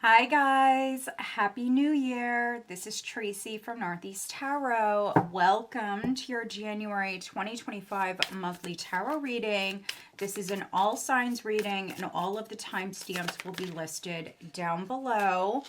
Hi guys, Happy New Year. This is Tracy from Northeast Tarot. Welcome to your January 2025 monthly tarot reading. This is an all signs reading and all of the timestamps will be listed down below.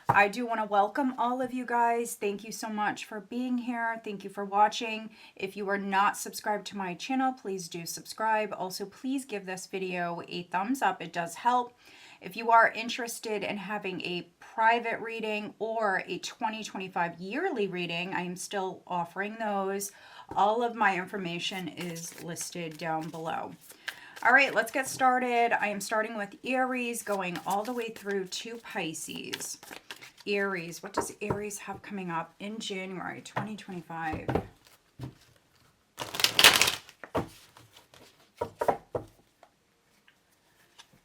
I do want to welcome all of you guys. Thank you so much for being here. Thank you for watching. If you are not subscribed to my channel, please do subscribe. Also, please give this video a thumbs up. It does help. If you are interested in having a private reading or a 2025 yearly reading, I am still offering those. All of my information is listed down below. All right, let's get started. I am starting with Aries, going all the way through to Pisces. Aries, what does Aries have coming up in January 2025?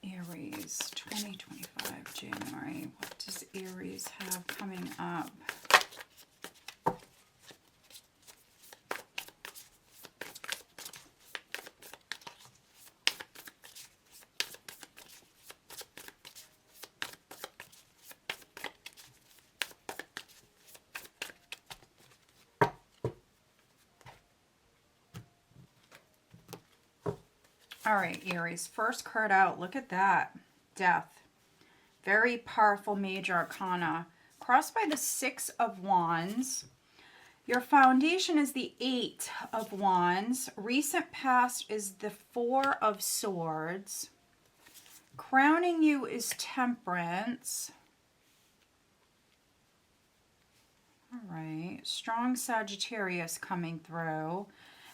Aries 2025 January. What does Aries have coming up? All right, Aries, first card out. Look at that. Death. Very powerful major arcana. Crossed by the Six of Wands. Your foundation is the Eight of Wands. Recent past is the Four of Swords. Crowning you is Temperance. All right. Strong Sagittarius coming through.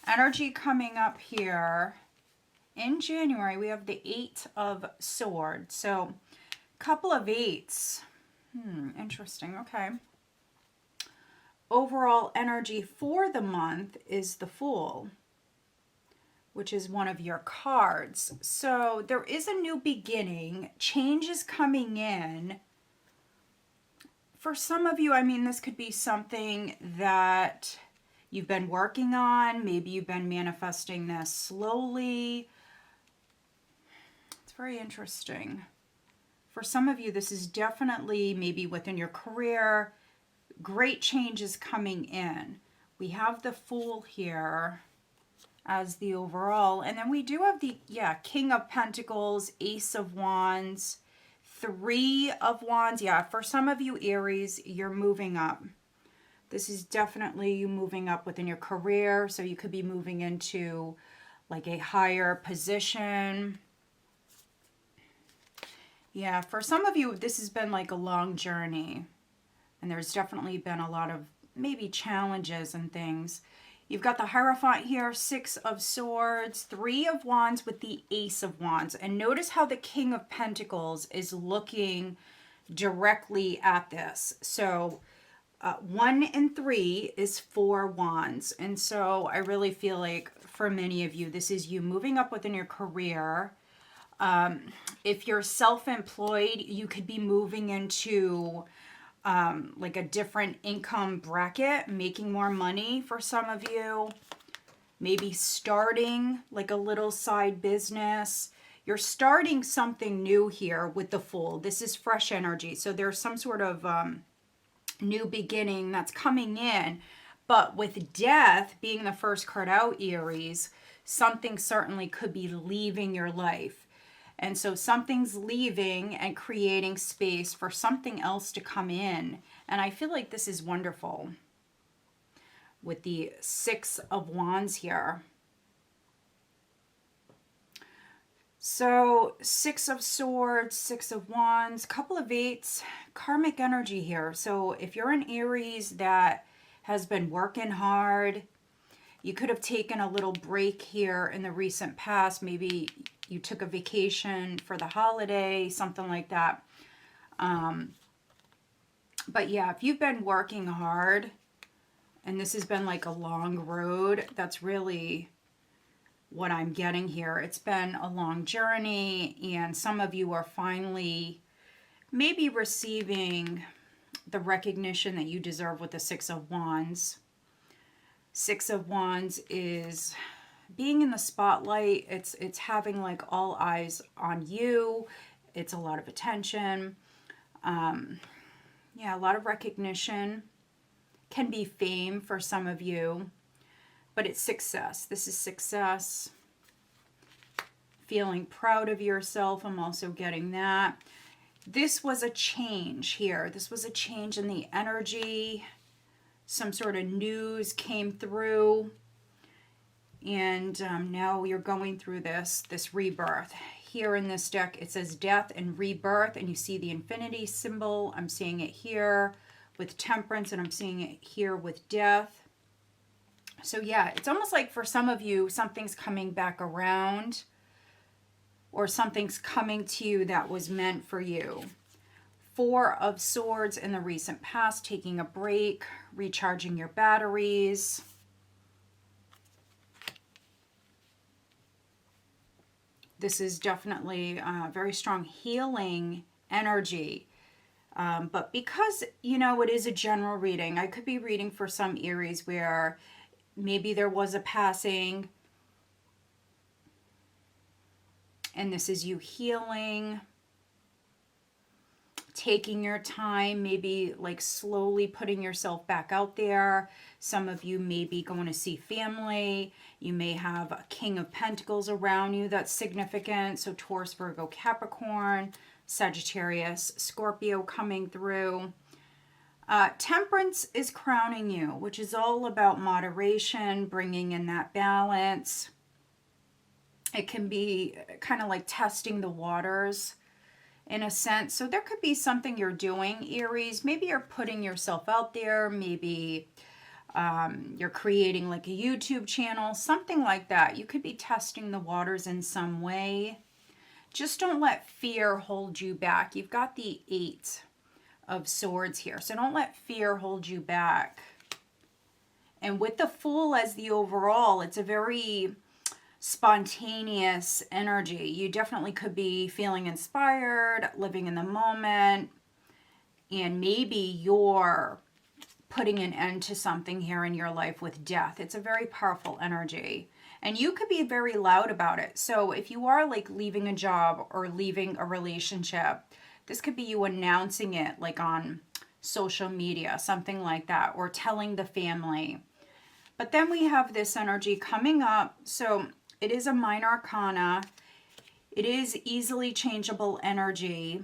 Energy coming up here. In January, we have the Eight of Swords. So, couple of eights. Interesting. Okay. Overall energy for the month is the Fool, which is one of your cards. So, there is a new beginning. Change is coming in. For some of you, I mean, this could be something that you've been working on. Maybe you've been manifesting this slowly. Very interesting. For some of you, this is definitely maybe within your career. Great changes coming in. We have the Fool here as the overall. And then we do have the, King of Pentacles, Ace of Wands, Three of Wands. Yeah, for some of you, Aries, you're moving up. This is definitely you moving up within your career. So you could be moving into like a higher position. Yeah, for some of you, this has been like a long journey. And there's definitely been a lot of maybe challenges and things. You've got the Hierophant here, Six of Swords, Three of Wands with the Ace of Wands. And notice how the King of Pentacles is looking directly at this. So 1 and 3 is 4 wands. And so I really feel like for many of you, this is you moving up within your career. If you're self-employed, you could be moving into like a different income bracket, making more money for some of you. Maybe starting like a little side business. You're starting something new here with the Fool. This is fresh energy. So there's some sort of new beginning that's coming in. But with Death being the first card out, Aries, something certainly could be leaving your life. And so something's leaving and creating space for something else to come in. And I feel like this is wonderful with the Six of Wands here. So 6 of Swords, 6 of Wands, couple of eights, karmic energy here. So if you're an Aries that has been working hard, you could have taken a little break here in the recent past. Maybe you took a vacation for the holiday, something like that. But yeah, if you've been working hard and this has been like a long road, that's really what I'm getting here. It's been a long journey and some of you are finally maybe receiving the recognition that you deserve with the Six of Wands. Six of Wands is being in the spotlight. It's having like all eyes on you. It's a lot of attention. Yeah, a lot of recognition. Can be fame for some of you, but it's success. This is success. Feeling proud of yourself. I'm also getting that. This was a change here. This was a change in the energy. Some sort of news came through. And now you're going through this rebirth. Here in this deck, it says death and rebirth. And you see the infinity symbol. I'm seeing it here with temperance. And I'm seeing it here with death. So yeah, it's almost like for some of you, something's coming back around. Or something's coming to you that was meant for you. 4 of Swords in the recent past, taking a break, recharging your batteries. This is definitely a very strong healing energy. But because, you know, it is a general reading, I could be reading for some Aries where maybe there was a passing. And this is you healing, taking your time, maybe like slowly putting yourself back out there. Some of you may be going to see family. You may have a King of Pentacles around you that's significant. So Taurus, Virgo, Capricorn, Sagittarius, Scorpio coming through. Temperance is crowning you, which is all about moderation, bringing in that balance. It can be kind of like testing the waters in a sense. So there could be something you're doing, Aries. Maybe you're putting yourself out there. Maybe you're creating like a YouTube channel, something like that. You could be testing the waters in some way. Just don't let fear hold you back. You've got the 8 of Swords here. So don't let fear hold you back. And with the Fool as the overall, it's a very spontaneous energy. You definitely could be feeling inspired, living in the moment, and maybe you're putting an end to something here in your life with death. It's a very powerful energy, and you could be very loud about it. So if you are like leaving a job or leaving a relationship, this could be you announcing it like on social media, something like that, or telling the family. But then we have this energy coming up. So it is a minor arcana. It is easily changeable energy.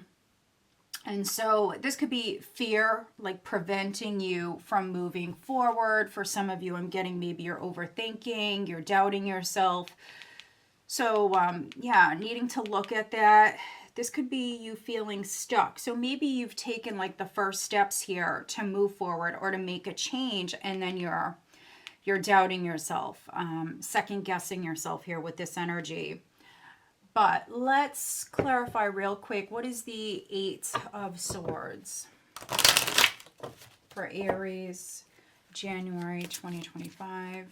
And so this could be fear, like preventing you from moving forward. For some of you, I'm getting maybe you're overthinking, you're doubting yourself. So yeah, needing to look at that. This could be you feeling stuck. So maybe you've taken like the first steps here to move forward or to make a change, and then you're doubting yourself, second guessing yourself here with this energy. But let's clarify real quick. What is the 8 of Swords for Aries, January 2025?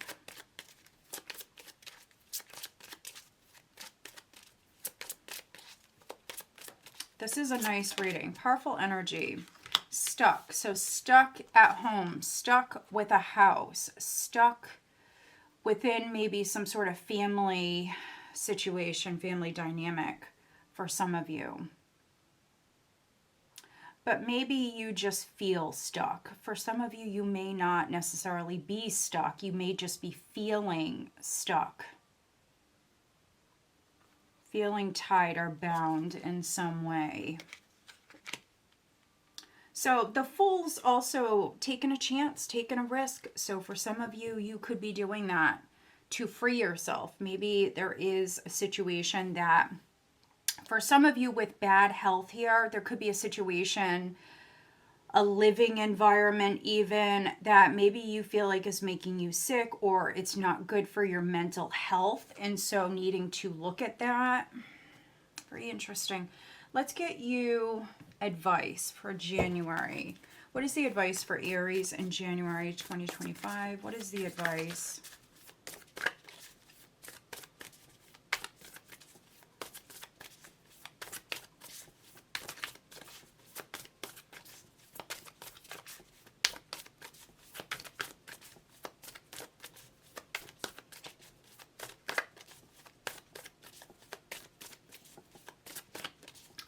This is a nice reading. Powerful energy. Stuck. So stuck at home, stuck with a house, stuck within maybe some sort of family situation, family dynamic for some of you. But maybe you just feel stuck. For some of you, you may not necessarily be stuck. You may just be feeling stuck. Feeling tied or bound in some way. So the Fool's also taking a chance, taking a risk. So for some of you, you could be doing that to free yourself. Maybe there is a situation that, for some of you with bad health here, there could be a situation, a living environment even, that maybe you feel like is making you sick, or it's not good for your mental health. And so needing to look at that. Very interesting. Let's get you advice for January. What is the advice for Aries in January 2025? What is the advice?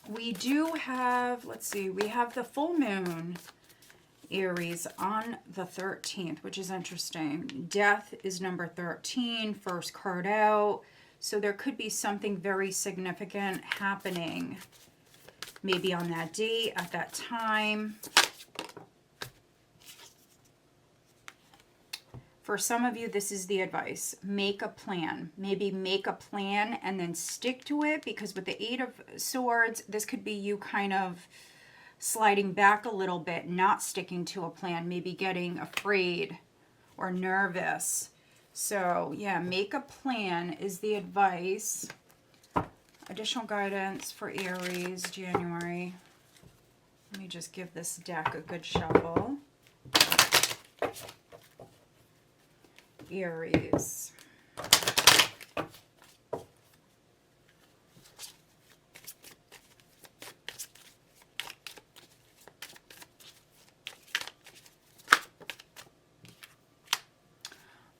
We do have, let's see, we have the full moon, Aries, on the 13th, which is interesting. Death is number 13, first card out. So there could be something very significant happening, maybe on that date, at that time. For some of you, this is the advice. Make a plan. Maybe make a plan and then stick to it, because with the Eight of Swords, this could be you kind of sliding back a little bit, not sticking to a plan, maybe getting afraid or nervous. So yeah, make a plan is the advice. Additional guidance for Aries, January. Let me just give this deck a good shuffle. Aries.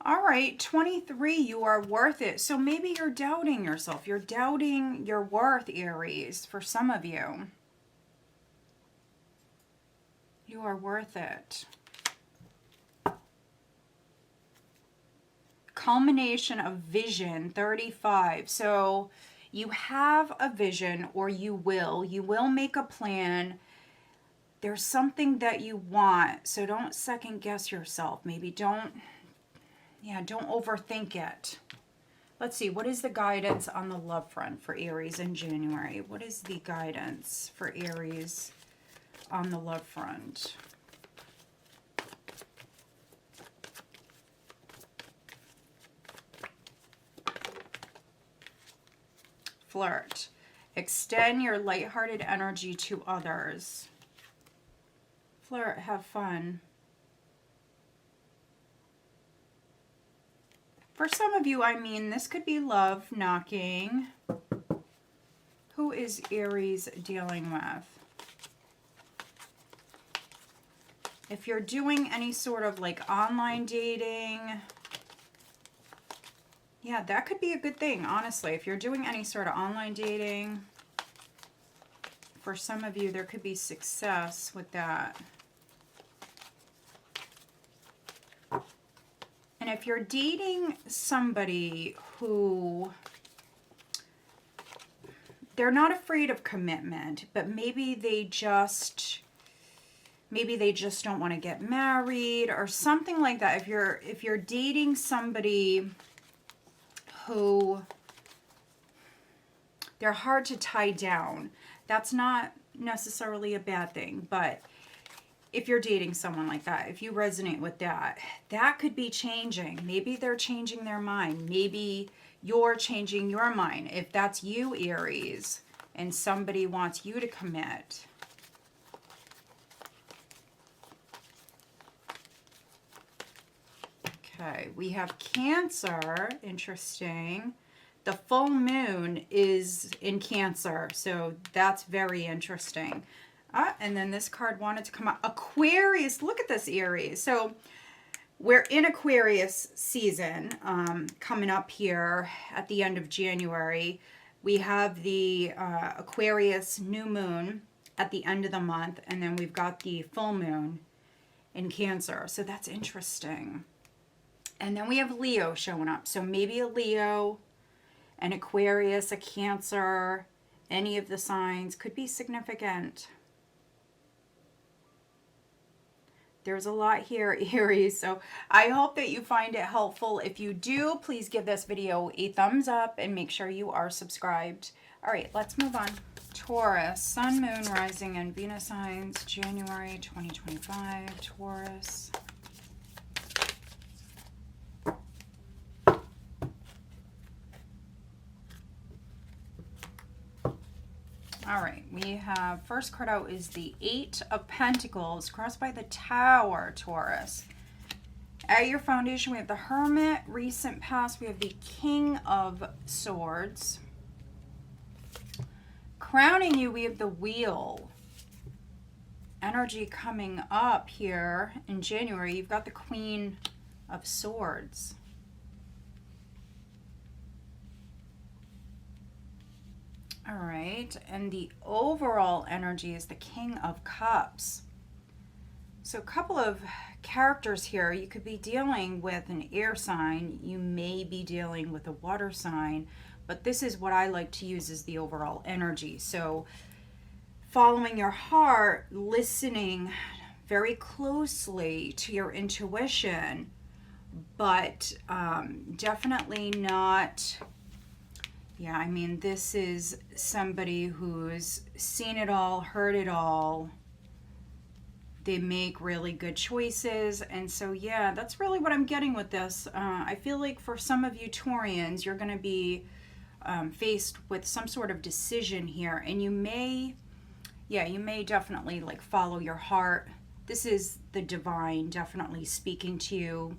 All right, 23, you are worth it. So maybe you're doubting yourself. You're doubting your worth, Aries, for some of you. You are worth it. Culmination of vision, 35. So you have a vision, or you will make a plan. There's something that you want, so don't second guess yourself. Maybe don't overthink it. Let's see, what is the guidance on the love front for Aries in January? What is the guidance for Aries on the love front? Flirt. Extend your lighthearted energy to others. Flirt, have fun. For some of you, I mean, this could be love knocking. Who is Aries dealing with? If you're doing any sort of like online dating, yeah, that could be a good thing, honestly. If you're doing any sort of online dating, for some of you, there could be success with that. And if you're dating somebody who, they're not afraid of commitment, but maybe they just don't want to get married or something like that. If you're dating somebody who they're hard to tie down, that's not necessarily a bad thing, but if you're dating someone like that, if you resonate with that, that could be changing. Maybe they're changing their mind. Maybe you're changing your mind. If that's you, Aries, and somebody wants you to commit. Okay, we have Cancer. Interesting. The full moon is in Cancer, so that's very interesting. And then this card wanted to come out. Aquarius. Look at this, Aries. So we're in Aquarius season coming up here at the end of January. We have the Aquarius new moon at the end of the month, and then we've got the full moon in Cancer. So that's interesting. And then we have Leo showing up. So maybe a Leo, an Aquarius, a Cancer, any of the signs could be significant. There's a lot here, Aries, so I hope that you find it helpful. If you do, please give this video a thumbs up and make sure you are subscribed. All right, let's move on. Taurus, Sun, Moon, Rising, and Venus signs, January 2025, Taurus. All right, we have, first card out is the Eight of Pentacles, crossed by the Tower, Taurus. At your foundation, we have the Hermit, recent past, we have the King of Swords. Crowning you, we have the Wheel. Energy coming up here in January, you've got the Queen of Swords. All right, and the overall energy is the King of Cups. So a couple of characters here. You could be dealing with an air sign. You may be dealing with a water sign, but this is what I like to use as the overall energy. So following your heart, listening very closely to your intuition, but definitely not. Yeah, I mean, this is somebody who's seen it all, heard it all. They make really good choices. And so, yeah, that's really what I'm getting with this. I feel like for some of you Taurians, you're going to be faced with some sort of decision here. And you may, yeah, you may definitely like follow your heart. This is the divine definitely speaking to you.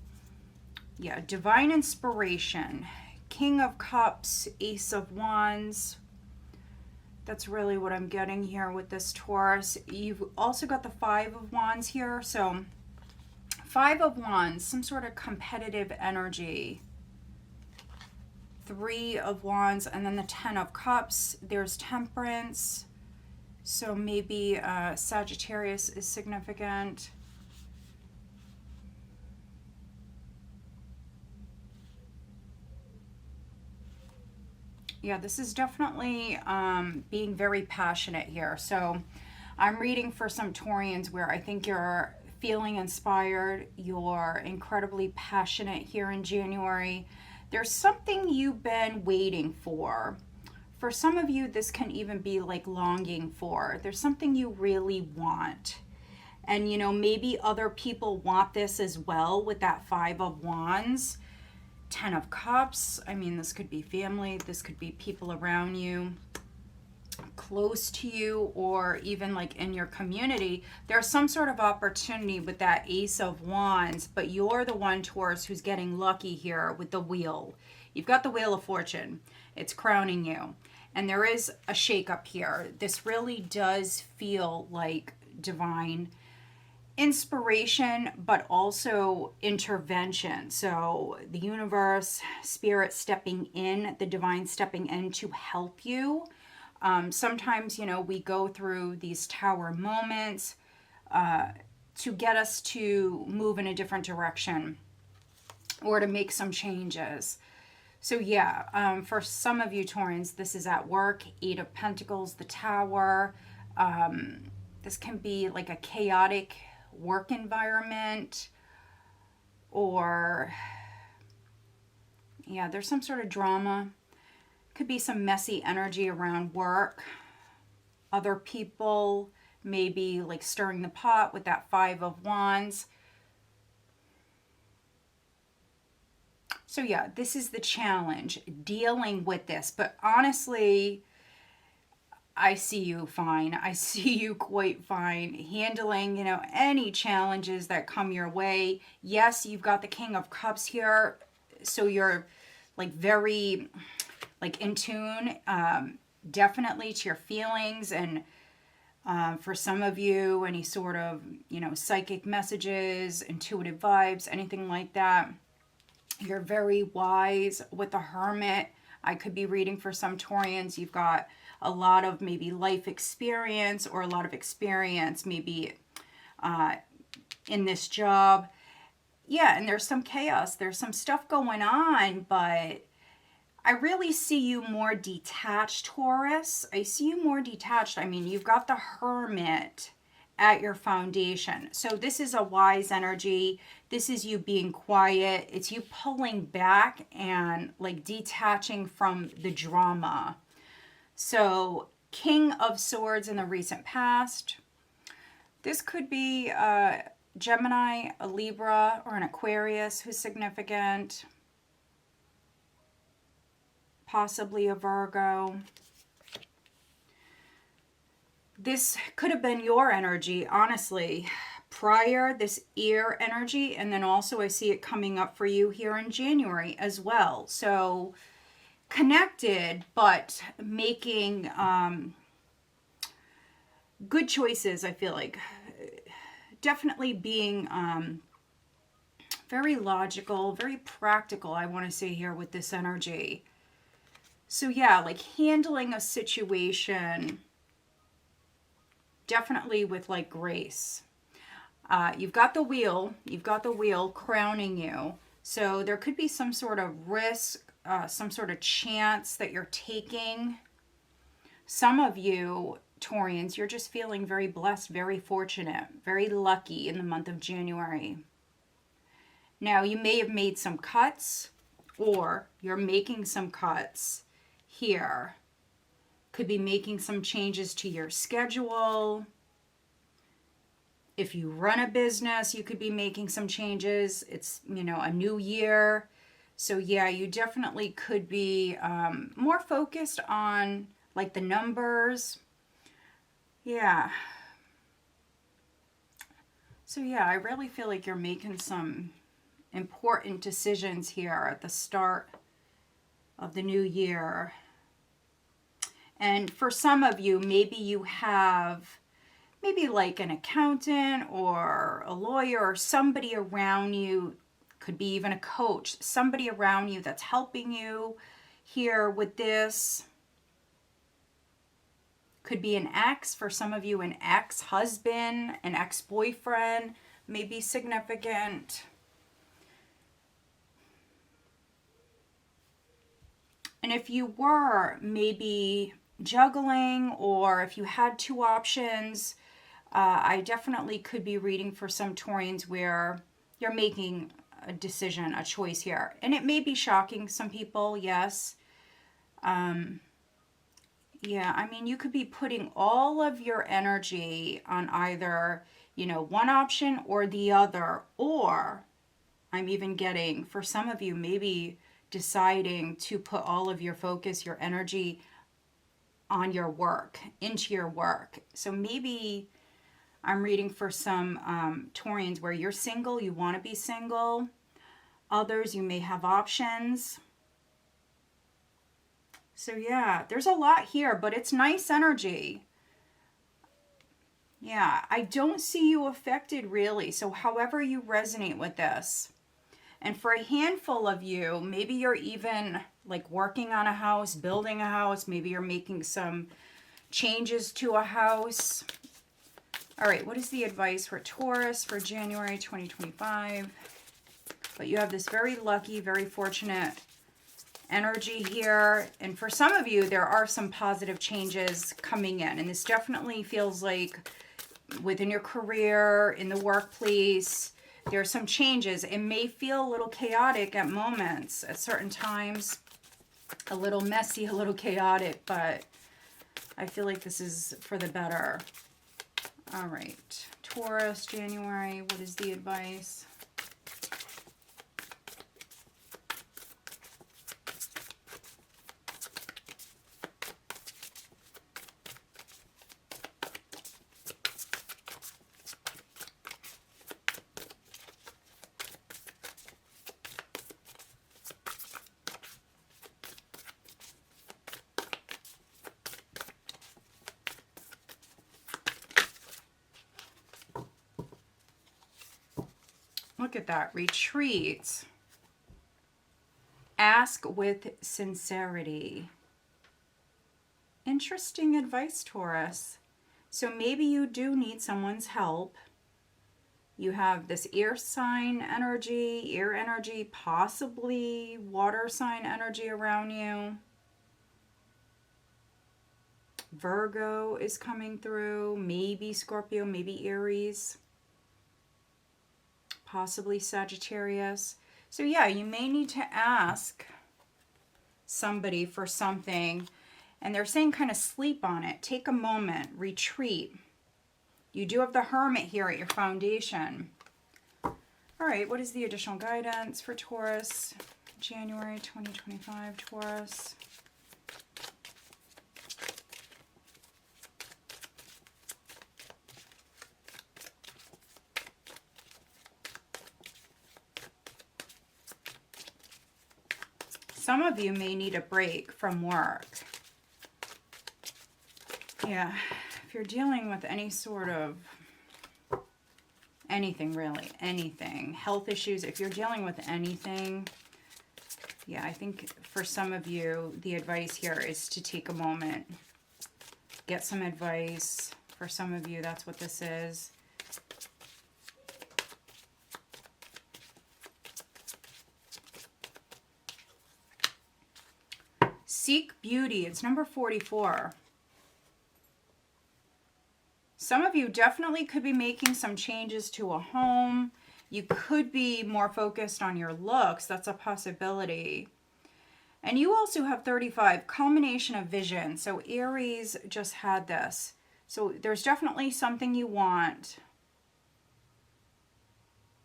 Yeah, divine inspiration. King of Cups, Ace of Wands. That's really what I'm getting here with this Taurus. You've also got the Five of Wands here. So Five of Wands, some sort of competitive energy. Three of Wands, and then the Ten of Cups. There's Temperance. So maybe Sagittarius is significant. Yeah, this is definitely being very passionate here. So I'm reading for some Taurians where I think you're feeling inspired. You're incredibly passionate here in January. There's something you've been waiting for. For some of you, this can even be like longing for. There's something you really want. And, you know, maybe other people want this as well with that Five of Wands. Ten of Cups. I mean, this could be family. This could be people around you, close to you, or even like in your community. There's some sort of opportunity with that Ace of Wands, but you're the one, Taurus, who's getting lucky here with the wheel. You've got the Wheel of Fortune. It's crowning you. And there is a shakeup here. This really does feel like divine inspiration, but also intervention. So the universe, spirit stepping in, the divine stepping in to help you. Sometimes, you know, we go through these tower moments to get us to move in a different direction or to make some changes. So yeah, for some of you Taurans, this is at work. Eight of Pentacles, the Tower. This can be like a chaotic work environment, or yeah, there's some sort of drama. Could be some messy energy around work. Other people maybe like stirring the pot with that Five of Wands. So yeah, this is the challenge, dealing with this. But honestly, I see you fine. I see you quite fine handling, you know, any challenges that come your way. Yes, you've got the King of Cups here. So you're like very like in tune, definitely to your feelings. And for some of you, any sort of, you know, psychic messages, intuitive vibes, anything like that. You're very wise with the Hermit. I could be reading for some Taurians. You've got a lot of maybe life experience, or a lot of experience maybe in this job. Yeah, and there's some chaos. There's some stuff going on, but I really see you more detached, Taurus. I see you more detached. I mean, you've got the Hermit at your foundation. So this is a wise energy. This is you being quiet. It's you pulling back and like detaching from the drama. So King of Swords in the recent past. This could be a Gemini, a Libra, or an Aquarius who's significant. Possibly a Virgo. This could have been your energy, honestly, prior, this ear energy. And then also I see it coming up for you here in January as well. So connected, but making good choices, I feel like. Definitely being very logical, very practical, I want to say here with this energy. So yeah, like handling a situation definitely with like grace. You've got the wheel crowning you. So there could be some sort of risk, some sort of chance that you're taking. Some of you, Taurians, you're just feeling very blessed, very fortunate, very lucky in the month of January. Now, you may have made some cuts, or you're making some cuts here. Could be making some changes to your schedule. If you run a business, you could be making some changes. It's, you know, a new year. So yeah, you definitely could be more focused on like the numbers. Yeah. So yeah, I really feel like you're making some important decisions here at the start of the new year. And for some of you, maybe you have maybe like an accountant or a lawyer or somebody around you, could be even a coach, somebody around you that's helping you here with this. Could be an ex, for some of you, an ex-husband, an ex-boyfriend, may be significant. And if you were maybe juggling, or if you had two options, I definitely could be reading for some Taurians where you're making a decision, a choice here. And it may be shocking some people, yes. Yeah, I mean, you could be putting all of your energy on either, you know, one option or the other. Or I'm even getting, for some of you, maybe deciding to put all of your focus, your energy on your work, into your work. So maybe I'm reading for some Taurians where you're single, you want to be single. Others, you may have options. So yeah, there's a lot here, but it's nice energy. Yeah, I don't see you affected really. So however you resonate with this. And for a handful of you, maybe you're even like working on a house, building a house. Maybe you're making some changes to a house. All right, what is the advice for Taurus for January 2025? But you have this very lucky, very fortunate energy here. And for some of you, there are some positive changes coming in. And this definitely feels like within your career, in the workplace, there are some changes. It may feel a little chaotic at moments, at certain times, a little messy, a little chaotic, but I feel like this is for the better. All right, Taurus, January, what is the advice? Look at that. Retreat. Ask with sincerity. Interesting advice, Taurus. So maybe you do need someone's help. You have this air sign energy, possibly water sign energy around you. Virgo is coming through, maybe Scorpio, maybe Aries. Possibly Sagittarius. So yeah, you may need to ask somebody for something, and they're saying kind of sleep on it. Take a moment, retreat. You do have the Hermit here at your foundation. All right, what is the additional guidance for Taurus? January 2025, Taurus. Some of you may need a break from work. Yeah, if you're dealing with any sort of, anything really, anything, health issues, if you're dealing with anything, Yeah, I think for some of you, the advice here is to take a moment, get some advice. For some of you, that's what this is. Seek beauty. It's number 44. Some of you definitely could be making some changes to a home. You could be more focused on your looks. That's a possibility. And you also have 35, culmination of vision. So Aries just had this. So there's definitely something you want.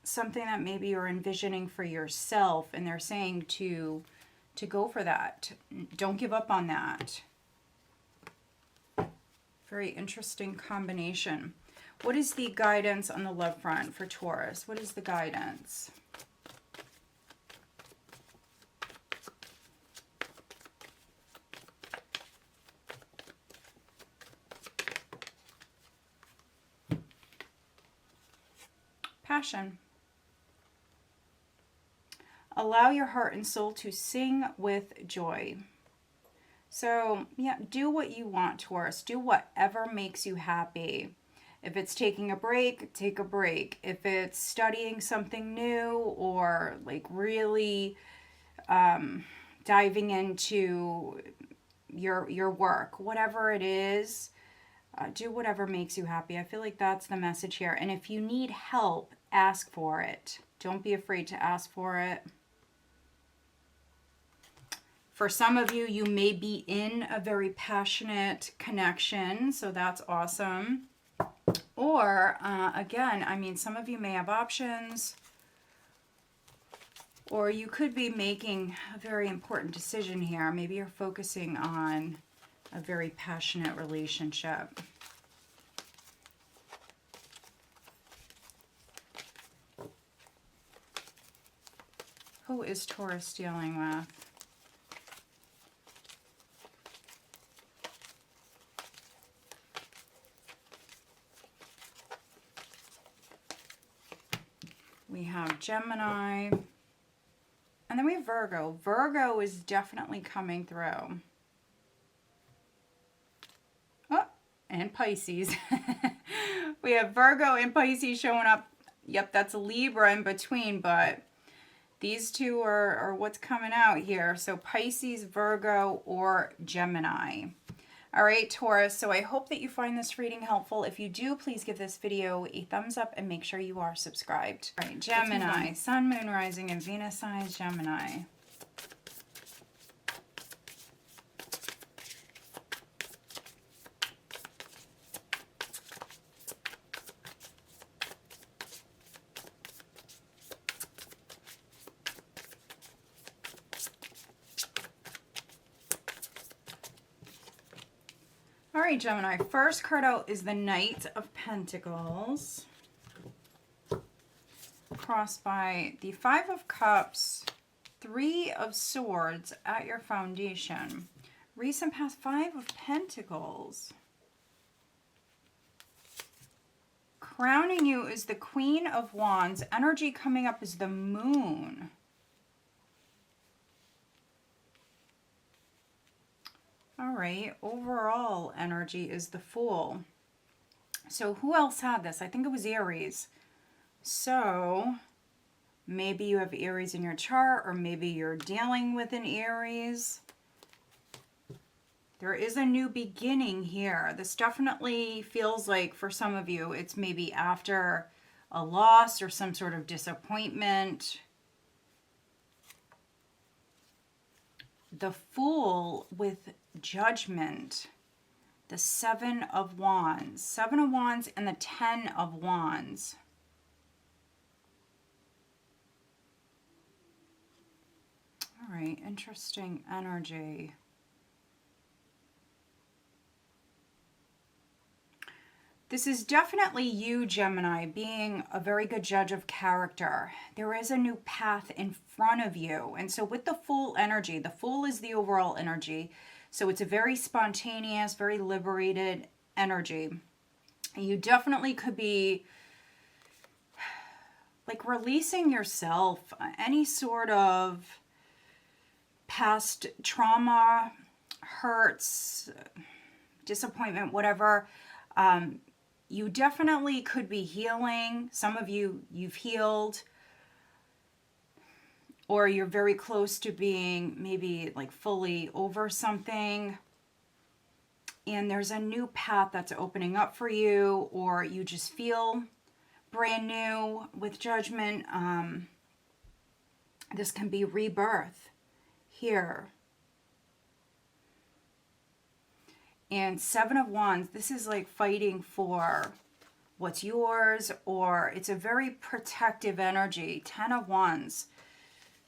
Something that maybe you're envisioning for yourself. And they're saying to go for that. Don't give up on that. Very interesting combination. What is the guidance on the love front for Taurus? What is the guidance? Passion. Allow your heart and soul to sing with joy. So, yeah, do what you want, Taurus. Do whatever makes you happy. If it's taking a break, take a break. If it's studying something new or like really diving into your work, whatever it is, do whatever makes you happy. I feel like that's the message here. And if you need help, ask for it. Don't be afraid to ask for it. For some of you, you may be in a very passionate connection, so that's awesome. Or, again, I mean, some of you may have options, or you could be making a very important decision here. Maybe you're focusing on a very passionate relationship. Who is Taurus dealing with? We have Gemini. And then we have Virgo. Virgo is definitely coming through. Oh, and Pisces. We have Virgo and Pisces showing up. Yep, that's Libra in between, but these two are what's coming out here. So Pisces, Virgo, or Gemini. All right, Taurus, so I hope that you find this reading helpful. If you do, please give this video a thumbs up and make sure you are subscribed. All right, Gemini, Sun, Moon, Rising, and Venus signs, Gemini. All right, Gemini, first card out is the Knight of Pentacles, crossed by the Five of Cups, Three of Swords at your foundation. Recent past, Five of Pentacles. Crowning you is the Queen of Wands. Energy coming up is the Moon. All right, overall energy is the Fool. So who else had this? I think it was Aries. So maybe you have Aries in your chart, or maybe you're dealing with an Aries. There is a new beginning here. This definitely feels like for some of you, it's maybe after a loss or some sort of disappointment. The Fool with Judgment, the Seven of Wands. Seven of Wands and the Ten of Wands. All right, interesting energy. This is definitely you, Gemini, being a very good judge of character. There is a new path in front of you. And so with the Fool energy, the Fool is the overall energy. So it's a very spontaneous, very liberated energy. And you definitely could be like releasing yourself, any sort of past trauma, hurts, disappointment, whatever. You definitely could be healing. Some of you, you've healed, or you're very close to being maybe like fully over something. And there's a new path that's opening up for you, or you just feel brand new with Judgment. This can be rebirth here. And Seven of Wands, this is like fighting for what's yours, or it's a very protective energy. 10 of Wands.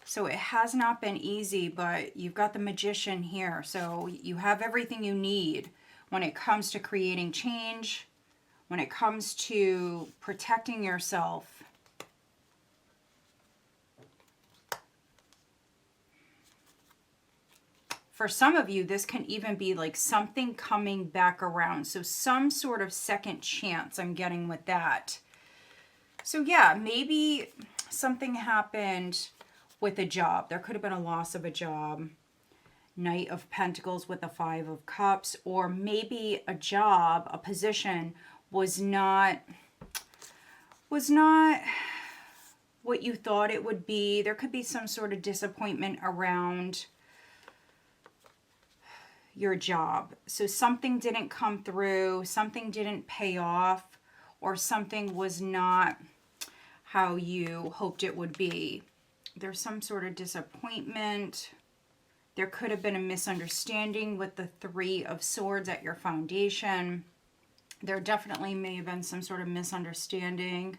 So it has not been easy, but you've got the Magician here. So you have everything you need when it comes to creating change, when it comes to protecting yourself. For some of you, this can even be like something coming back around. So some sort of second chance I'm getting with that. So yeah, maybe something happened with a job. There could have been a loss of a job. Knight of Pentacles with the Five of Cups. Or maybe a job, a position was not what you thought it would be. There could be some sort of disappointment around your job. So something didn't come through, something didn't pay off, or something was not how you hoped it would be. There's some sort of disappointment. There could have been a misunderstanding with the Three of Swords at your foundation. There definitely may have been some sort of misunderstanding.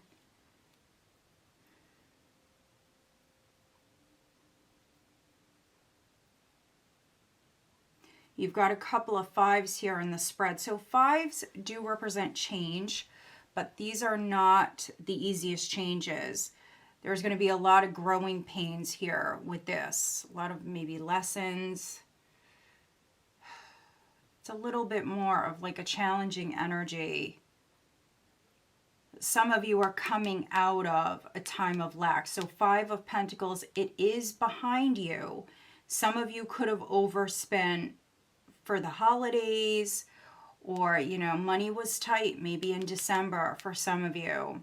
You've got a couple of fives here in the spread. So fives do represent change, but these are not the easiest changes. There's going to be a lot of growing pains here with this. A lot of maybe lessons. It's a little bit more of like a challenging energy. Some of you are coming out of a time of lack. So Five of Pentacles, it is behind you. Some of you could have overspent for the holidays, or, you know, money was tight maybe in December for some of you.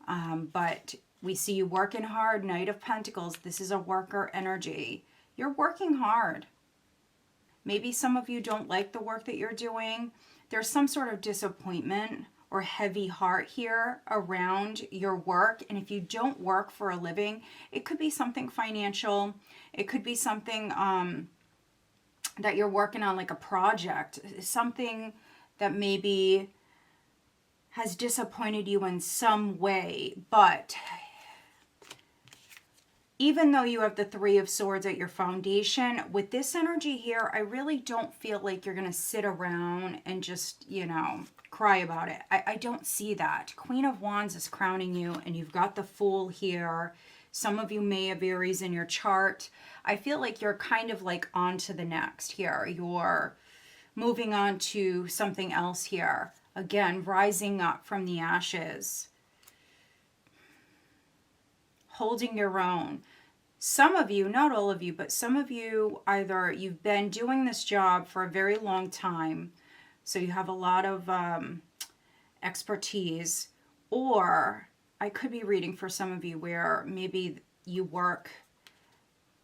But we see you working hard. Knight of Pentacles, this is a worker energy. You're working hard. Maybe some of you don't like the work that you're doing. There's some sort of disappointment or heavy heart here around your work. And if you don't work for a living, it could be something financial. It could be something that you're working on, like a project, something that maybe has disappointed you in some way. But even though you have the Three of Swords at your foundation, with this energy here, I really don't feel like you're going to sit around and just, you know, cry about it. I don't see that. Queen of Wands is crowning you, and you've got the Fool here. Some of you may have Aries in your chart. I feel like you're kind of like on to the next here. You're moving on to something else here. Again, rising up from the ashes. Holding your own. Some of you, not all of you, but some of you, either you've been doing this job for a very long time, so you have a lot of expertise, or I could be reading for some of you where maybe you work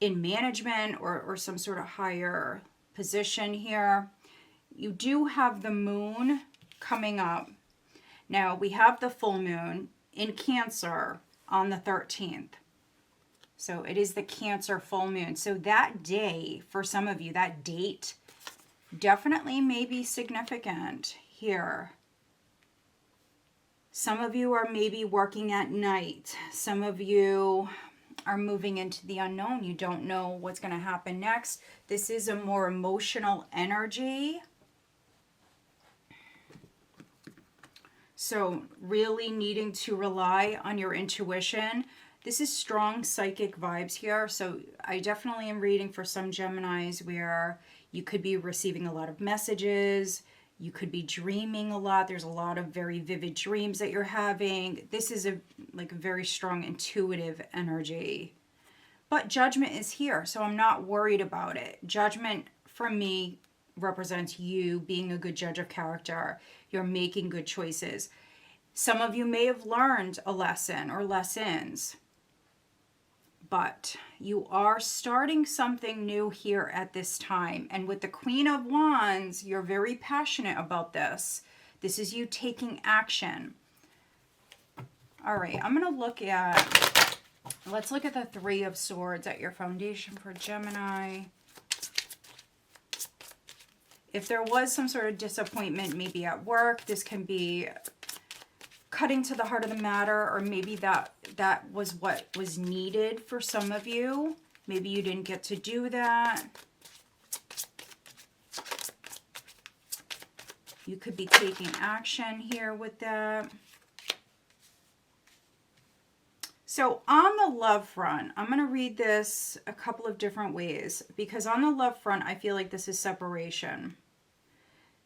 in management or some sort of higher position here. You do have the moon coming up. Now, we have the full moon in Cancer on the 13th. So it is the Cancer full moon. So that day, for some of you, that date definitely may be significant here. Some of you are maybe working at night. Some of you are moving into the unknown. You don't know what's going to happen next. This is a more emotional energy. So really needing to rely on your intuition. This is strong psychic vibes here. So I definitely am reading for some Geminis where you could be receiving a lot of messages. You could be dreaming a lot. There's a lot of very vivid dreams that you're having. This is like a very strong intuitive energy But judgment is here, so I'm not worried about it. Judgment for me represents you being a good judge of character. You're making good choices. Some of you may have learned a lesson or lessons, but you are starting something new here at this time. And with the Queen of Wands, you're very passionate about this. This is you taking action. All right, I'm going to look at, let's look at the Three of Swords at your foundation for Gemini. If there was some sort of disappointment, maybe at work, this can be cutting to the heart of the matter, or maybe that was what was needed for some of you. Maybe you didn't get to do that. You could be taking action here with that. So on the love front, I'm going to read this a couple of different ways, because on the love front, I feel like this is separation.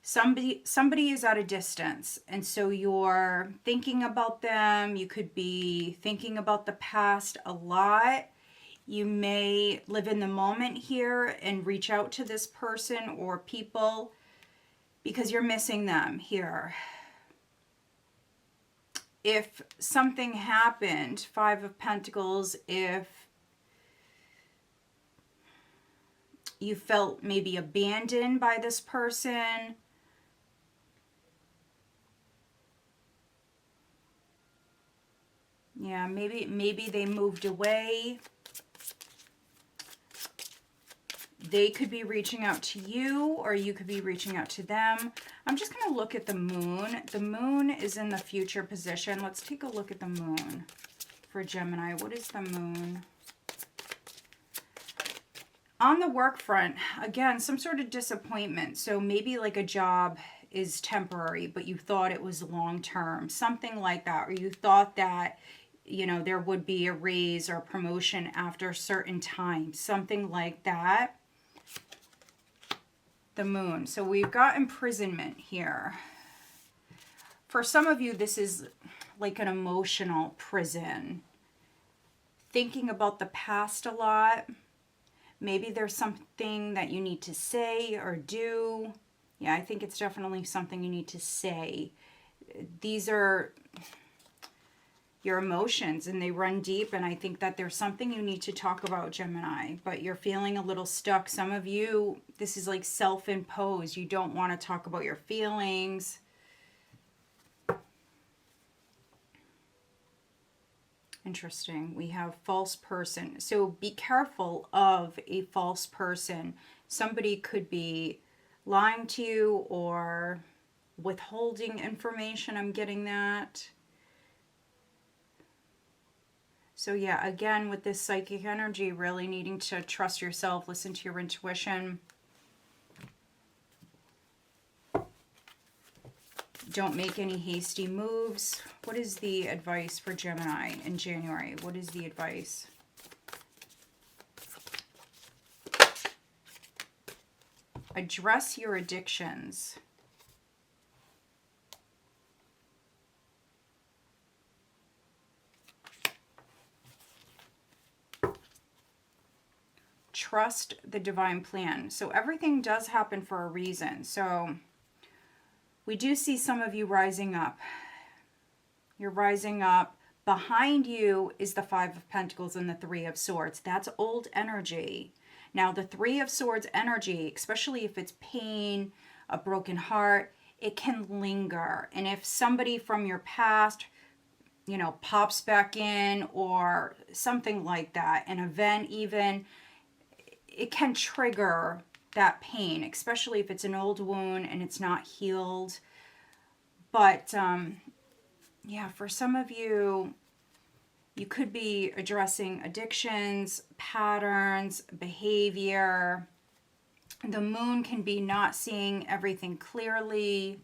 Somebody is at a distance, and so you're thinking about them. You could be thinking about the past a lot. You may live in the moment here and reach out to this person or people because you're missing them here. If something happened, Five of Pentacles, if you felt maybe abandoned by this person, yeah, maybe they moved away. They could be reaching out to you, or you could be reaching out to them. I'm just going to look at the moon. The moon is in the future position. Let's take a look at the moon for Gemini. What is the moon? On the work front, again, some sort of disappointment. So maybe like a job is temporary, but you thought it was long term. Something like that. Or you thought that, you know, there would be a raise or a promotion after a certain time. Something like that. The moon. So we've got imprisonment here. For some of you, this is like an emotional prison. Thinking about the past a lot. Maybe there's something that you need to say or do. Yeah, I think it's definitely something you need to say. These are your emotions, and they run deep, and I think that there's something you need to talk about, Gemini, but you're feeling a little stuck. Some of you, this is like self-imposed. You don't want to talk about your feelings. Interesting. We have false person. So be careful of a false person. Somebody could be lying to you or withholding information. I'm getting that. So yeah, again, with this psychic energy, really needing to trust yourself, listen to your intuition. Don't make any hasty moves. What is the advice for Gemini in January? What is the advice? Address your addictions. Trust the divine plan. So everything does happen for a reason. So we do see some of you rising up. You're rising up. Behind you is the Five of Pentacles and the Three of Swords. That's old energy. Now the Three of Swords energy, especially if it's pain, a broken heart, it can linger. And if somebody from your past, you know, pops back in or something like that, an event even, it can trigger that pain, especially if it's an old wound and it's not healed. But yeah, for some of you, you could be addressing addictions, patterns, behavior. The moon can be not seeing everything clearly,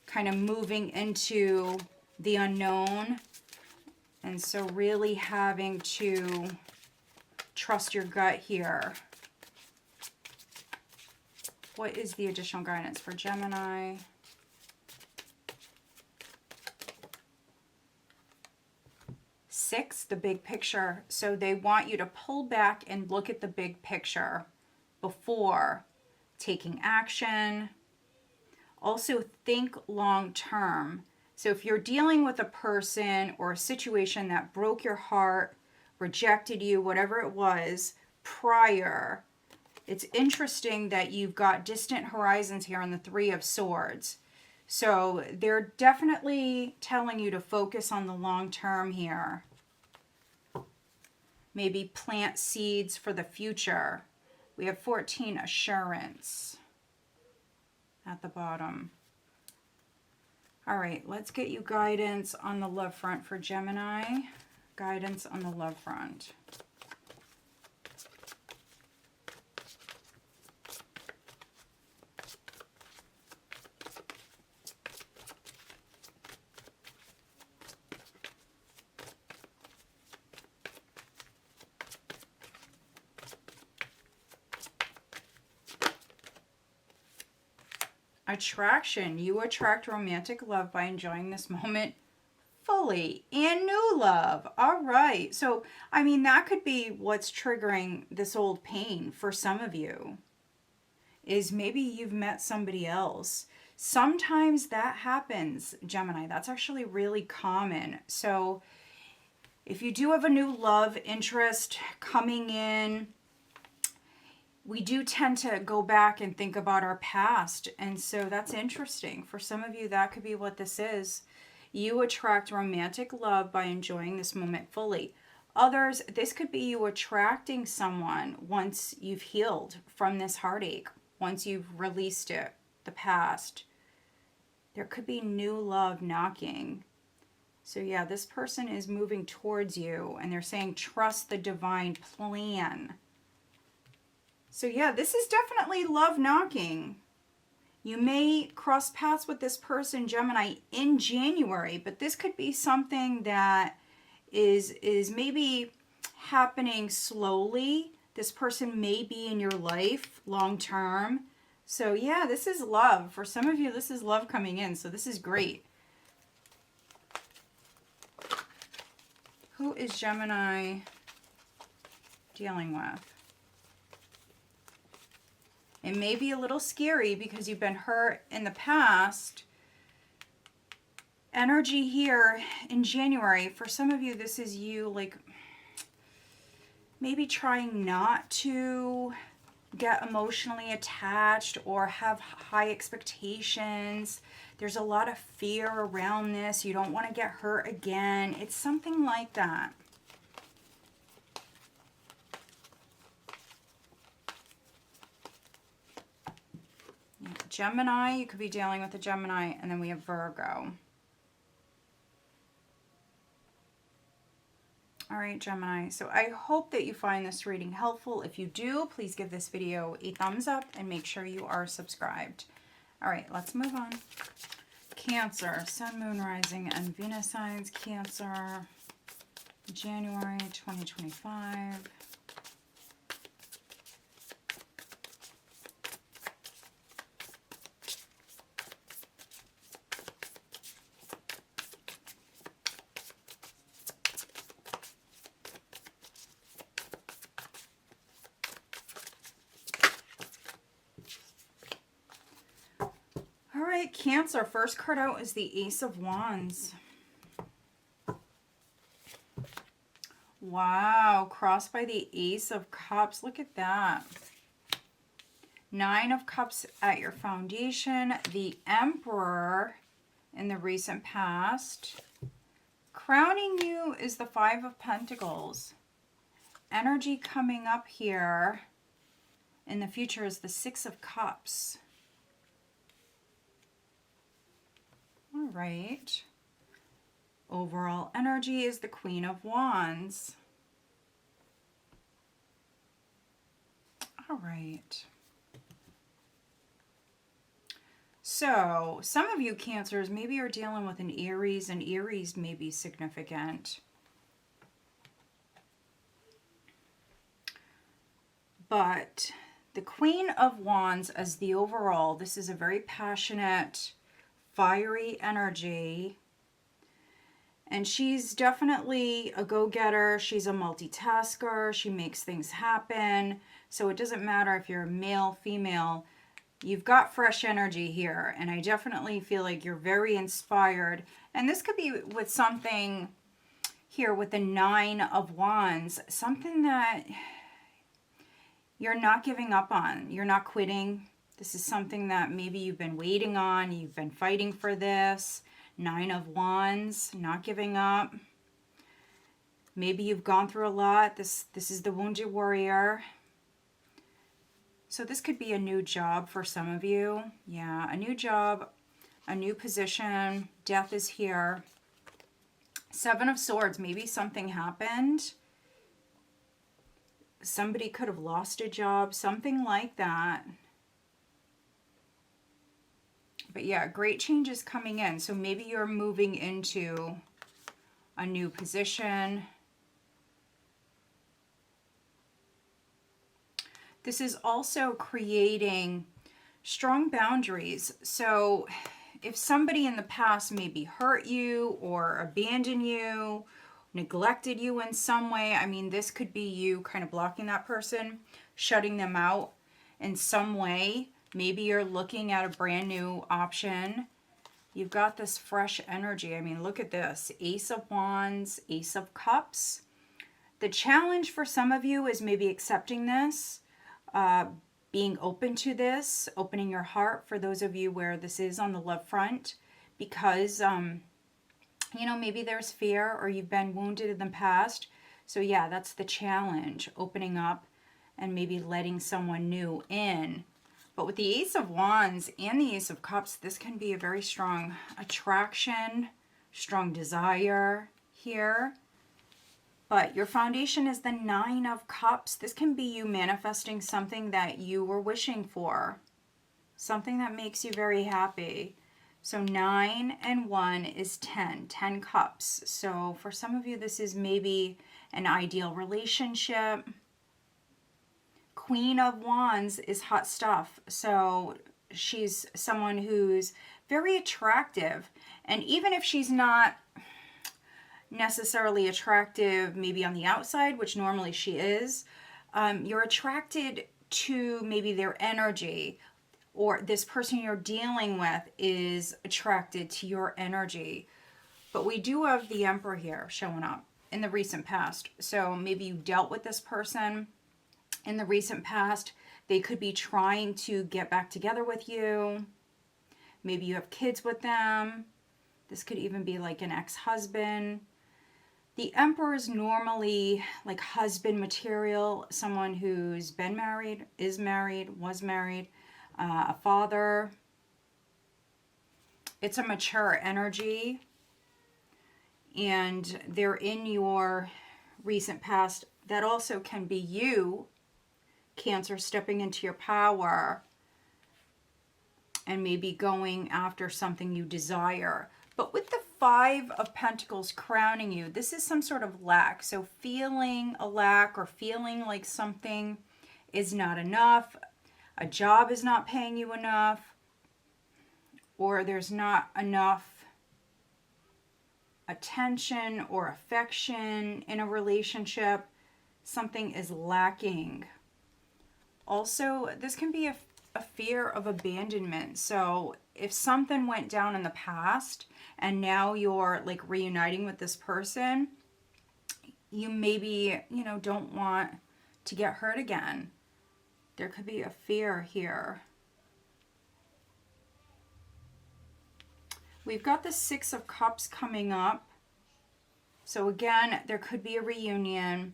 kind of moving into the unknown. And so really having to trust your gut here. What is the additional guidance for Gemini? 6, the big picture. So they want you to pull back and look at the big picture before taking action. Also think long term. So if you're dealing with a person or a situation that broke your heart, rejected you, whatever it was prior, it's interesting that you've got distant horizons here on the 3 of Swords. So they're definitely telling you to focus on the long term here. Maybe plant seeds for the future. We have 14, assurance at the bottom. All right, let's get you guidance on the love front for Gemini. Guidance on the love front. Attraction. You attract romantic love by enjoying this moment fully, and new love. All right. So, I mean, that could be what's triggering this old pain for some of you, is maybe you've met somebody else. Sometimes that happens, Gemini. That's actually really common. So if you do have a new love interest coming in, we do tend to go back and think about our past. And so that's interesting. For some of you, that could be what this is. You attract romantic love by enjoying this moment fully. Others, this could be you attracting someone once you've healed from this heartache, once you've released it, the past. There could be new love knocking. So yeah, this person is moving towards you and they're saying, trust the divine plan. So yeah, this is definitely love knocking. You may cross paths with this person, Gemini, in January, but this could be something that is maybe happening slowly. This person may be in your life long term. So yeah, this is love. For some of you, this is love coming in. So this is great. Who is Gemini dealing with? It may be a little scary because you've been hurt in the past. Energy here in January. For some of you, this is you like maybe trying not to get emotionally attached or have high expectations. There's a lot of fear around this. You don't want to get hurt again. It's something like that. Gemini, you could be dealing with a Gemini, and then we have Virgo. All right, Gemini. So I hope that you find this reading helpful. If you do, please give this video a thumbs up and make sure you are subscribed. All right, let's move on. Cancer, Sun, Moon, Rising, and Venus signs. Cancer, January 2025. Cancer, first card out is the Ace of Wands. Wow, crossed by the Ace of Cups. Look at that. 9 of Cups at your foundation. The Emperor in the recent past. Crowning you is the 5 of Pentacles. Energy coming up here in the future is the 6 of Cups. All right. Overall energy is the Queen of Wands. All right. So, some of you Cancers maybe are dealing with an Aries, and Aries may be significant. But the Queen of Wands as the overall, this is a very passionate, fiery energy. And she's definitely a go-getter. She's a multitasker. She makes things happen. So it doesn't matter if you're male, female. You've got fresh energy here. And I definitely feel like you're very inspired. And this could be with something here with the 9 of Wands. Something that you're not giving up on. You're not quitting. This is something that maybe you've been waiting on. You've been fighting for this. 9 of Wands, not giving up. Maybe you've gone through a lot. This is the Wounded Warrior. So this could be a new job for some of you. Yeah, a new job, a new position. Death is here. 7 of Swords, maybe something happened. Somebody could have lost a job, something like that. But yeah, great changes coming in. So maybe you're moving into a new position. This is also creating strong boundaries. So if somebody in the past maybe hurt you or abandoned you, neglected you in some way, I mean, this could be you kind of blocking that person, shutting them out in some way. Maybe you're looking at a brand new option. You've got this fresh energy. I mean, look at this. Ace of Wands, Ace of Cups. The challenge for some of you is maybe accepting this, being open to this, opening your heart for those of you where this is on the love front, because, you know, maybe there's fear or you've been wounded in the past. So yeah, that's the challenge, opening up and maybe letting someone new in. But with the Ace of Wands and the Ace of Cups, this can be a very strong attraction, strong desire here. But your foundation is the 9 of Cups. This can be you manifesting something that you were wishing for, something that makes you very happy. So 9 and 1 is 10, 10 cups. So for some of you, this is maybe an ideal relationship. Queen of Wands is hot stuff. So she's someone who's very attractive. And even if she's not necessarily attractive maybe on the outside, which normally she is, you're attracted to maybe their energy, or this person you're dealing with is attracted to your energy. But we do have the Emperor here showing up in the recent past. So maybe you dealt with this person in the recent past. They could be trying to get back together with you. Maybe you have kids with them. This could even be like an ex-husband. The Emperor is normally like husband material, someone who's been married, is married, was married, a father. It's a mature energy, and they're in your recent past. That also can be you, Cancer, stepping into your power and maybe going after something you desire. But with the 5 of Pentacles crowning you, this is some sort of lack. So feeling a lack or feeling like something is not enough, a job is not paying you enough, or there's not enough attention or affection in a relationship. Something is lacking. Also, this can be a fear of abandonment. So if something went down in the past and now you're like reuniting with this person, you maybe, you know, don't want to get hurt again. There could be a fear here. We've got the 6 of Cups coming up. So again, there could be a reunion.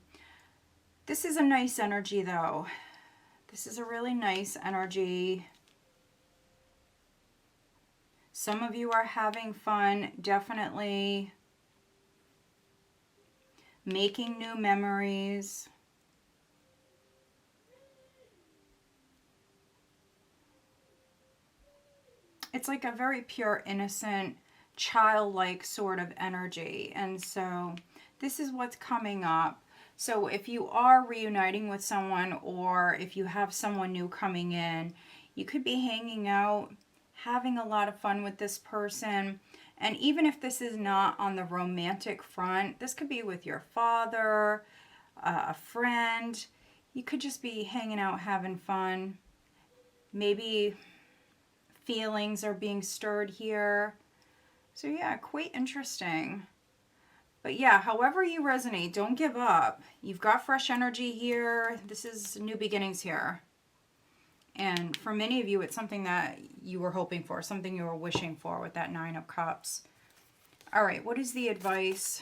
This is a nice energy though. This is a really nice energy. Some of you are having fun, definitely making new memories. It's like a very pure, innocent, childlike sort of energy. And so this is what's coming up. So if you are reuniting with someone, or if you have someone new coming in, you could be hanging out, having a lot of fun with this person. And even if this is not on the romantic front, this could be with your father, a friend. You could just be hanging out, having fun. Maybe feelings are being stirred here. So yeah, quite interesting. But yeah, however you resonate, don't give up. You've got fresh energy here. This is new beginnings here. And for many of you, it's something that you were hoping for, something you were wishing for with that Nine of Cups. All right, what is the advice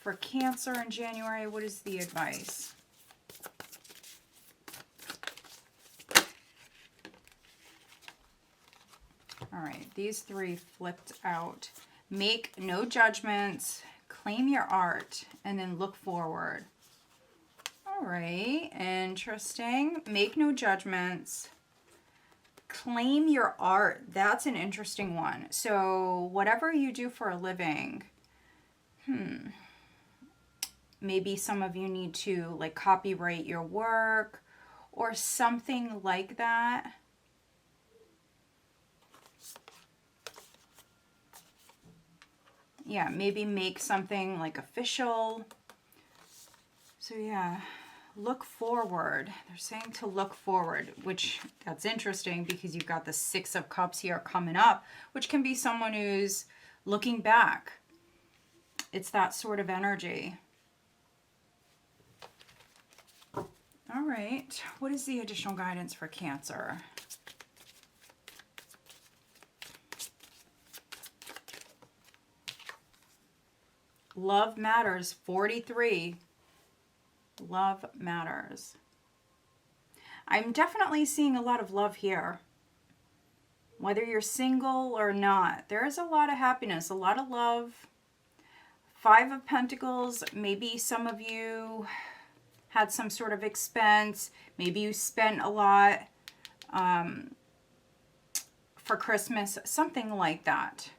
for Cancer in January? What is the advice? All right, these three flipped out. Make no judgments, claim your art, and then look forward. All right, interesting. Make no judgments. Claim your art. That's an interesting one. So whatever you do for a living, maybe some of you need to like copyright your work or something like that. Yeah, maybe make something like official. So yeah, look forward. They're saying to look forward, which that's interesting because you've got the Six of Cups here coming up, which can be someone who's looking back. It's that sort of energy. All right, what is the additional guidance for Cancer? Love matters, 43. Love matters. I'm definitely seeing a lot of love here. Whether you're single or not, there is a lot of happiness, a lot of love. Five of Pentacles, maybe some of you had some sort of expense. Maybe you spent a lot for Christmas, something like that.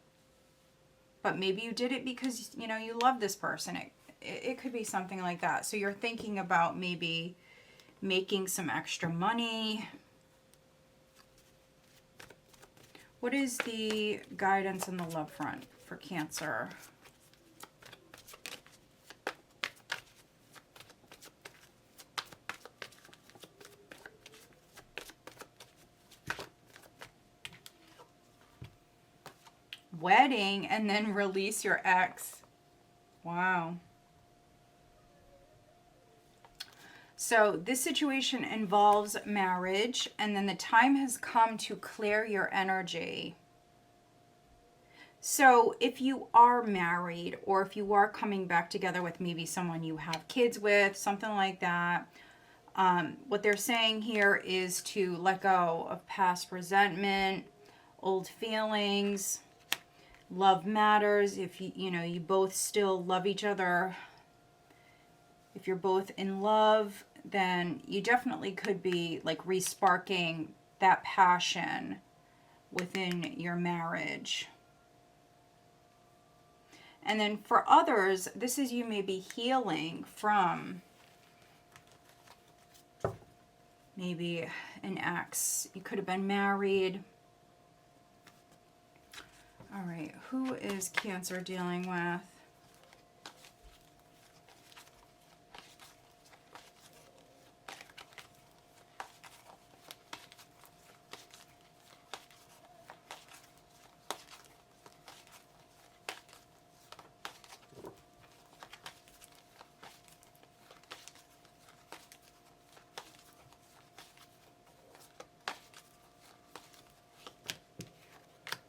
But maybe you did it because, you know, you love this person. It could be something like that. So you're thinking about maybe making some extra money. What is the guidance on the love front for Cancer? Wedding and then release your ex. Wow. So this situation involves marriage, and then the time has come to clear your energy. So if you are married, or if you are coming back together with maybe someone you have kids with, something like that, what they're saying here is to let go of past resentment, old feelings. Love matters. If you both still love each other, if you're both in love, then you definitely could be like re-sparking that passion within your marriage. And then for others, this is you maybe healing from maybe an ex. You could have been married. All right, who is Cancer dealing with?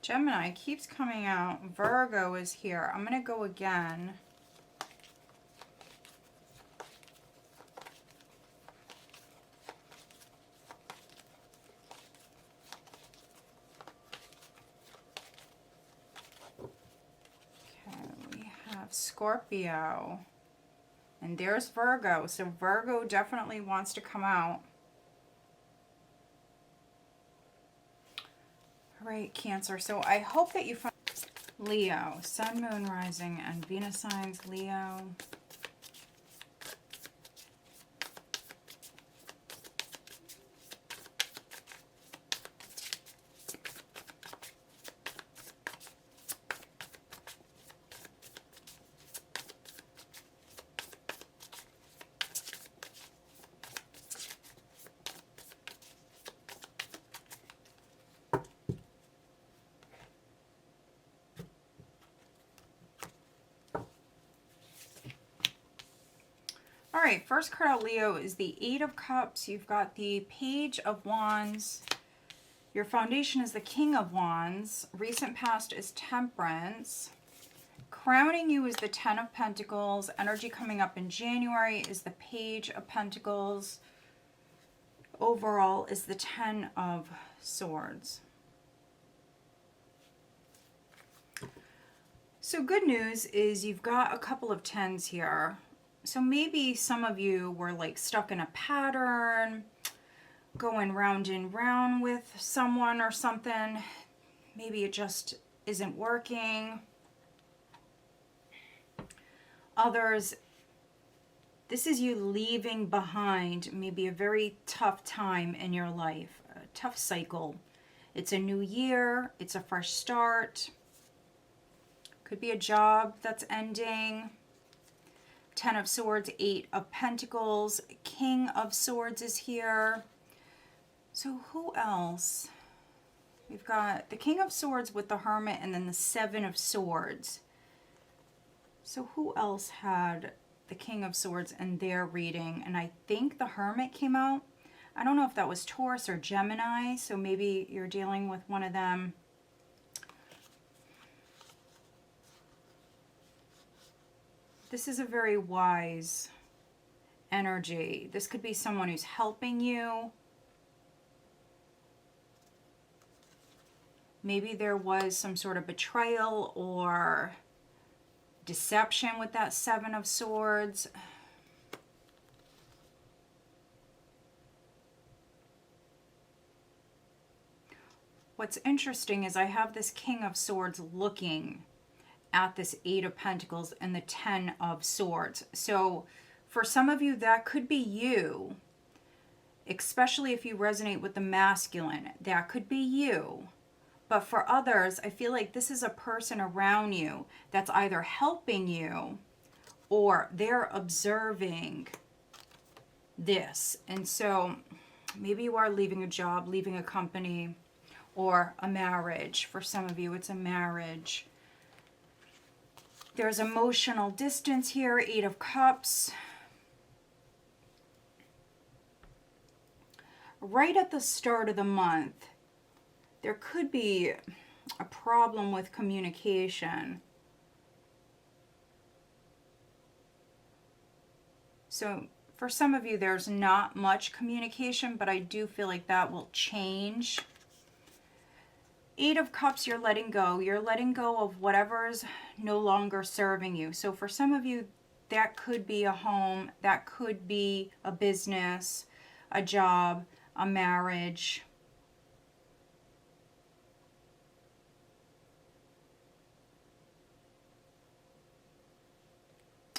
Gemini keeps coming out. Virgo is here. I'm going to go again. Okay, we have Scorpio. And there's Virgo. So Virgo definitely wants to come out. Right, Cancer. So I hope that you find Leo, Sun, Moon, Rising, and Venus signs, Leo. All right, first card out, Leo, is the Eight of Cups. You've got the Page of Wands. Your foundation is the King of Wands. Recent past is Temperance. Crowning you is the Ten of Pentacles. Energy coming up in January is the Page of Pentacles. Overall is the Ten of Swords. So good news is you've got a couple of tens here. So maybe some of you were like stuck in a pattern, going round and round with someone or something. Maybe it just isn't working. Others, this is you leaving behind maybe a very tough time in your life, a tough cycle. It's a new year, it's a fresh start. Could be a job that's ending. Ten of Swords, Eight of Pentacles, King of Swords is here. So who else? We've got the King of Swords with the Hermit and then the Seven of Swords. So who else had the King of Swords in their reading? And I think the Hermit came out. I don't know if that was Taurus or Gemini, so maybe you're dealing with one of them. This is a very wise energy. This could be someone who's helping you. Maybe there was some sort of betrayal or deception with that Seven of Swords. What's interesting is I have this King of Swords looking at this Eight of Pentacles and the Ten of Swords. So for some of you, that could be you, especially if you resonate with the masculine. That could be you. But for others, I feel like this is a person around you that's either helping you or they're observing this. And so maybe you are leaving a job, leaving a company, or a marriage. For some of you, it's a marriage. There's emotional distance here, Eight of Cups. Right at the start of the month, there could be a problem with communication. So for some of you, there's not much communication, but I do feel like that will change. Eight of Cups, you're letting go. You're letting go of whatever's no longer serving you. So for some of you, that could be a home, that could be a business, a job, a marriage.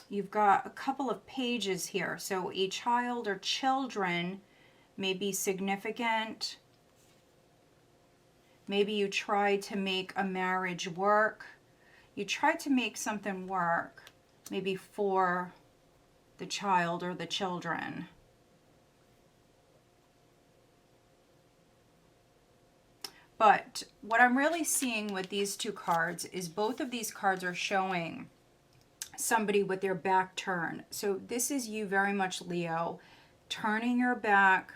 You've got a couple of pages here. So a child or children may be significant. Maybe you tried to make a marriage work. You tried to make something work, maybe for the child or the children. But what I'm really seeing with these two cards is both of these cards are showing somebody with their back turned. So this is you very much, Leo, turning your back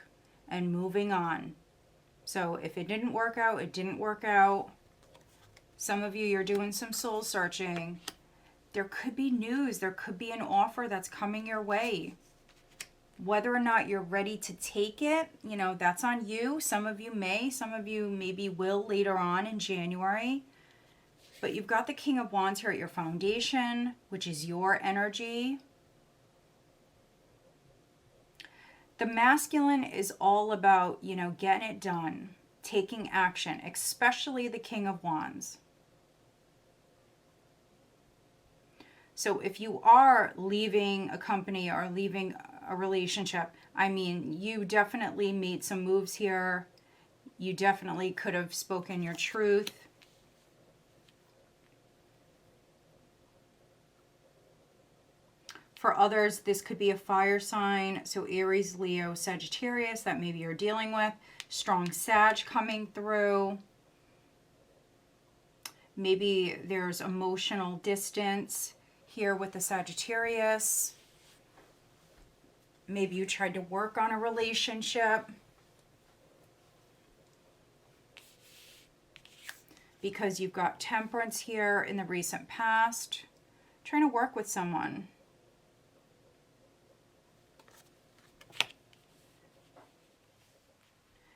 and moving on. So if it didn't work out, it didn't work out. Some of you, you're doing some soul searching. There could be news. There could be an offer that's coming your way. Whether or not you're ready to take it, you know, that's on you. Some of you may. Some of you maybe will later on in January. But you've got the King of Wands here at your foundation, which is your energy. The masculine is all about, you know, getting it done, taking action, especially the King of Wands. So if you are leaving a company or leaving a relationship, I mean, you definitely made some moves here. You definitely could have spoken your truth. For others, this could be a fire sign. So Aries, Leo, Sagittarius, that maybe you're dealing with. Strong Sag coming through. Maybe there's emotional distance here with the Sagittarius. Maybe you tried to work on a relationship because you've got Temperance here in the recent past. Trying to work with someone.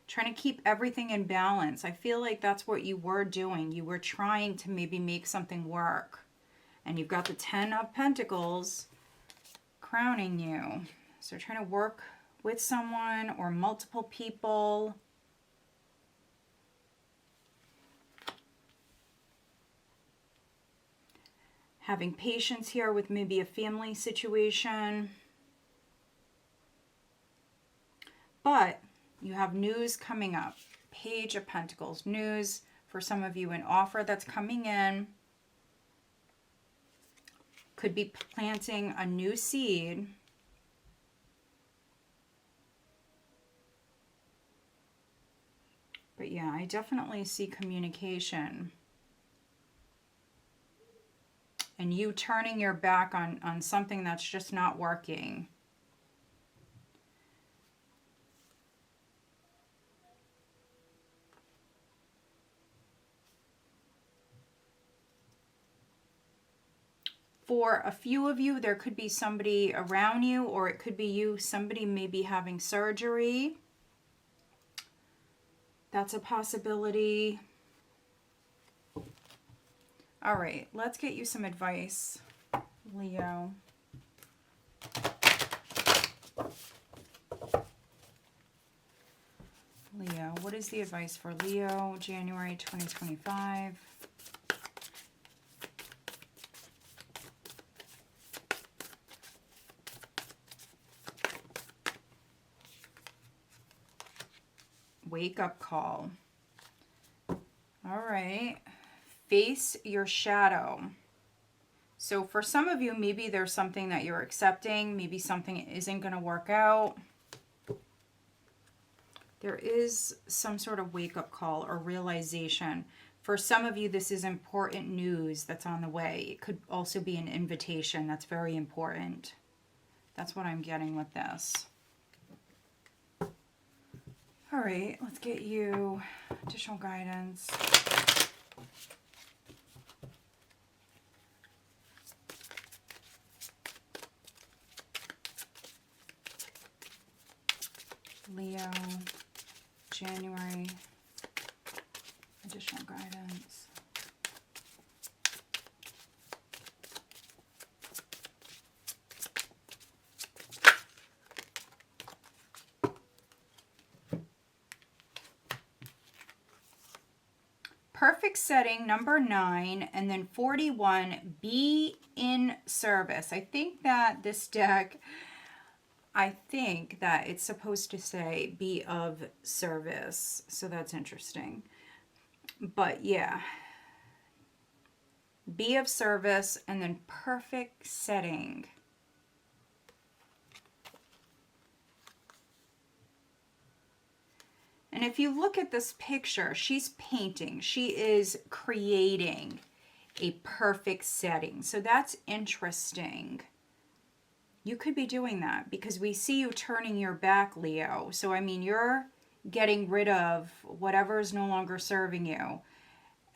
Trying to keep everything in balance. I feel like that's what you were doing. You were trying to maybe make something work. And you've got the 10 of Pentacles crowning you. So trying to work with someone or multiple people. Having patience here with maybe a family situation. But you have news coming up. Page of Pentacles. News for some of you. An offer that's coming in. Could be planting a new seed. But yeah, I definitely see communication. And you turning your back on something that's just not working. For a few of you, there could be somebody around you, or it could be you, somebody may be having surgery. That's a possibility. All right, let's get you some advice, Leo. Leo, what is the advice for Leo, January 2025? Wake up call. All right. Face your shadow. So for some of you, maybe there's something that you're accepting. Maybe something isn't going to work out. There is some sort of wake-up call or realization. For some of you, this is important news that's on the way. It could also be an invitation that's very important. That's what I'm getting with this. All right, let's get you additional guidance. Leo, January, additional guidance. Perfect setting, number 9, and then 41, be in service. I think that this deck, I think that it's supposed to say be of service. So that's interesting. But yeah, be of service, and then perfect setting. And if you look at this picture, she's painting. She is creating a perfect setting. So that's interesting. You could be doing that because we see you turning your back, Leo. So, I mean, you're getting rid of whatever is no longer serving you.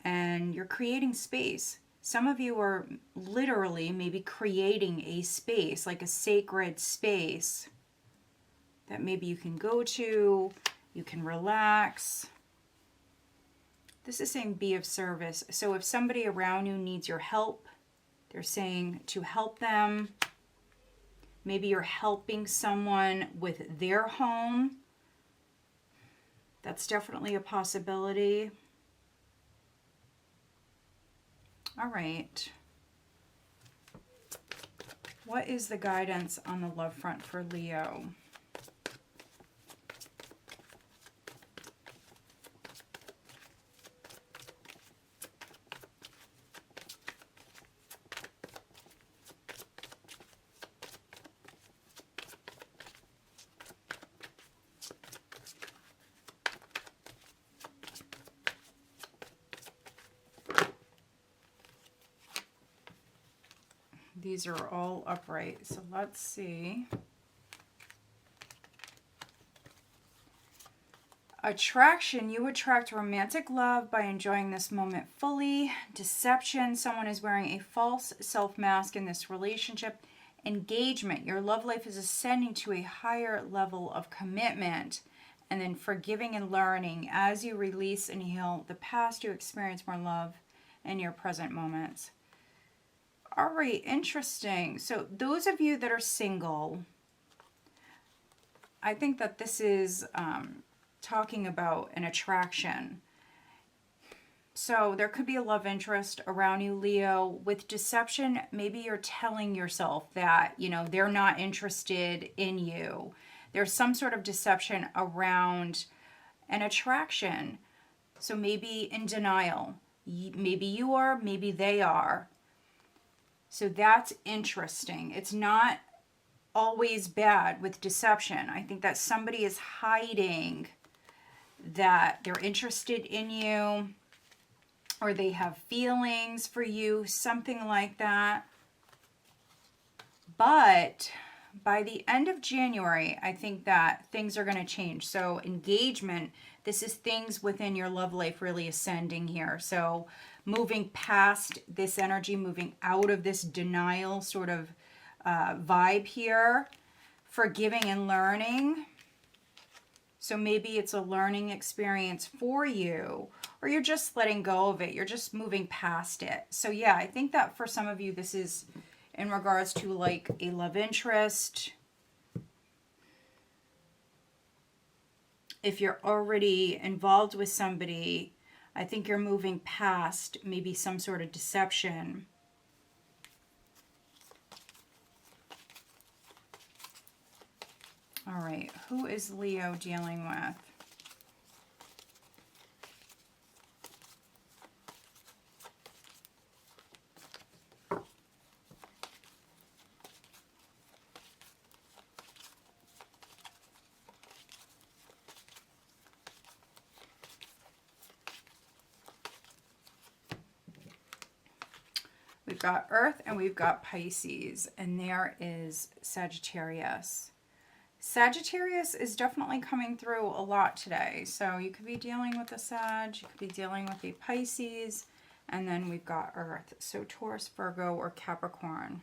And you're creating space. Some of you are literally maybe creating a space, like a sacred space that maybe you can go to. You can relax. This is saying be of service. So if somebody around you needs your help, they're saying to help them. Maybe you're helping someone with their home. That's definitely a possibility. All right. What is the guidance on the love front for Leo? These are all upright, so let's see. Attraction, you attract romantic love by enjoying this moment fully. Deception, someone is wearing a false self-mask in this relationship. Engagement, your love life is ascending to a higher level of commitment. And then forgiving and learning, as you release and heal the past, you experience more love in your present moments. All right, interesting. So those of you that are single, I think that this is talking about an attraction. So there could be a love interest around you, Leo. With deception, maybe you're telling yourself that, you know, they're not interested in you. There's some sort of deception around an attraction. So maybe in denial. Maybe you are, maybe they are. So that's interesting. It's not always bad with deception. I think that somebody is hiding that they're interested in you, or they have feelings for you, something like that. But by the end of January, I think that things are going to change. So engagement, this is things within your love life really ascending here. So moving past this energy, moving out of this denial sort of vibe here, forgiving and learning. So maybe it's a learning experience for you, or you're just letting go of it. You're just moving past it. So yeah, I think that for some of you, this is in regards to like a love interest. If you're already involved with somebody, I think you're moving past maybe some sort of deception. All right, who is Leo dealing with? We've got Earth and we've got Pisces, and there is Sagittarius. Sagittarius is definitely coming through a lot today. So you could be dealing with a Sag, you could be dealing with a Pisces, and then we've got Earth. So Taurus, Virgo, or Capricorn.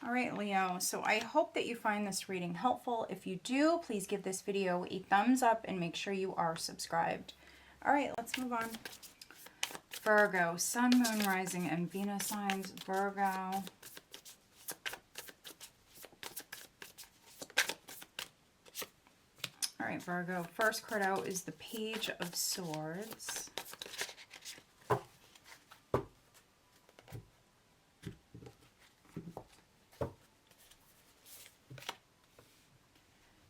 All right, Leo, so I hope that you find this reading helpful. If you do, please give this video a thumbs up and make sure you are subscribed. All right, let's move on. Virgo, Sun, Moon, Rising, and Venus signs. Virgo. All right, Virgo, first card out is the Page of Swords.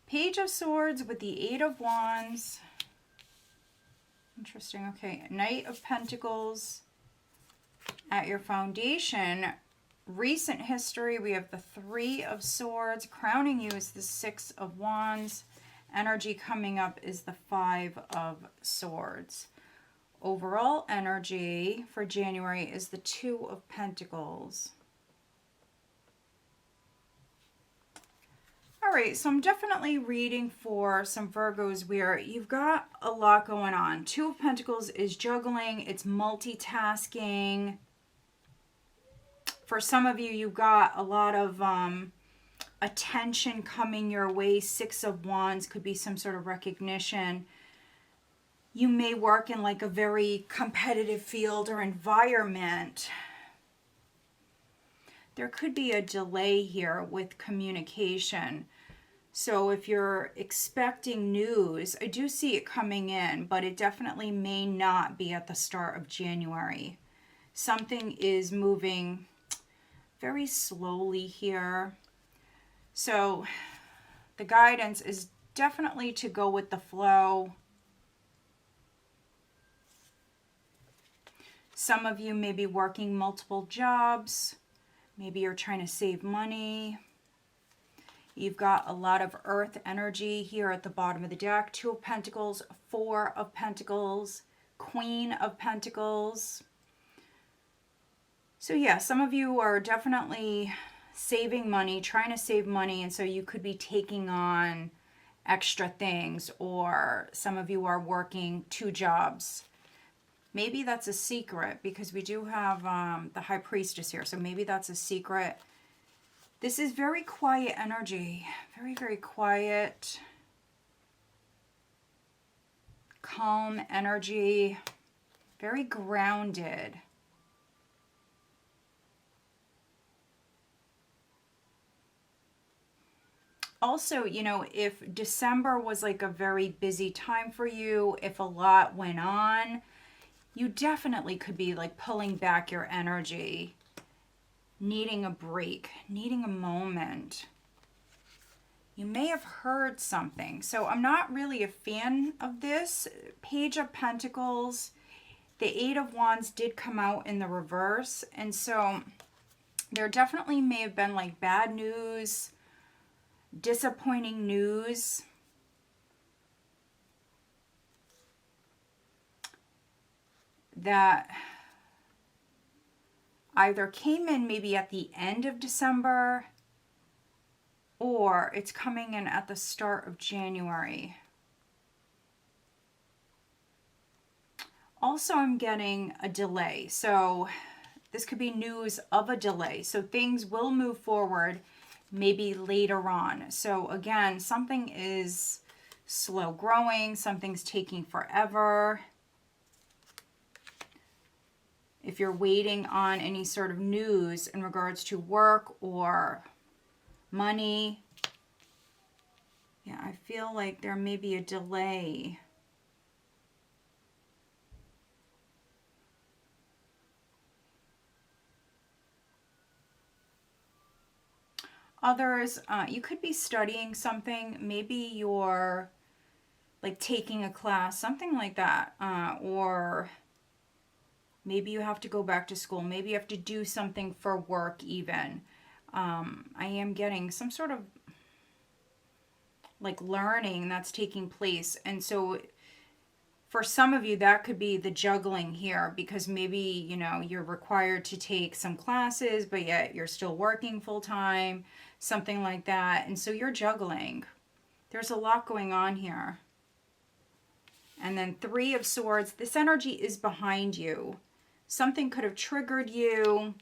Page of Swords with the Eight of Wands. Interesting. Okay, Knight of Pentacles. At your foundation, recent history, we have the Three of Swords. Crowning you is the Six of Wands. Energy coming up is the Five of Swords. Overall energy for January is the Two of Pentacles. All right, so I'm definitely reading for some Virgos where you've got a lot going on. Two of Pentacles is juggling, it's multitasking. For some of you, you've got a lot of attention coming your way. Six of Wands could be some sort of recognition. You may work in like a very competitive field or environment. There could be a delay here with communication. So if you're expecting news, I do see it coming in, but it definitely may not be at the start of January. Something is moving very slowly here. So the guidance is definitely to go with the flow. Some of you may be working multiple jobs. Maybe you're trying to save money. You've got a lot of Earth energy here at the bottom of the deck. Two of Pentacles, Four of Pentacles, Queen of Pentacles. So yeah, some of you are definitely saving money, trying to save money, and so you could be taking on extra things, or some of you are working 2 jobs. Maybe that's a secret, because we do have the High Priestess here, so maybe that's a secret. This is very quiet energy, very, very quiet, calm energy, very grounded. Also, you know, if December was like a very busy time for you, if a lot went on, you definitely could be like pulling back your energy, needing a break, needing a moment. You may have heard something. So I'm not really a fan of this. Page of Pentacles, the 8 of Wands did come out in the reverse. And so there definitely may have been like bad news, disappointing news. That either came in maybe at the end of December, or it's coming in at the start of January. Also, I'm getting a delay. So this could be news of a delay. So things will move forward maybe later on. So again, something is slow growing, something's taking forever. If you're waiting on any sort of news in regards to work or money, yeah, I feel like there may be a delay. Others, you could be studying something. Maybe you're like taking a class, something like that. Or maybe you have to go back to school. Maybe you have to do something for work even. I am getting some sort of like learning that's taking place. And so for some of you, that could be the juggling here, because maybe, you know, you're required to take some classes, but yet you're still working full time, something like that. And so you're juggling. There's a lot going on here. And then 3 of Swords, this energy is behind you. Something could have triggered you.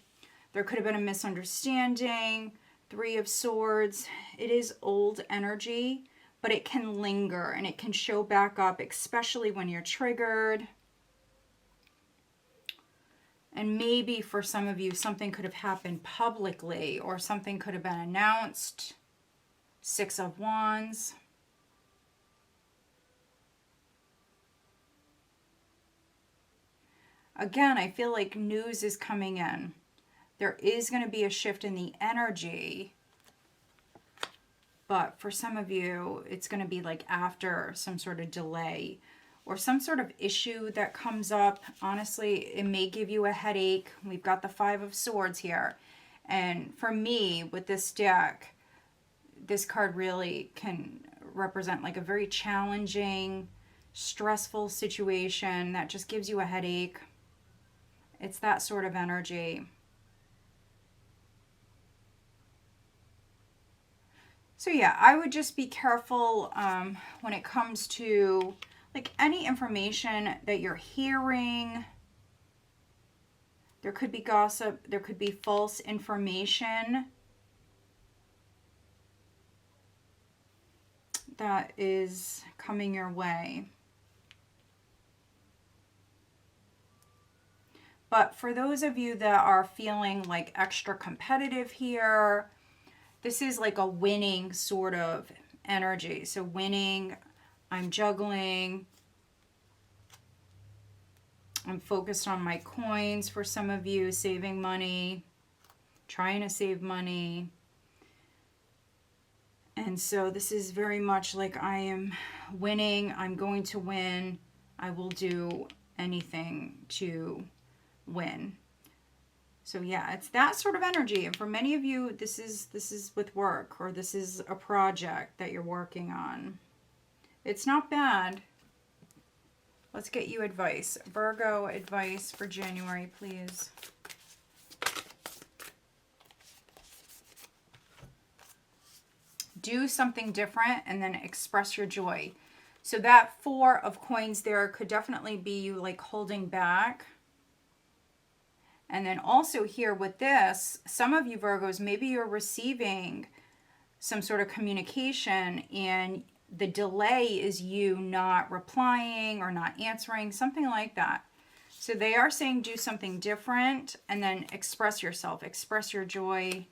There could have been a misunderstanding. 3 of Swords, it is old energy, but it can linger and it can show back up, especially when you're triggered. And maybe for some of you, something could have happened publicly, or something could have been announced. 6 of Wands. Again, I feel like news is coming in. There is going to be a shift in the energy. But for some of you, it's going to be like after some sort of delay or some sort of issue that comes up. Honestly, it may give you a headache. We've got the 5 of Swords here. And for me, with this deck, this card really can represent like a very challenging, stressful situation that just gives you a headache. It's that sort of energy. So yeah, I would just be careful when it comes to like any information that you're hearing. There could be gossip. There could be false information that is coming your way. But for those of you that are feeling like extra competitive here, this is like a winning sort of energy. So winning, I'm juggling. I'm focused on my coins for some of you, saving money, trying to save money. And so this is very much like I am winning. I'm going to win. I will do anything to win. So yeah, it's that sort of energy. And for many of you, this is with work, or this is a project that you're working on. It's not bad. Let's get you advice. Virgo, advice for January, please. do something different and then express your joy. So that 4 of coins there could definitely be you like holding back. And then also here with this, some of you Virgos, maybe you're receiving some sort of communication and the delay is you not replying or not answering, something like that. So they are saying do something different and then express yourself, express your joy.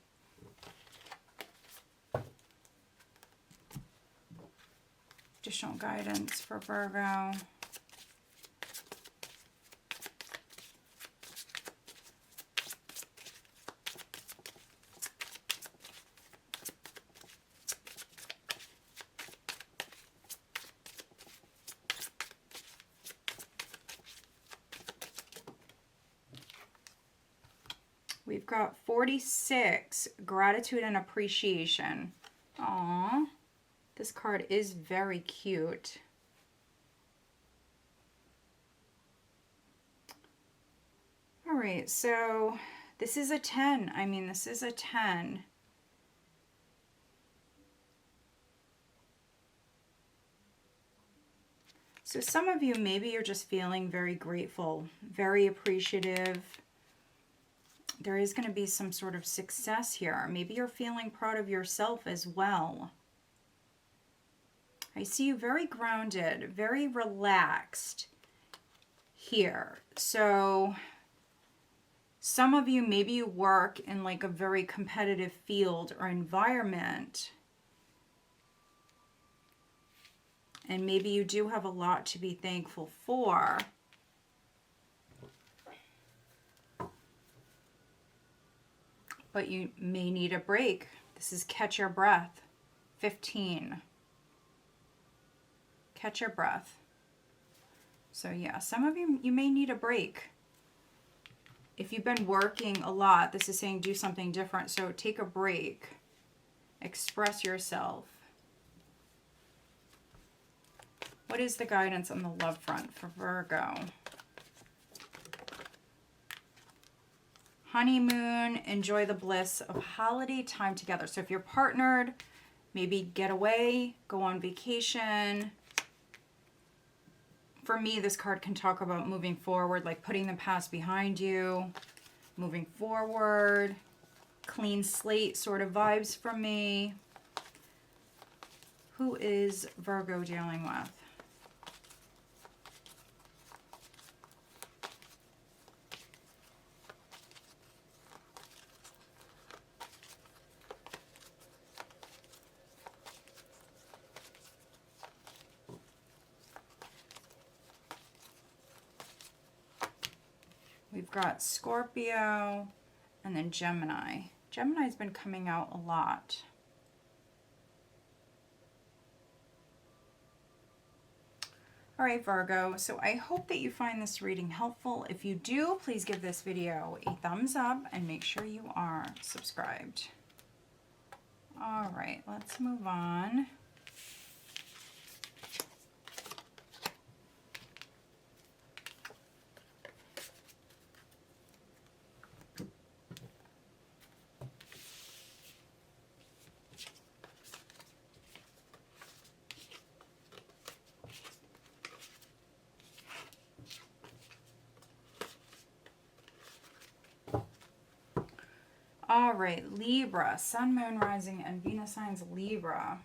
Additional guidance for Virgo. We've got 46, gratitude and appreciation. Aww, this card is very cute. All right, so this is a 10. I mean, this is a 10. So some of you, maybe you're just feeling very grateful, very appreciative. There is going to be some sort of success here. Maybe you're feeling proud of yourself as well. I see you very grounded, very relaxed here. So some of you, maybe you work in like a very competitive field or environment. And maybe you do have a lot to be thankful for. But you may need a break. This is catch your breath. 15. Catch your breath. So yeah, some of you, you may need a break. If you've been working a lot, this is saying do something different. So take a break. Express yourself. What is the guidance on the love front for Virgo? Honeymoon, enjoy the bliss of holiday time together. So if you're partnered, maybe get away, go on vacation. For me, this card can talk about moving forward, like putting the past behind you, moving forward, clean slate sort of vibes from me. Who is Virgo dealing with? We've got Scorpio and then Gemini. Gemini's been coming out a lot. All right, Virgo, so I hope that you find this reading helpful. If you do, please give this video a thumbs up and make sure you are subscribed. All right, let's move on. All right, Libra, Sun, Moon, Rising, and Venus signs Libra.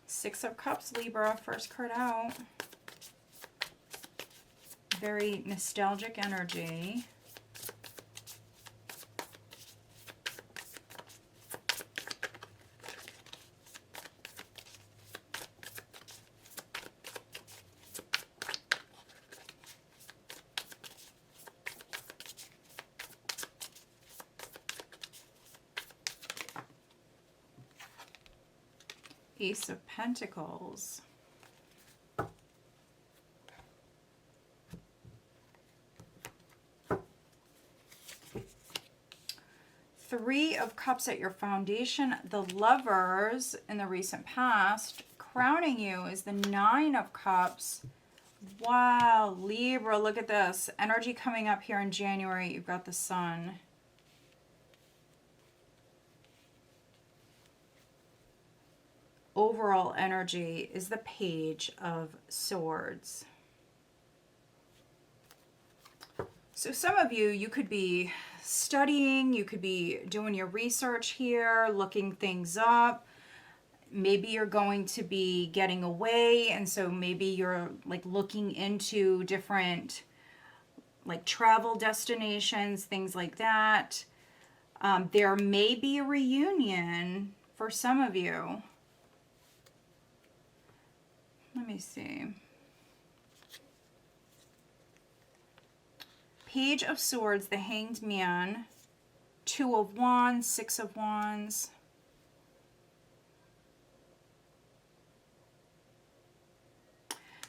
Six of Cups, Libra, first card out. Very nostalgic energy. Ace of Pentacles. Three of Cups at your foundation. The Lovers in the recent past. Crowning you is the Nine of Cups. Wow, Libra, look at this. Energy coming up here in January. You've got the Sun. Overall energy is the Page of Swords. So some of you, you could be studying, you could be doing your research here, looking things up. Maybe you're going to be getting away, and so maybe you're like looking into different like travel destinations, things like that. There may be a reunion for some of you. Let me see. Page of Swords, the Hanged Man, Two of Wands, Six of Wands.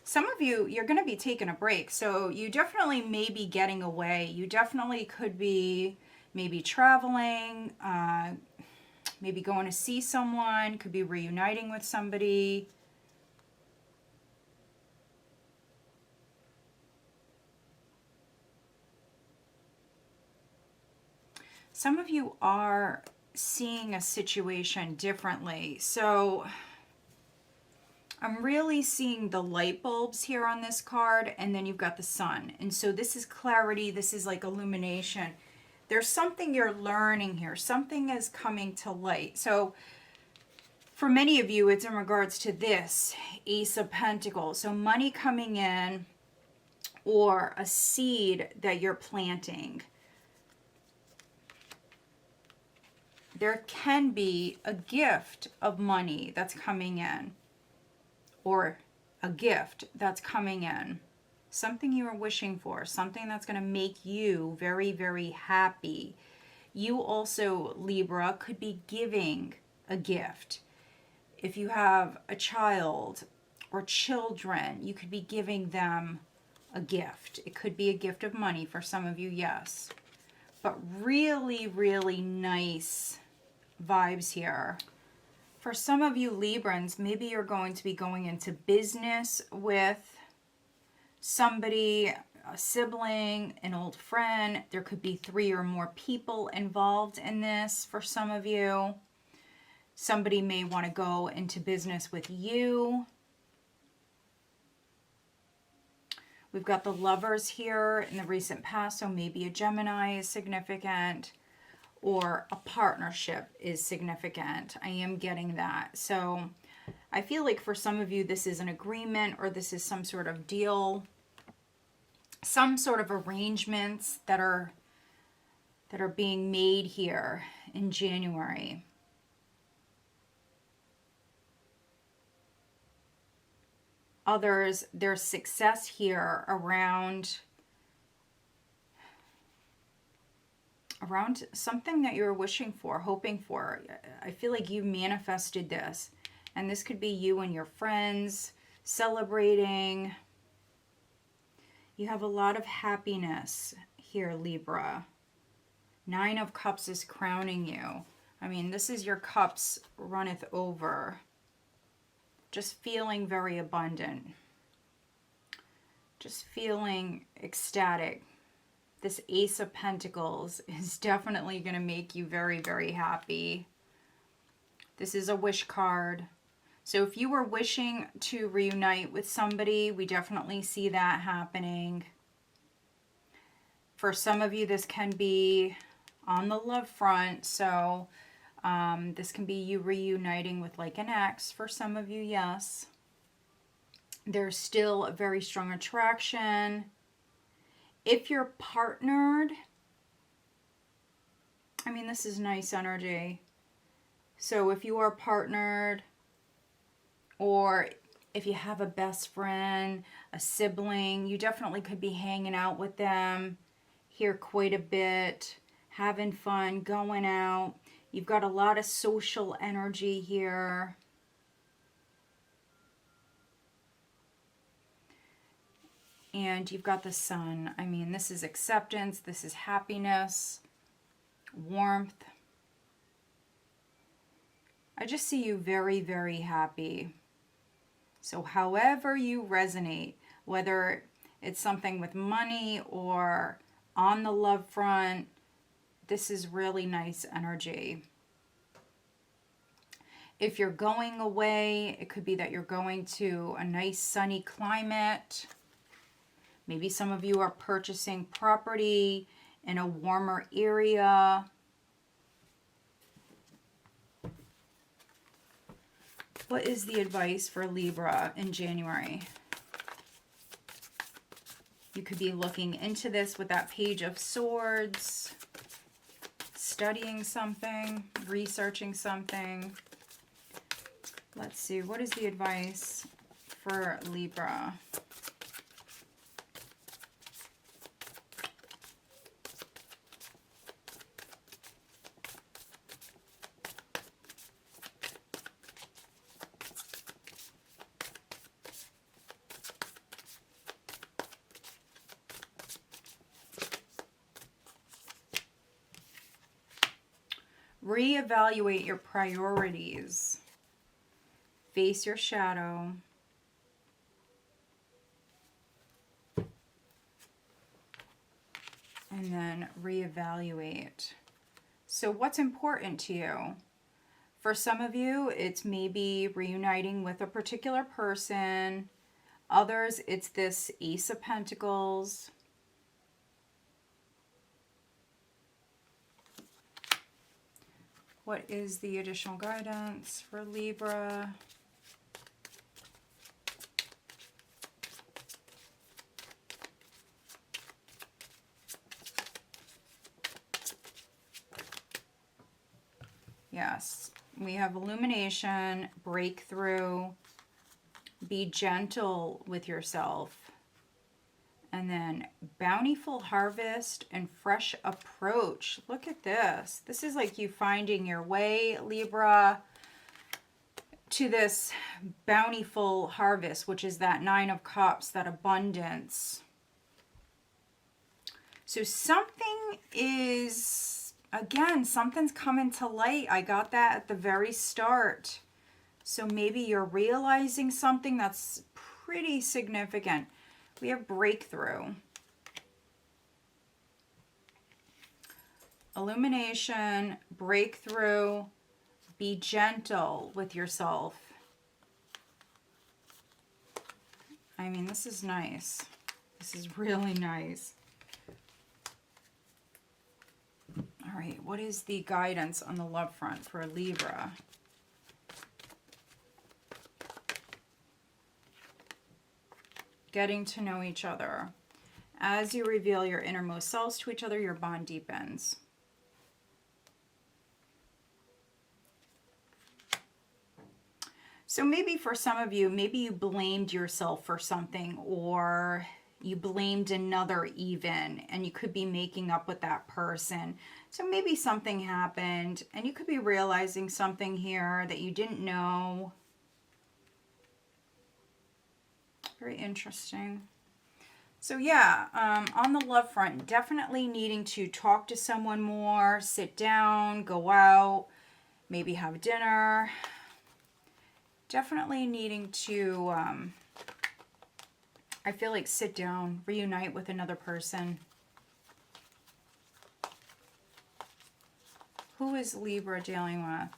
Some of you, you're going to be taking a break. So you definitely may be getting away. You definitely could be maybe traveling, maybe going to see someone, could be reuniting with somebody. Some of you are seeing a situation differently. So I'm really seeing the light bulbs here on this card, and then you've got the Sun. And so this is clarity, this is like illumination. There's something you're learning here. Something is coming to light. So for many of you, it's in regards to this Ace of Pentacles. So money coming in, or a seed that you're planting. There can be a gift of money that's coming in, or a gift that's coming in. Something you are wishing for, something that's going to make you very, very happy. You also, Libra, could be giving a gift. If you have a child or children, you could be giving them a gift. It could be a gift of money for some of you, yes. But really, really nice vibes here. For some of you Librans, maybe you're going to be going into business with somebody, a sibling, an old friend. There could be 3 or more people involved in this for some of you. Somebody may want to go into business with you. We've got the Lovers here in the recent past, so maybe a Gemini is significant, or a partnership is significant. I am getting that. So I feel like for some of you, this is an agreement, or this is some sort of deal, some sort of arrangements that are being made here in January. Others, there's success here around something that you're wishing for, hoping for. I feel like you manifested this. And this could be you and your friends celebrating. You have a lot of happiness here, Libra. 9 of Cups is crowning you. I mean, this is your cups runneth over. Just feeling very abundant. Just feeling ecstatic. This Ace of Pentacles is definitely going to make you very, very happy. This is a wish card. So if you were wishing to reunite with somebody, we definitely see that happening. For some of you, this can be on the love front. So this can be you reuniting with like an ex. For some of you, yes. There's still a very strong attraction. If you're partnered, I mean, this is nice energy. So if you are partnered, or if you have a best friend, a sibling, you definitely could be hanging out with them here quite a bit, having fun, going out. You've got a lot of social energy here. And you've got the Sun. I mean, this is acceptance. This is happiness, warmth. I just see you very, very happy. So however you resonate, whether it's something with money or on the love front, this is really nice energy. If you're going away, it could be that you're going to a nice sunny climate. Maybe some of you are purchasing property in a warmer area. What is the advice for Libra in January? You could be looking into this with that Page of Swords, studying something, researching something. Let's see, what is the advice for Libra? Reevaluate your priorities. Face your shadow. And then reevaluate. So what's important to you? For some of you, it's maybe reuniting with a particular person. Others, it's this Ace of Pentacles. What is the additional guidance for Libra? Yes, we have illumination, breakthrough, be gentle with yourself, and then bountiful harvest and fresh approach. Look at this. This is like you finding your way, Libra, to this bountiful harvest, which is that Nine of Cups, that abundance. So something is, again, something's coming to light. I got that at the very start. So maybe you're realizing something that's pretty significant. We have breakthrough. Illumination, breakthrough, be gentle with yourself. I mean, this is nice. This is really nice. All right, what is the guidance on the love front for Libra? Getting to know each other. As you reveal your innermost selves to each other, your bond deepens. So maybe for some of you, maybe you blamed yourself for something, or you blamed another even, and you could be making up with that person. So maybe something happened, and you could be realizing something here that you didn't know. Very interesting. So yeah, on the love front, definitely needing to talk to someone more, sit down, go out, maybe have dinner. Definitely needing to, I feel like, sit down, reunite with another person. Who is Libra dealing with?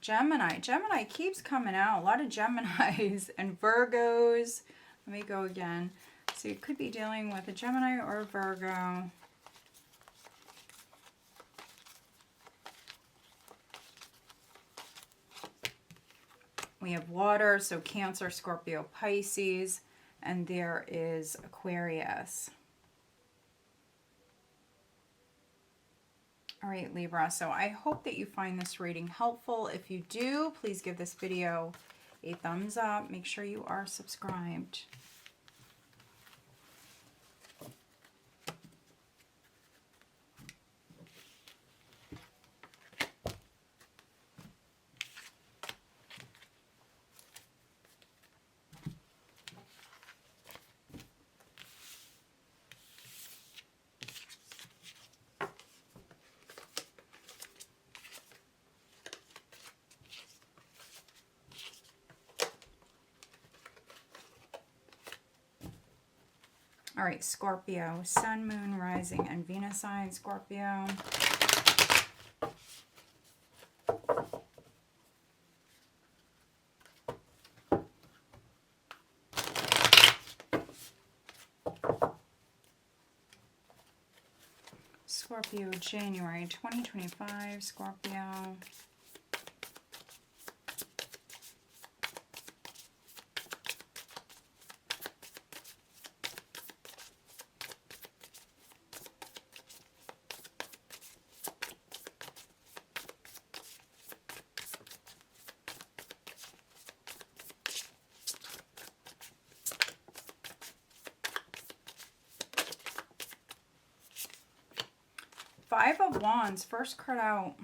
Gemini. Gemini keeps coming out. A lot of Geminis and Virgos. Let me go again. So you could be dealing with a Gemini or a Virgo. We have water, so Cancer, Scorpio, Pisces, and there is Aquarius. All right, Libra, so I hope that you find this reading helpful. If you do, please give this video a thumbs up. Make sure you are subscribed. All right, Scorpio, Sun, Moon, Rising, and Venus sign, Scorpio. Scorpio, January 2025, Scorpio. Five of Wands, first card out.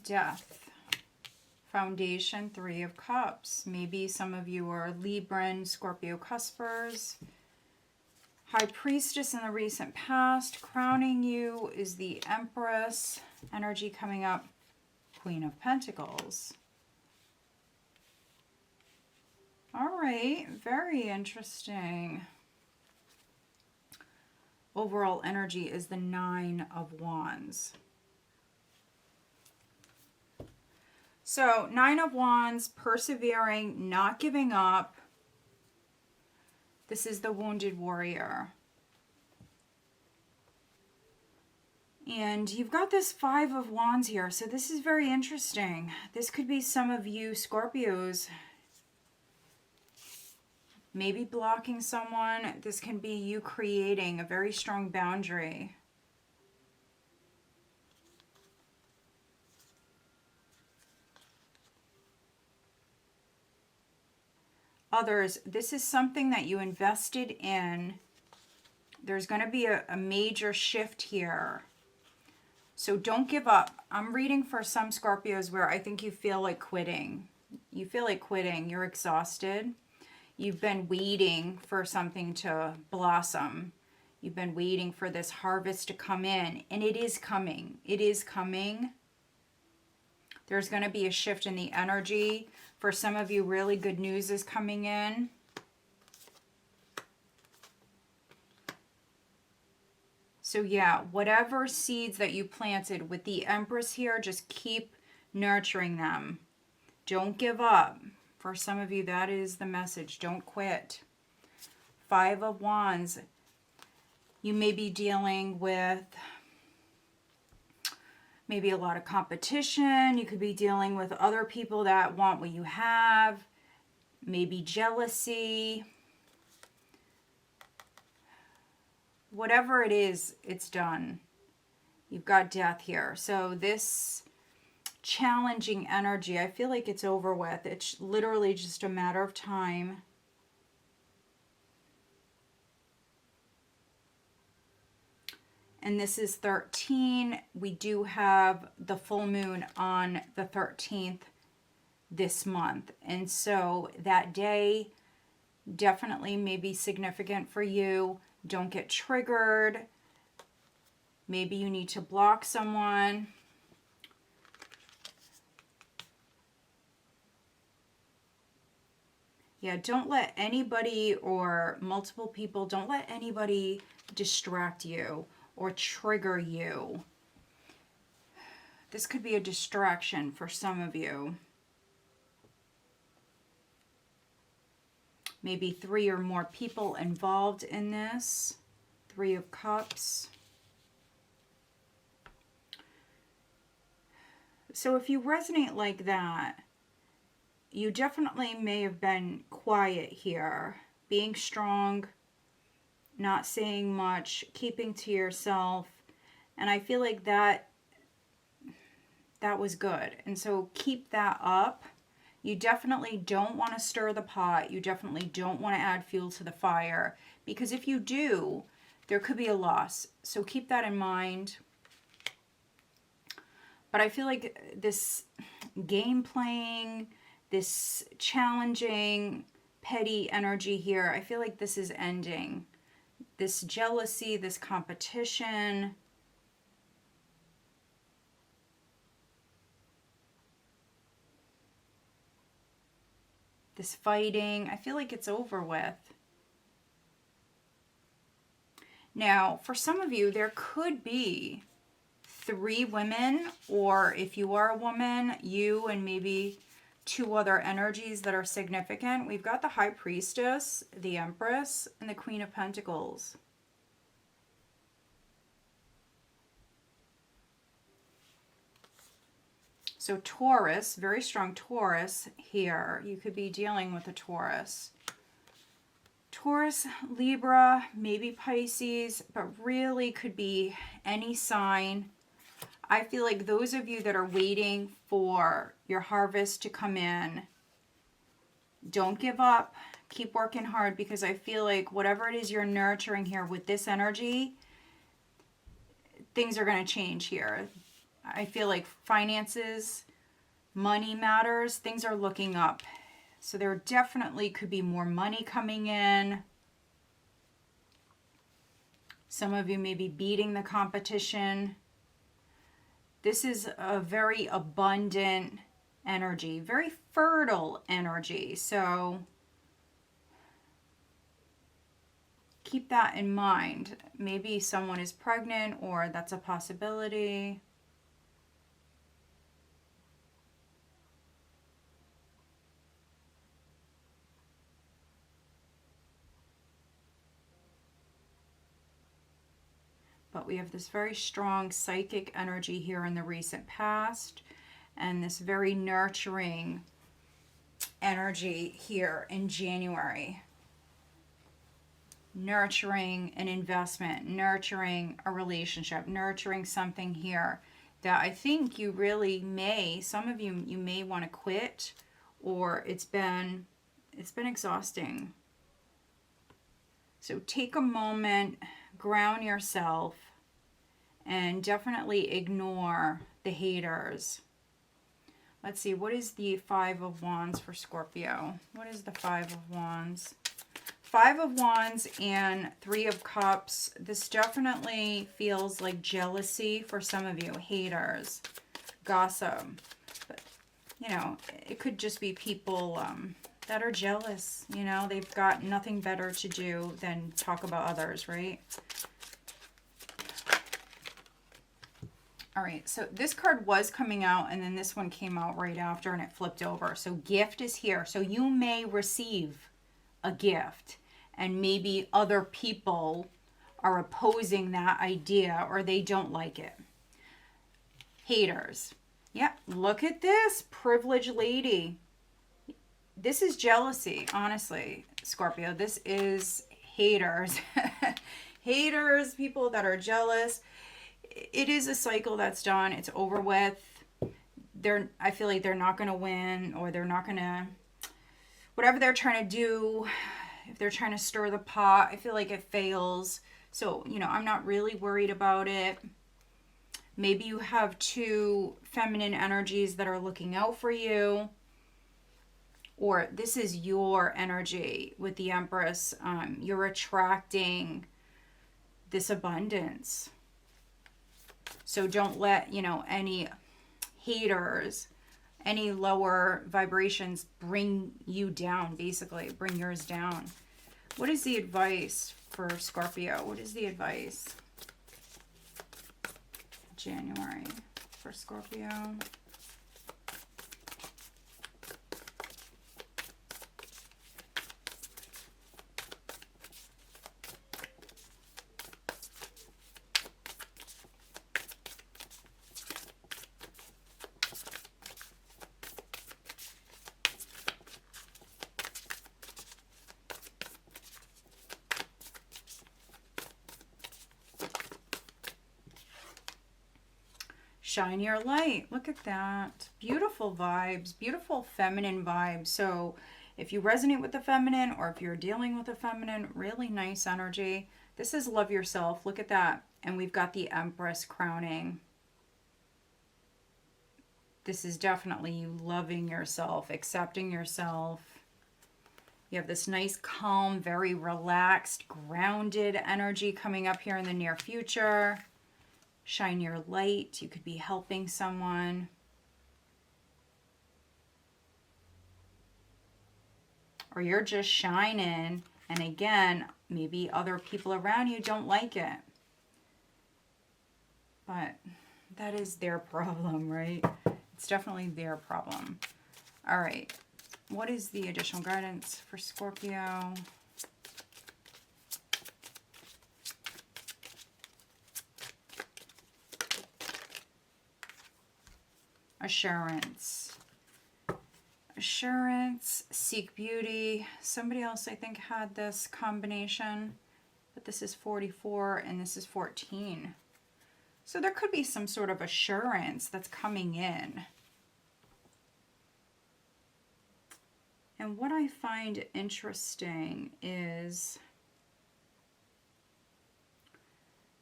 Death. Foundation, Three of Cups. Maybe some of you are Libran, Scorpio cuspers. High Priestess in the recent past. Crowning you is the Empress. Energy coming up, Queen of Pentacles. All right, very interesting. Overall energy is the Nine of Wands. So, Nine of Wands, persevering, not giving up. This is the wounded warrior. And you've got this Five of Wands here, so this is very interesting. This could be some of you Scorpios maybe blocking someone. This can be you creating a very strong boundary. Others, this is something that you invested in. There's going to be a major shift here. So don't give up. I'm reading for some Scorpios where I think you feel like quitting. You feel like quitting. You're exhausted. You've been waiting for something to blossom. You've been waiting for this harvest to come in. And it is coming. It is coming. There's going to be a shift in the energy. For some of you, really good news is coming in. So yeah, whatever seeds that you planted with the Empress here, just keep nurturing them. Don't give up. For some of you, that is the message. Don't quit. Five of Wands. You may be dealing with maybe a lot of competition. You could be dealing with other people that want what you have. Maybe jealousy. Whatever it is, it's done. You've got death here. So this challenging energy, I feel like it's over with. It's literally just a matter of time. And this is 13. We do have the full moon on the 13th this month. And so that day definitely may be significant for you. Don't get triggered. Maybe you need to block someone. Yeah, don't let anybody or multiple people, don't let anybody distract you or trigger you. This could be a distraction for some of you. Maybe 3 or more people involved in this. 3 of Cups. So if you resonate like that, you definitely may have been quiet here. Being strong, not saying much, keeping to yourself. And I feel like that was good. And so keep that up. You definitely don't want to stir the pot. You definitely don't want to add fuel to the fire. Because if you do, there could be a loss. So keep that in mind. But I feel like this game playing, this challenging, petty energy here, I feel like this is ending. This jealousy, this competition. this fighting. I feel like it's over with. Now, for some of you, there could be 3 women, or if you are a woman, you and maybe 2 other energies that are significant. We've got the High Priestess, the Empress, and the Queen of Pentacles. So Taurus, very strong Taurus here. You could be dealing with a Taurus. Taurus, Libra, maybe Pisces, but really could be any sign. I feel like those of you that are waiting for your harvest to come in, don't give up. Keep working hard, because I feel like whatever it is you're nurturing here with this energy, things are going to change here. I feel like finances, money matters, things are looking up. So there definitely could be more money coming in. Some of you may be beating the competition. This is a very abundant energy, very fertile energy. So keep that in mind. Maybe someone is pregnant, or that's a possibility. But we have this very strong psychic energy here in the recent past, and this very nurturing energy here in January. Nurturing an investment, nurturing a relationship, nurturing something here that I think you really may, some of you may want to quit, or it's been exhausting. So take a moment, ground yourself, and definitely ignore the haters. Let's see, what is the 5 of Wands for Scorpio? What is the 5 of Wands? 5 of Wands and 3 of Cups. This definitely feels like jealousy for some of you. Haters, gossip. But, you know, it could just be people that are jealous. You know, they've got nothing better to do than talk about others, right? All right, so this card was coming out, and then this one came out right after, and it flipped over. So gift is here. So you may receive a gift, and maybe other people are opposing that idea, or they don't like it. Haters. Yeah, look at this privileged lady. This is jealousy, honestly, Scorpio. This is haters. Haters, people that are jealous. It is a cycle that's done. It's over with. I feel like they're not going to win, or they're not going to, whatever they're trying to do, if they're trying to stir the pot, I feel like it fails. So, you know, I'm not really worried about it. Maybe you have 2 feminine energies that are looking out for you, or this is your energy with the Empress. You're attracting this abundance. So don't let, you know, any haters, any lower vibrations bring you down, basically. Bring yours down. What is the advice for Scorpio? What is the advice? January for Scorpio. Shine your light. Look at that. Beautiful vibes, beautiful feminine vibes. So if you resonate with the feminine, or if you're dealing with the feminine, really nice energy. This is love yourself. Look at that. And we've got the Empress crowning. This is definitely you loving yourself, accepting yourself. You have this nice, calm, very relaxed, grounded energy coming up here in the near future. Shine your light. You could be helping someone. or you're just shining. And again, maybe other people around you don't like it. But that is their problem, right? It's definitely their problem. All right. What is the additional guidance for Scorpio? Assurance. Assurance, seek beauty. Somebody else, I think, had this combination, but this is 44 and this is 14. So there could be some sort of assurance that's coming in. And what I find interesting is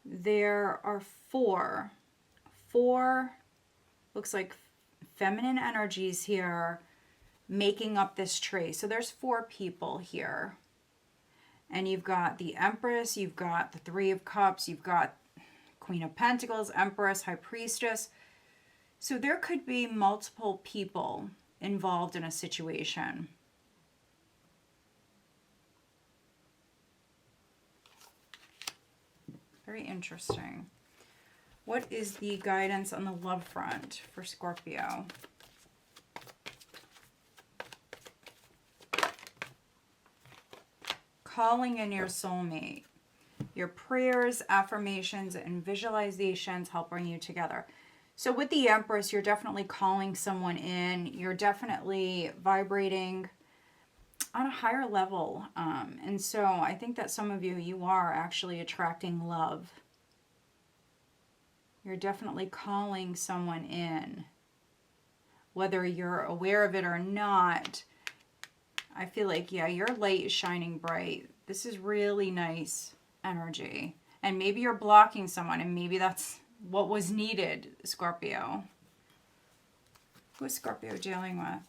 there are four looks like feminine energies here making up this tree. So there's 4 people here. And you've got the Empress, you've got the Three of Cups, you've got Queen of Pentacles, Empress, High Priestess. So there could be multiple people involved in a situation. Very interesting. What is the guidance on the love front for Scorpio? Calling in your soulmate. Your prayers, affirmations, and visualizations help bring you together. So with the Empress, you're definitely calling someone in. You're definitely vibrating on a higher level. And so I think that some of you are actually attracting love. You're definitely calling someone in. Whether you're aware of it or not, I feel like, yeah, your light is shining bright. This is really nice energy. And maybe you're blocking someone, and maybe that's what was needed, Scorpio. Who is Scorpio dealing with?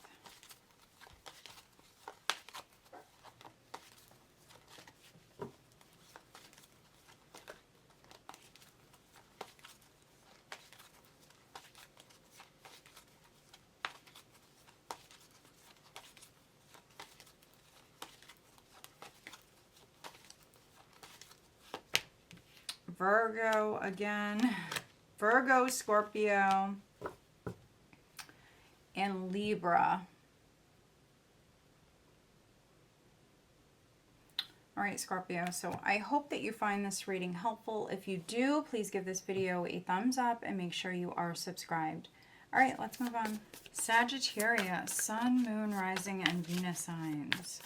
Virgo again. Virgo, Scorpio, and Libra. All right, Scorpio, so I hope that you find this reading helpful. If you do, please give this video a thumbs up and make sure you are subscribed. All right, let's move on. Sagittarius, Sun, Moon, Rising, and Venus signs.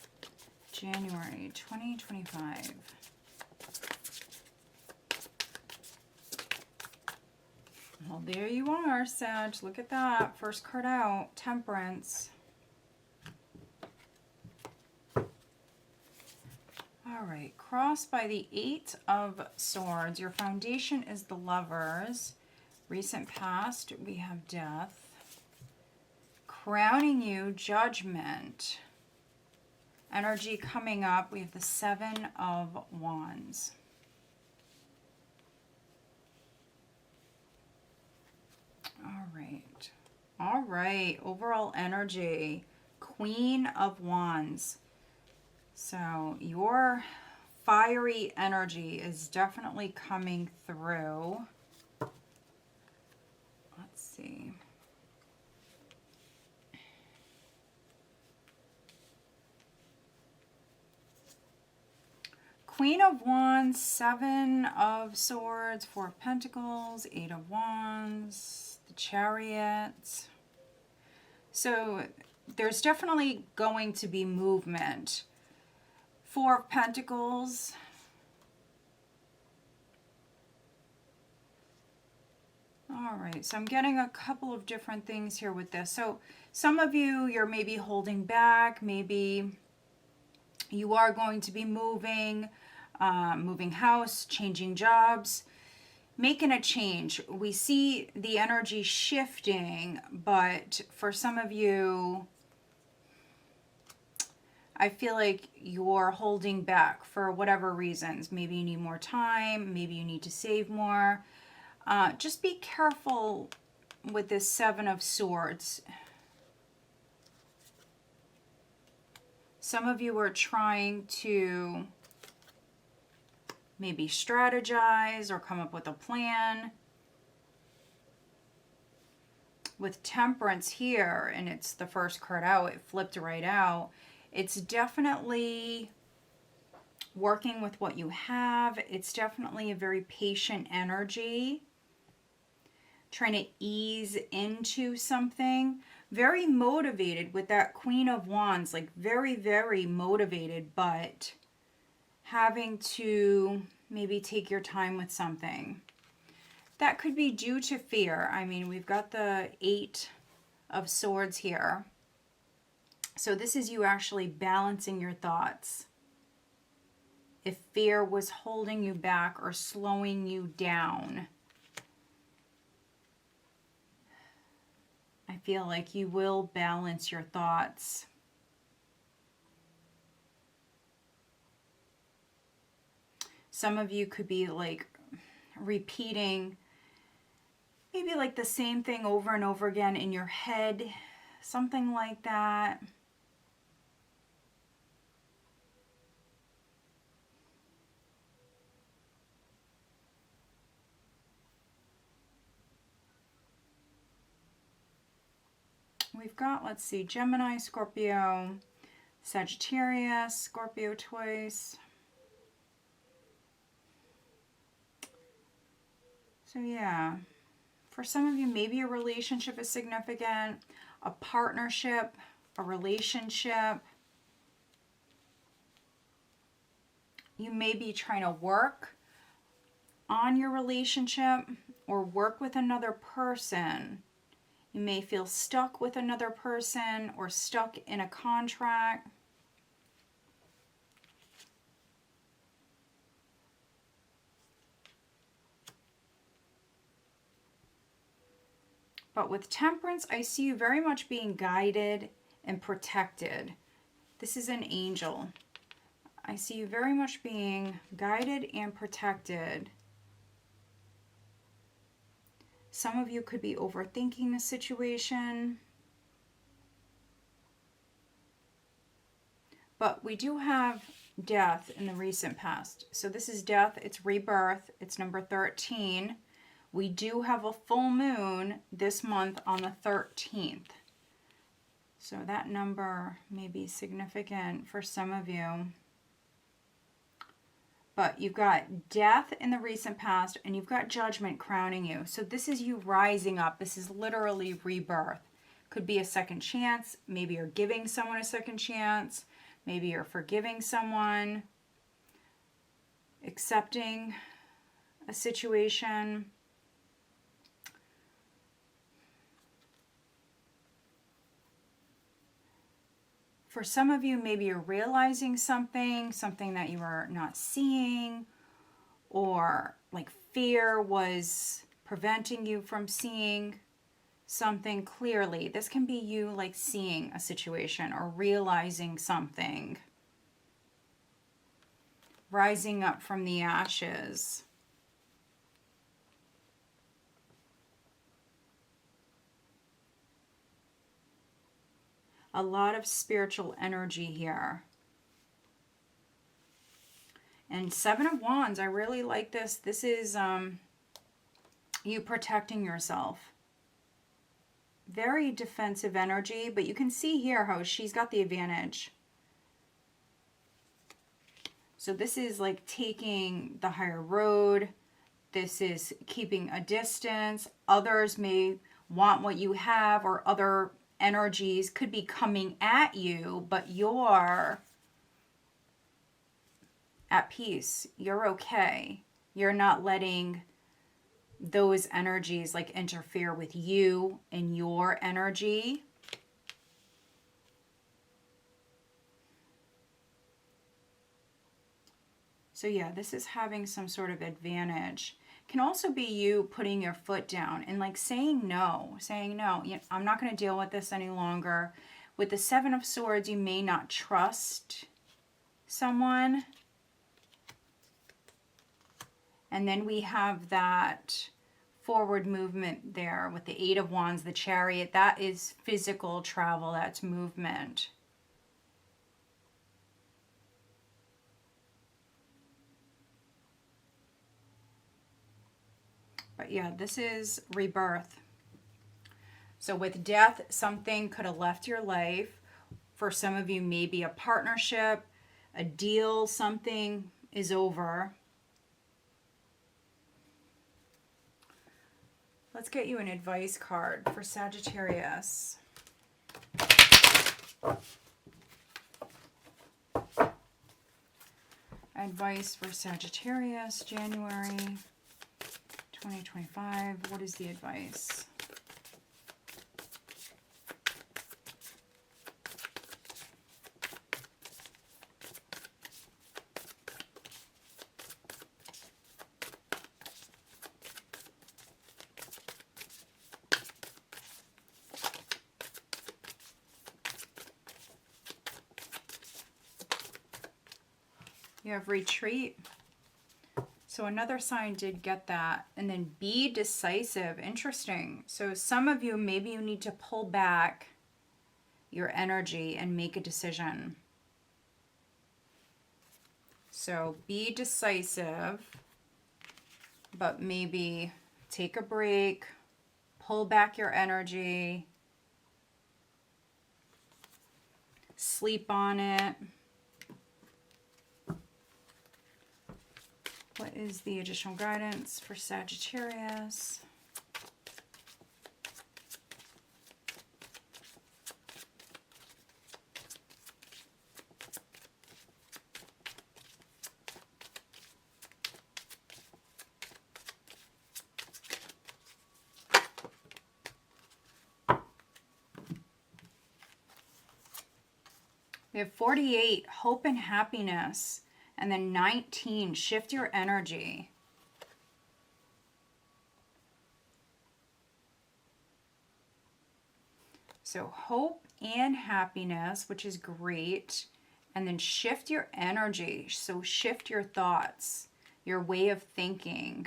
January 2025. Well, there you are, Sag. Look at that. First card out, Temperance. All right, crossed by the 8 of Swords. Your foundation is the Lovers. Recent past, we have Death. Crowning you, Judgment. Energy coming up, we have the 7 of Wands. All right, overall energy, Queen of Wands. So your fiery energy is definitely coming through. Let's see. Queen of Wands, 7 of Swords, 4 of Pentacles, 8 of Wands, the Chariot. So there's definitely going to be movement. 4 of Pentacles. All right, so I'm getting a couple of different things here with this. So some of you, you're maybe holding back. Maybe you are going to be moving, moving house, changing jobs, making a change. We see the energy shifting, but for some of you, I feel like you're holding back for whatever reasons. Maybe you need more time. Maybe you need to save more. Just be careful with this 7 of Swords. Some of you are trying to maybe strategize or come up with a plan. With Temperance here, and it's the first card out, it flipped right out. It's definitely working with what you have. It's definitely a very patient energy. Trying to ease into something. Very motivated with that Queen of Wands. Like very, very motivated, but having to maybe take your time with something. That could be due to fear. I mean, we've got the 8 of Swords here. So this is you actually balancing your thoughts. If fear was holding you back or slowing you down, I feel like you will balance your thoughts. Some of you could be like repeating maybe like the same thing over and over again in your head, something like that. We've got, let's see, Gemini, Scorpio, Sagittarius, Scorpio twice. So yeah, for some of you, maybe a relationship is significant, a partnership, a relationship. You may be trying to work on your relationship or work with another person. You may feel stuck with another person or stuck in a contract. But with Temperance, I see you very much being guided and protected. This is an angel. I see you very much being guided and protected. Some of you could be overthinking the situation. But we do have death in the recent past. So this is death, it's rebirth, it's number 13. We do have a full moon this month on the 13th. So that number may be significant for some of you. But you've got death in the recent past and you've got judgment crowning you. So this is you rising up. This is literally rebirth. Could be a second chance. Maybe you're giving someone a second chance. Maybe you're forgiving someone. Accepting a situation. For some of you, maybe you're realizing something that you are not seeing, or like fear was preventing you from seeing something clearly. This can be you like seeing a situation or realizing something. Rising up from the ashes. A lot of spiritual energy here. And 7 of Wands, I really like this. This is you protecting yourself. Very defensive energy, but you can see here how she's got the advantage. So this is like taking the higher road. This is keeping a distance. Others may want what you have, or other energies could be coming at you, but you're at peace. You're okay. You're not letting those energies like interfere with you and your energy. So yeah, this is having some sort of advantage. Can also be you putting your foot down and like saying no, I'm not going to deal with this any longer. With the 7 of Swords, you may not trust someone. And then we have that forward movement there with the 8 of Wands, the Chariot. That is physical travel, that's movement. But yeah, this is rebirth. So with death, something could have left your life. For some of you, maybe a partnership, a deal, something is over. Let's get you an advice card for Sagittarius. Advice for Sagittarius, January 2025. What is the advice? You have retreat. So another sign did get that. And then be decisive. Interesting. So some of you, maybe you need to pull back your energy and make a decision. So be decisive, but maybe take a break, pull back your energy, sleep on it. What is the additional guidance for Sagittarius? We have 48, hope and happiness. And then 19, shift your energy. So hope and happiness, which is great. And then shift your energy. So shift your thoughts, your way of thinking.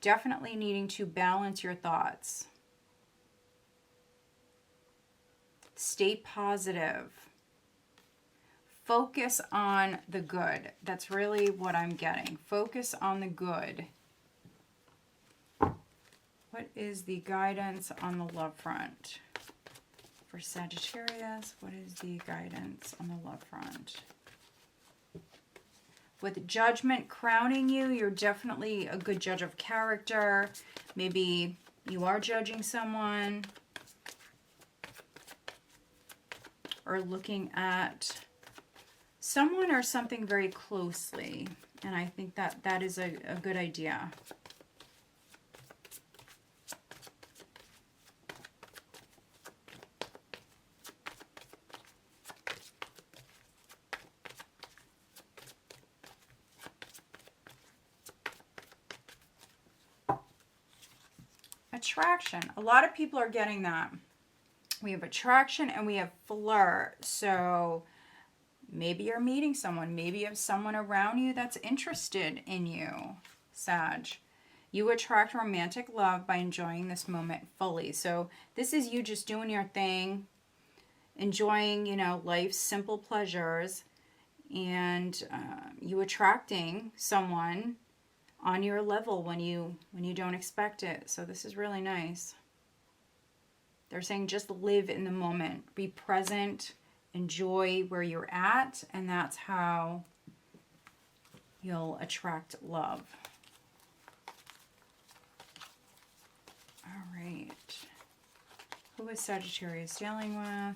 Definitely needing to balance your thoughts. Stay positive. Focus on the good. That's really what I'm getting. Focus on the good. What is the guidance on the love front? For Sagittarius, what is the guidance on the love front? With judgment crowning you, you're definitely a good judge of character. Maybe you are judging someone. Or looking at someone or something very closely. And I think that that is a good idea. Attraction. A lot of people are getting that. We have attraction and we have flirt. So maybe you're meeting someone. Maybe you have someone around you that's interested in you, Sag. You attract romantic love by enjoying this moment fully. So this is you just doing your thing, enjoying, you know, life's simple pleasures, and you attracting someone on your level when you don't expect it. So this is really nice. They're saying just live in the moment, be present, enjoy where you're at, and that's how you'll attract love. All right. Who is Sagittarius dealing with?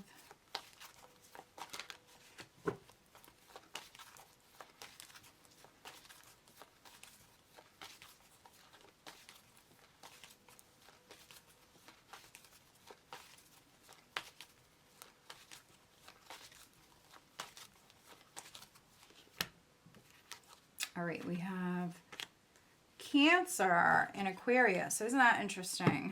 All right, we have Cancer and Aquarius. Isn't that interesting?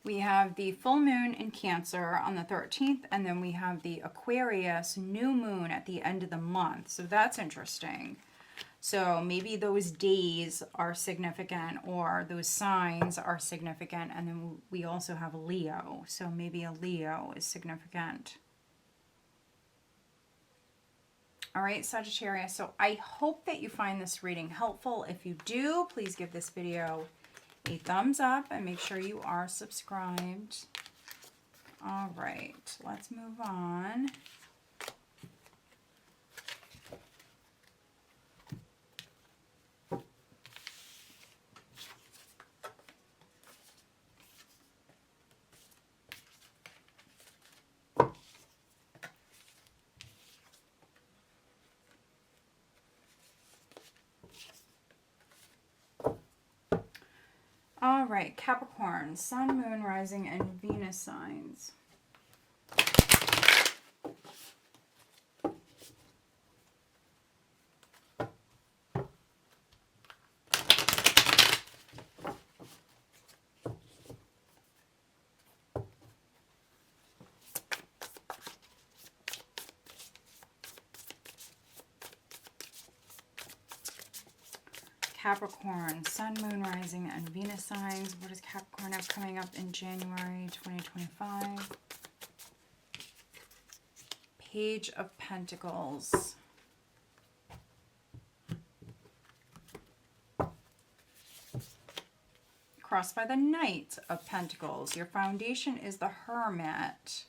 We have the full moon in Cancer on the 13th, and then we have the Aquarius new moon at the end of the month. So that's interesting. So maybe those days are significant or those signs are significant. And then we also have Leo. So maybe a Leo is significant. All right, Sagittarius. So I hope that you find this reading helpful. If you do, please give this video a thumbs up and make sure you are subscribed. All right, let's move on. All right, Capricorn, Sun, Moon, Rising, and Venus signs. Capricorn, Sun, Moon, Rising, and Venus signs. What does Capricorn have coming up in January 2025? Page of Pentacles. Crossed by the Knight of Pentacles. Your foundation is the Hermit.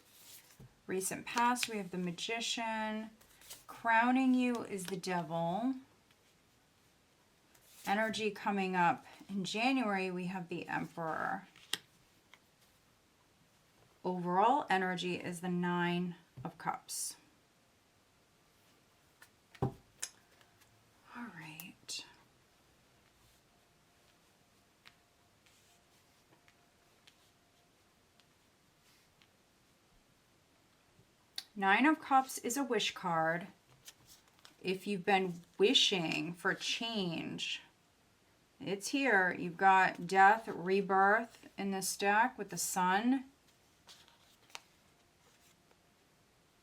Recent past, we have the Magician. Crowning you is the Devil. Energy coming up in January, we have the Emperor. Overall energy is the Nine of Cups. All right. Nine of Cups is a wish card. If you've been wishing for change, it's here. You've got death, rebirth in this deck with the Sun.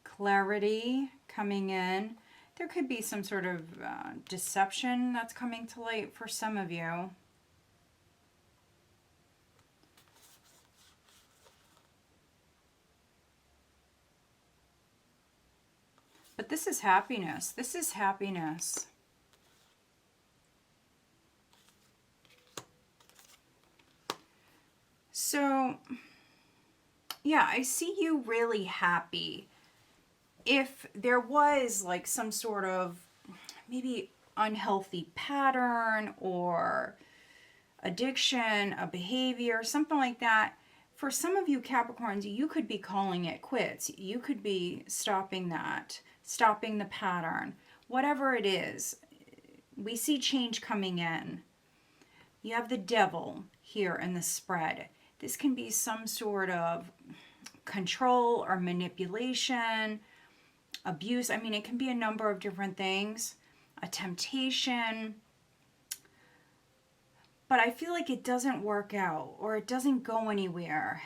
Clarity coming in. There could be some sort of deception that's coming to light for some of you. But this is happiness. This is happiness. So, yeah, I see you really happy. If there was like some sort of maybe unhealthy pattern or addiction, a behavior, something like that, for some of you Capricorns, you could be calling it quits. You could be stopping that, stopping the pattern. Whatever it is, we see change coming in. You have the Devil here in the spread. This can be some sort of control or manipulation, abuse. I mean, it can be a number of different things, a temptation. But I feel like it doesn't work out or it doesn't go anywhere.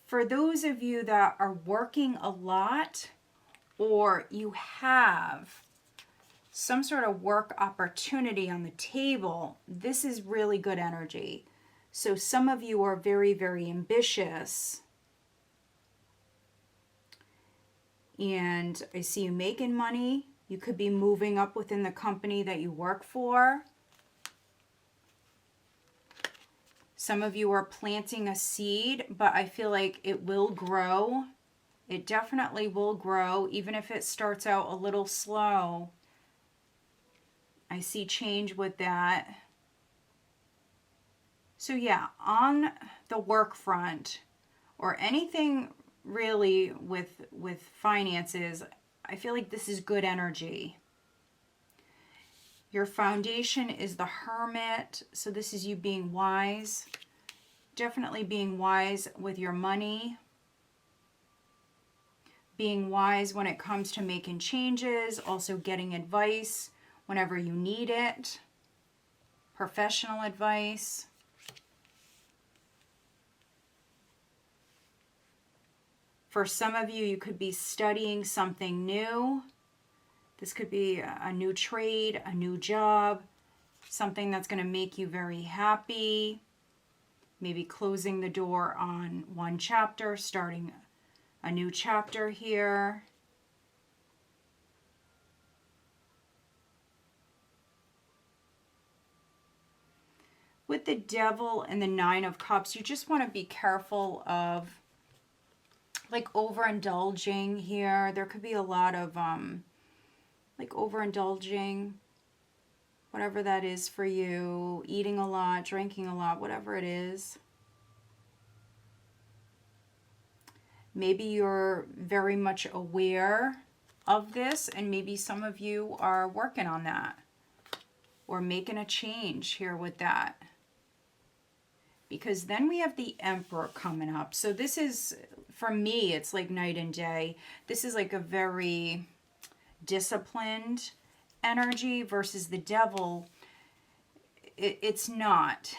For those of you that are working a lot or you have some sort of work opportunity on the table, this is really good energy. So some of you are very, very ambitious. And I see you making money. You could be moving up within the company that you work for. Some of you are planting a seed, but I feel like it will grow. It definitely will grow, even if it starts out a little slow. I see change with that. So yeah, on the work front or anything really with finances, I feel like this is good energy. Your foundation is the Hermit, so this is you being wise. Definitely being wise with your money. Being wise when it comes to making changes, also getting advice whenever you need it. Professional advice. For some of you, you could be studying something new. This could be a new trade, a new job, something that's going to make you very happy. Maybe closing the door on one chapter, starting a new chapter here. with the Devil and the Nine of Cups, you just want to be careful of like overindulging here. There could be a lot of like overindulging, whatever that is for you, eating a lot, drinking a lot, whatever it is. Maybe you're very much aware of this, and maybe some of you are working on that or making a change here with that. Because then we have the Emperor coming up. So this is, for me, it's like night and day. This is like a very disciplined energy versus the Devil. It's not.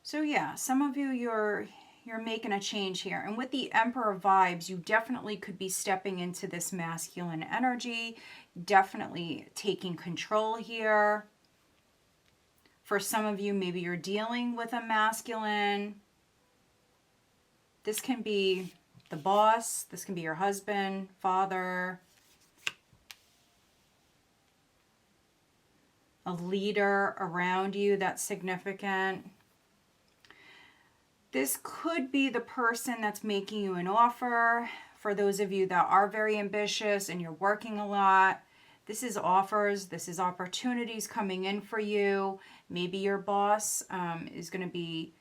So yeah, some of you, you're making a change here. And with the Emperor vibes, you definitely could be stepping into this masculine energy, definitely taking control here. For some of you, maybe you're dealing with a masculine. This can be the boss. This can be your husband, father, a leader around you that's significant. This could be the person that's making you an offer. For those of you that are very ambitious and you're working a lot, this is offers, this is opportunities coming in for you. Maybe your boss is going to be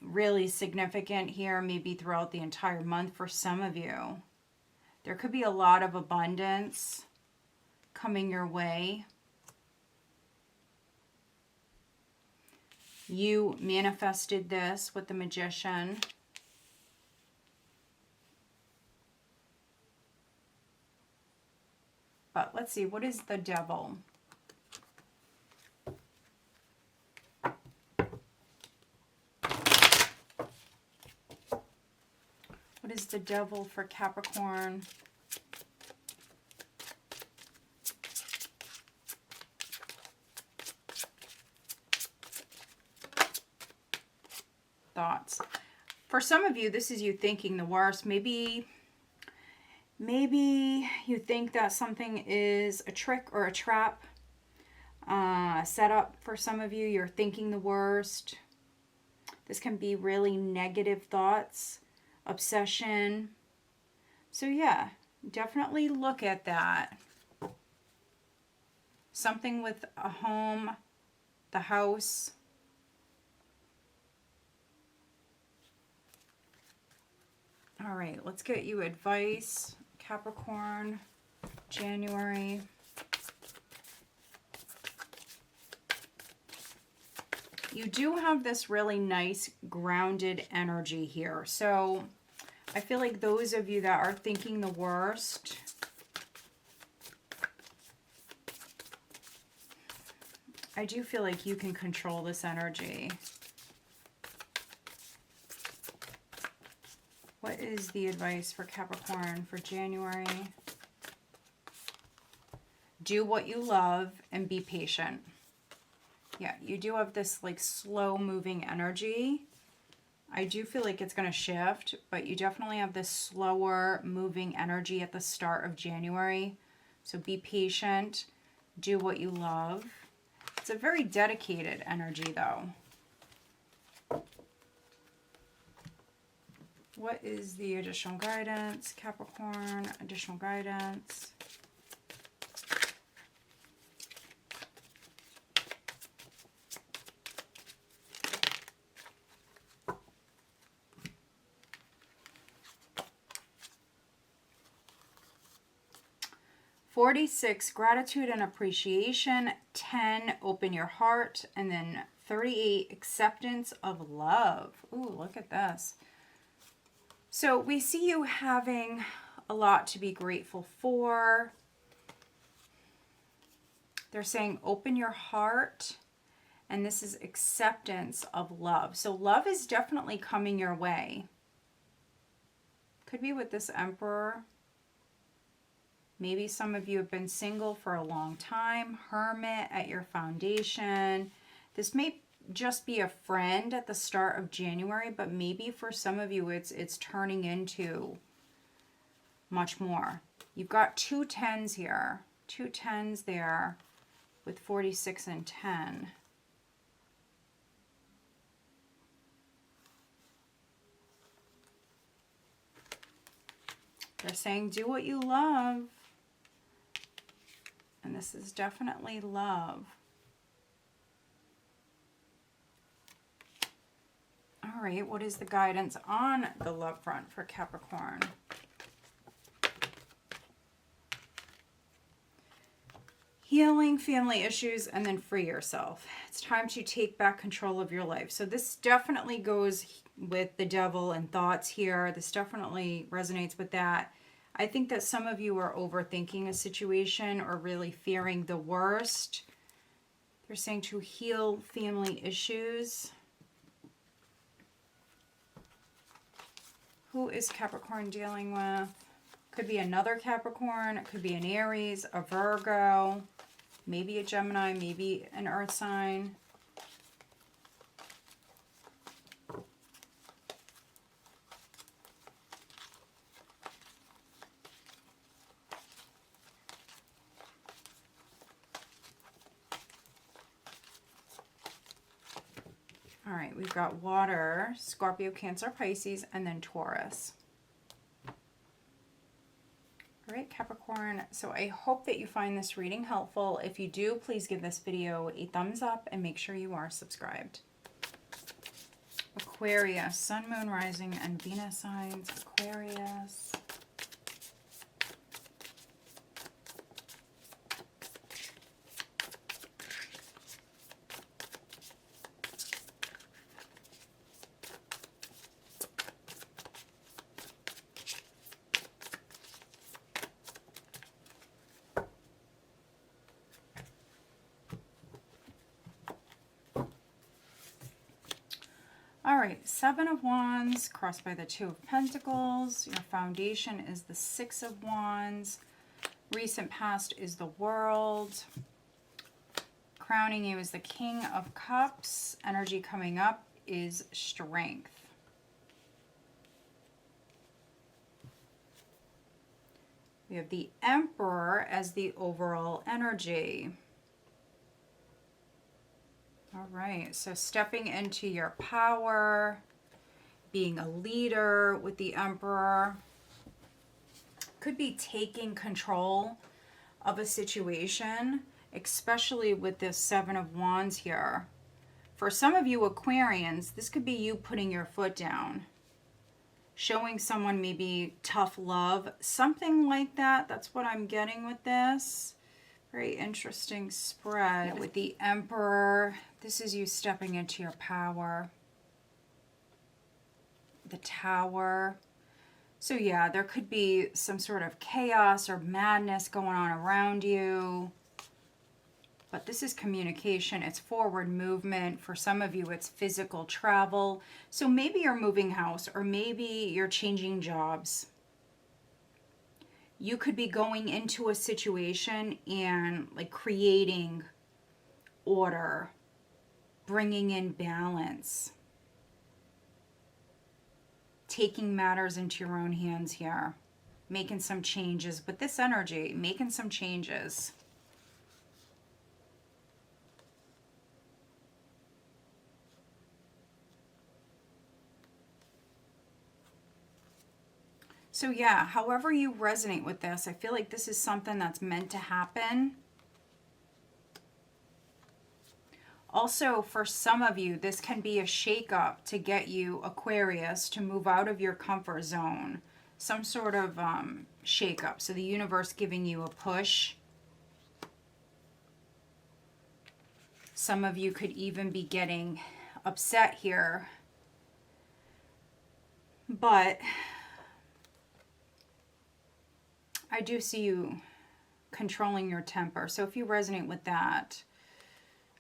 really significant here, maybe throughout the entire month for some of you. There could be a lot of abundance coming your way. You manifested this with the Magician. But let's see, what is the Devil? What is the Devil for Capricorn? Thoughts. For some of you, this is you thinking the worst. Maybe you think that something is a trick or a trap set up for some of you. You're thinking the worst. This can be really negative thoughts, obsession. So yeah, definitely look at that. Something with a home, the house. All right, let's get you advice, Capricorn, January. You do have this really nice grounded energy here. So I feel like those of you that are thinking the worst, I do feel like you can control this energy. What is the advice for Capricorn for January? Do what you love and be patient. Yeah, you do have this like slow moving energy. I do feel like it's going to shift, but you definitely have this slower moving energy at the start of January. So be patient. Do what you love. It's a very dedicated energy though. What is the additional guidance? Capricorn, additional guidance. $46, gratitude and appreciation. 10, open your heart. And then 38, acceptance of love. Ooh, look at this. So we see you having a lot to be grateful for. They're saying open your heart, and this is acceptance of love. So love is definitely coming your way. Could be with this Emperor. Maybe some of you have been single for a long time. Hermit at your foundation. This may just be a friend at the start of January, but maybe for some of you it's turning into much more. You've got 2 10s here. Two tens there with 46 and 10. They're saying do what you love. And this is definitely love. All right, what is the guidance on the love front for Capricorn? Healing family issues and then free yourself. It's time to take back control of your life. So this definitely goes with the devil and thoughts here. This definitely resonates with that. I think that some of you are overthinking a situation or really fearing the worst. They're saying to heal family issues. Who is Capricorn dealing with? Could be another Capricorn. It could be an Aries, a Virgo, maybe a Gemini, maybe an earth sign. All right, we've got water, Scorpio, Cancer, Pisces, and then Taurus. All right, Capricorn, so I hope that you find this reading helpful. If you do, please give this video a thumbs up and make sure you are subscribed. Aquarius, Sun, Moon, Rising, and Venus signs. Aquarius. All right, Seven of Wands, crossed by the Two of Pentacles. Your foundation is the Six of Wands. Recent past is the World. Crowning you is the King of Cups. Energy coming up is Strength. We have the Emperor as the overall energy. All right, so stepping into your power, being a leader with the Emperor. Could be taking control of a situation, especially with this Seven of Wands here. For some of you Aquarians, this could be you putting your foot down, showing someone maybe tough love, something like that. That's what I'm getting with this. Very interesting spread with the Emperor. This is you stepping into your power. The Tower. So yeah, there could be some sort of chaos or madness going on around you. But this is communication. It's forward movement. For some of you, it's physical travel. So maybe you're moving house or maybe you're changing jobs. You could be going into a situation and like creating order, bringing in balance, taking matters into your own hands here, making some changes with this energy, making some changes. So yeah, however you resonate with this, I feel like this is something that's meant to happen. Also, for some of you, this can be a shake-up to get you, Aquarius, to move out of your comfort zone. Some sort of shake-up. So the universe giving you a push. Some of you could even be getting upset here. But I do see you controlling your temper. So if you resonate with that,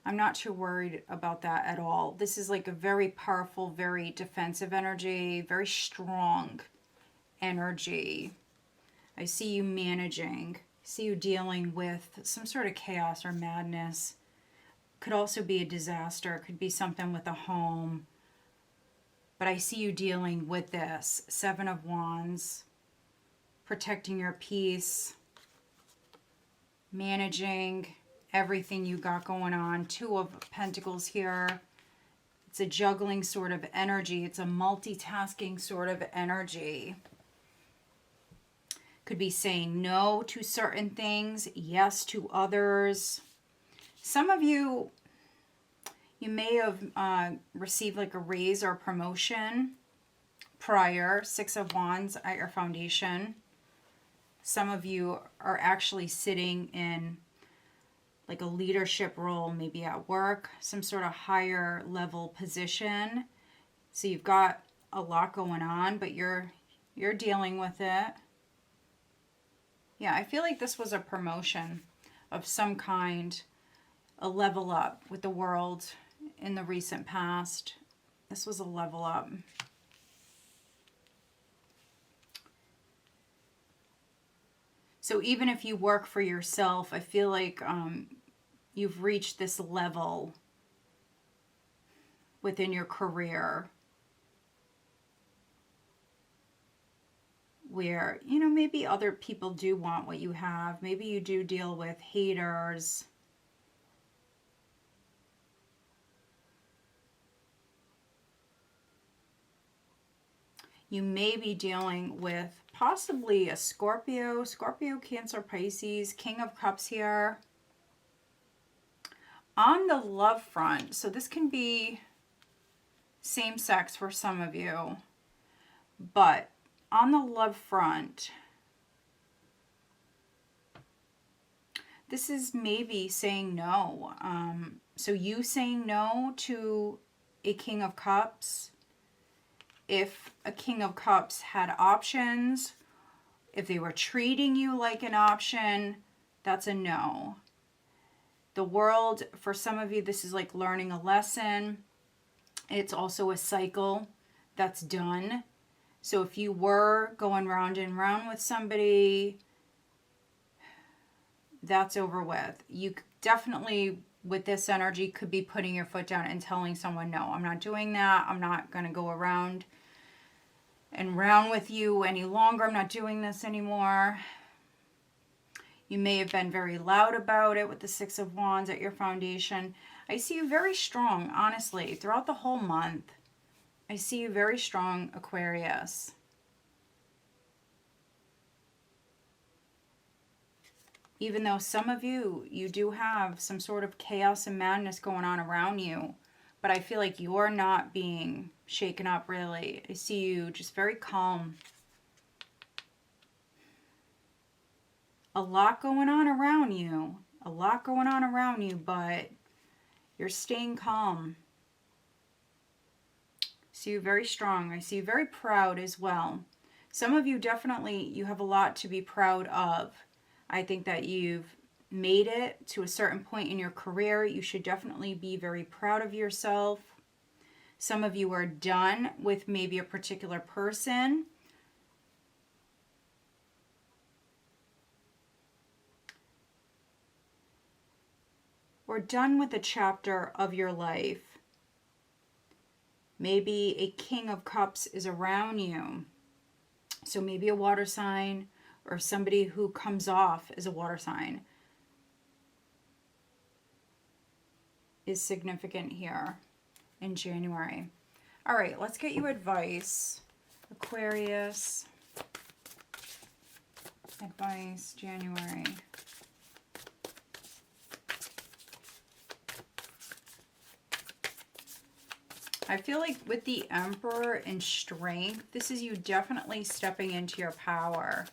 I'm not too worried about that at all. This is like a very powerful, very defensive energy, very strong energy. I see you managing. I see you dealing with some sort of chaos or madness. Could also be a disaster. Could be something with a home. But I see you dealing with this. Seven of Wands. Protecting your peace. managing everything you got going on. Two of Pentacles here. It's a juggling sort of energy. It's a multitasking sort of energy. Could be saying no to certain things, yes to others. Some of you, you may have received like a raise or promotion prior. 6 of Wands at your foundation. Some of you are actually sitting in like a leadership role, maybe at work, some sort of higher level position. So you've got a lot going on, but you're dealing with it. Yeah, I feel like this was a promotion of some kind, a level up with the world in the recent past. This was a level up. So even if you work for yourself, I feel like you've reached this level within your career where, you know, maybe other people do want what you have. Maybe you do deal with haters. You may be dealing with possibly a Scorpio, Cancer, Pisces, King of Cups here. On the love front, so this can be same sex for some of you, but on the love front, this is maybe saying no. So you saying no to a King of Cups. If a King of Cups had options, if they were treating you like an option, that's a no. The world, for some of you, this is like learning a lesson. It's also a cycle that's done. So if you were going round and round with somebody, that's over with. You definitely, with this energy, could be putting your foot down and telling someone, no, I'm not doing that. I'm not going to go around and round with you any longer. I'm not doing this anymore. You may have been very loud about it with the 6 of Wands at your foundation. I see you very strong, honestly, throughout the whole month. I see you very strong, Aquarius. Even though some of you, you do have some sort of chaos and madness going on around you, but I feel like you're not being shaken up, really. I see you just very calm. A lot going on around you. A lot going on around you, but you're staying calm. I see you very strong. I see you very proud as well. Some of you definitely, you have a lot to be proud of. I think that you've made it to a certain point in your career. You should definitely be very proud of yourself. Some of you are done with maybe a particular person. Or done with a chapter of your life. Maybe a King of Cups is around you. So maybe a water sign or somebody who comes off as a water sign is significant here in January. All right, let's get you advice. Aquarius. Advice, January. I feel like with the Emperor and Strength, this is you definitely stepping into your power.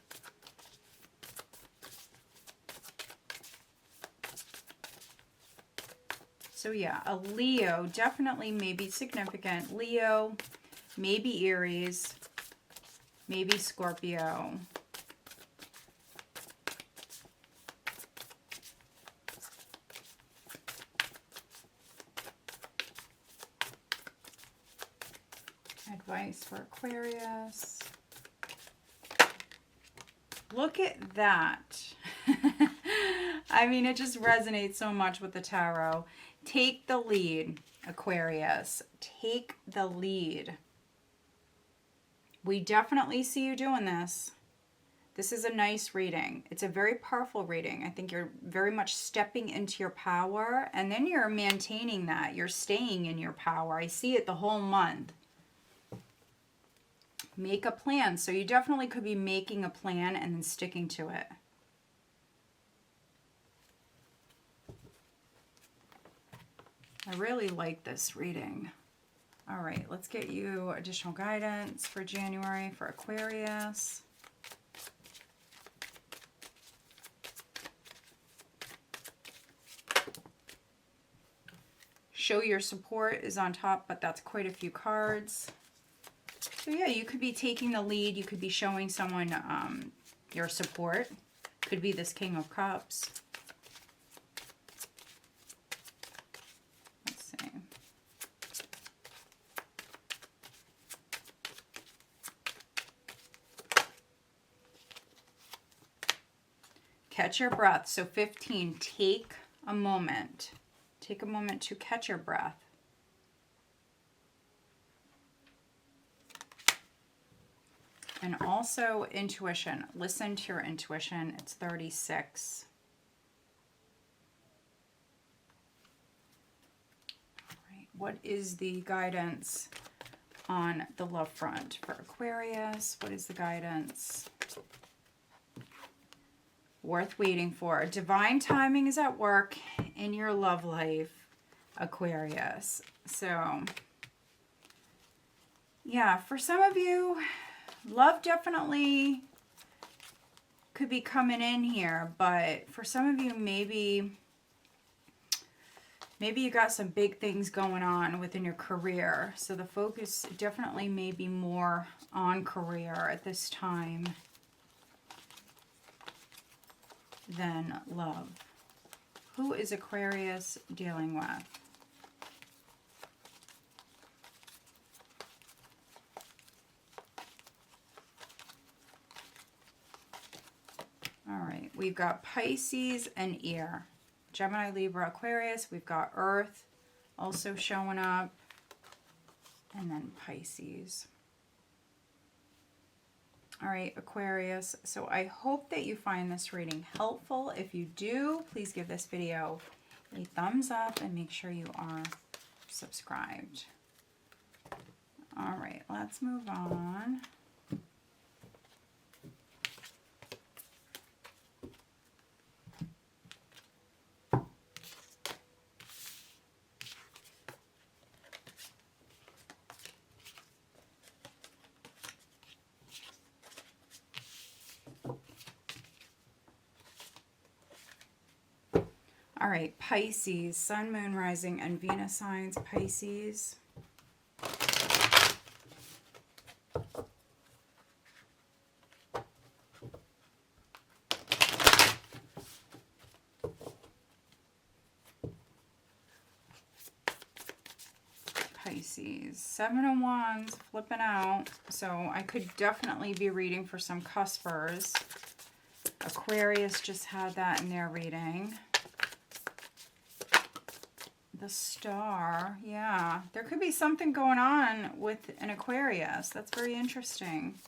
So yeah, a Leo, definitely maybe significant. Leo, maybe Aries, maybe Scorpio. Advice for Aquarius. Look at that. I mean, it just resonates so much with the tarot. Take the lead, Aquarius. Take the lead. We definitely see you doing this. This is a nice reading. It's a very powerful reading. I think you're very much stepping into your power, and then you're maintaining that. You're staying in your power. I see it the whole month. Make a plan. So you definitely could be making a plan and then sticking to it. I really like this reading. All right, let's get you additional guidance for January for Aquarius. Show your support is on top, but that's quite a few cards. So yeah, you could be taking the lead. You could be showing someone your support. Could be this King of Cups. Let's see. Catch your breath. So 15, take a moment. Take a moment to catch your breath. And also intuition. Listen to your intuition. It's 36. All right. What is the guidance on the love front for Aquarius? What is the guidance? Worth waiting for. Divine timing is at work in your love life, Aquarius. So, yeah, for some of you, love definitely could be coming in here, but for some of you, maybe you got some big things going on within your career. So the focus definitely may be more on career at this time than love. Who is Aquarius dealing with? All right, we've got Pisces and Air. Gemini, Libra, Aquarius. We've got Earth also showing up. And then Pisces. All right, Aquarius. So I hope that you find this reading helpful. If you do, please give this video a thumbs up and make sure you are subscribed. All right, let's move on. All right, Pisces, Sun, Moon, Rising, and Venus signs, Pisces. Pisces, Seven of Wands, flipping out. So I could definitely be reading for some cuspers. Aquarius just had that in their reading. The Star, yeah. There could be something going on with an Aquarius. That's very interesting.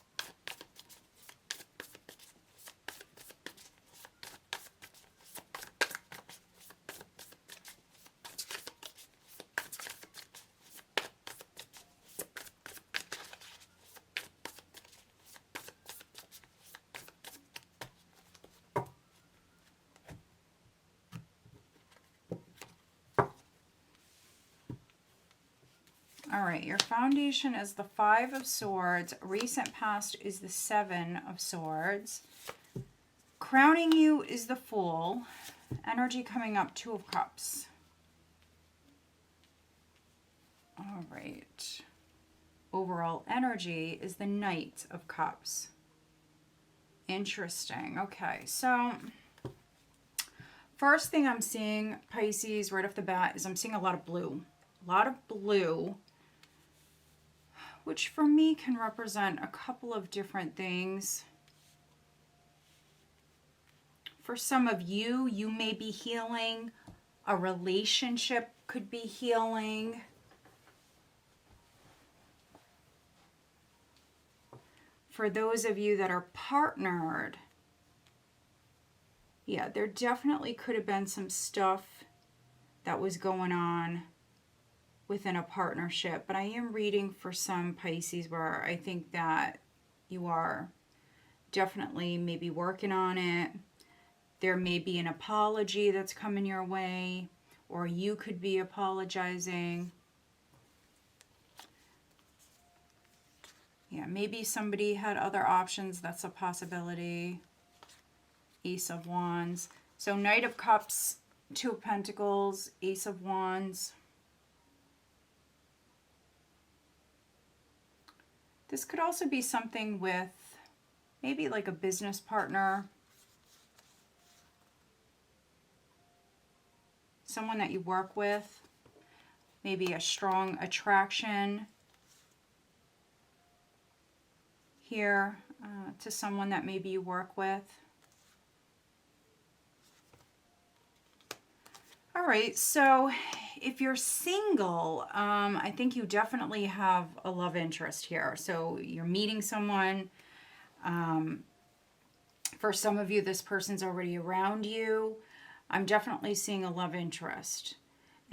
All right, your foundation is the Five of Swords. Recent past is the Seven of Swords. Crowning you is the Fool. Energy coming up, Two of Cups. All right. Overall energy is the Knight of Cups. Interesting. Okay, so first thing I'm seeing, Pisces, right off the bat, is I'm seeing a lot of blue. A lot of blue, which for me can represent a couple of different things. For some of you, you may be healing. A relationship could be healing. for those of you that are partnered, yeah, there definitely could have been some stuff that was going on within a partnership. But I am reading for some Pisces where I think that you are definitely maybe working on it. There may be an apology that's coming your way, or you could be apologizing. Yeah, maybe somebody had other options. That's a possibility. Ace of Wands. So Knight of Cups, Two of Pentacles, Ace of Wands. This could also be something with maybe like a business partner. Someone that you work with. Maybe a strong attraction here to someone that maybe you work with. All right, so if you're single, I think you definitely have a love interest here. So you're meeting someone. For some of you, this person's already around you. I'm definitely seeing a love interest.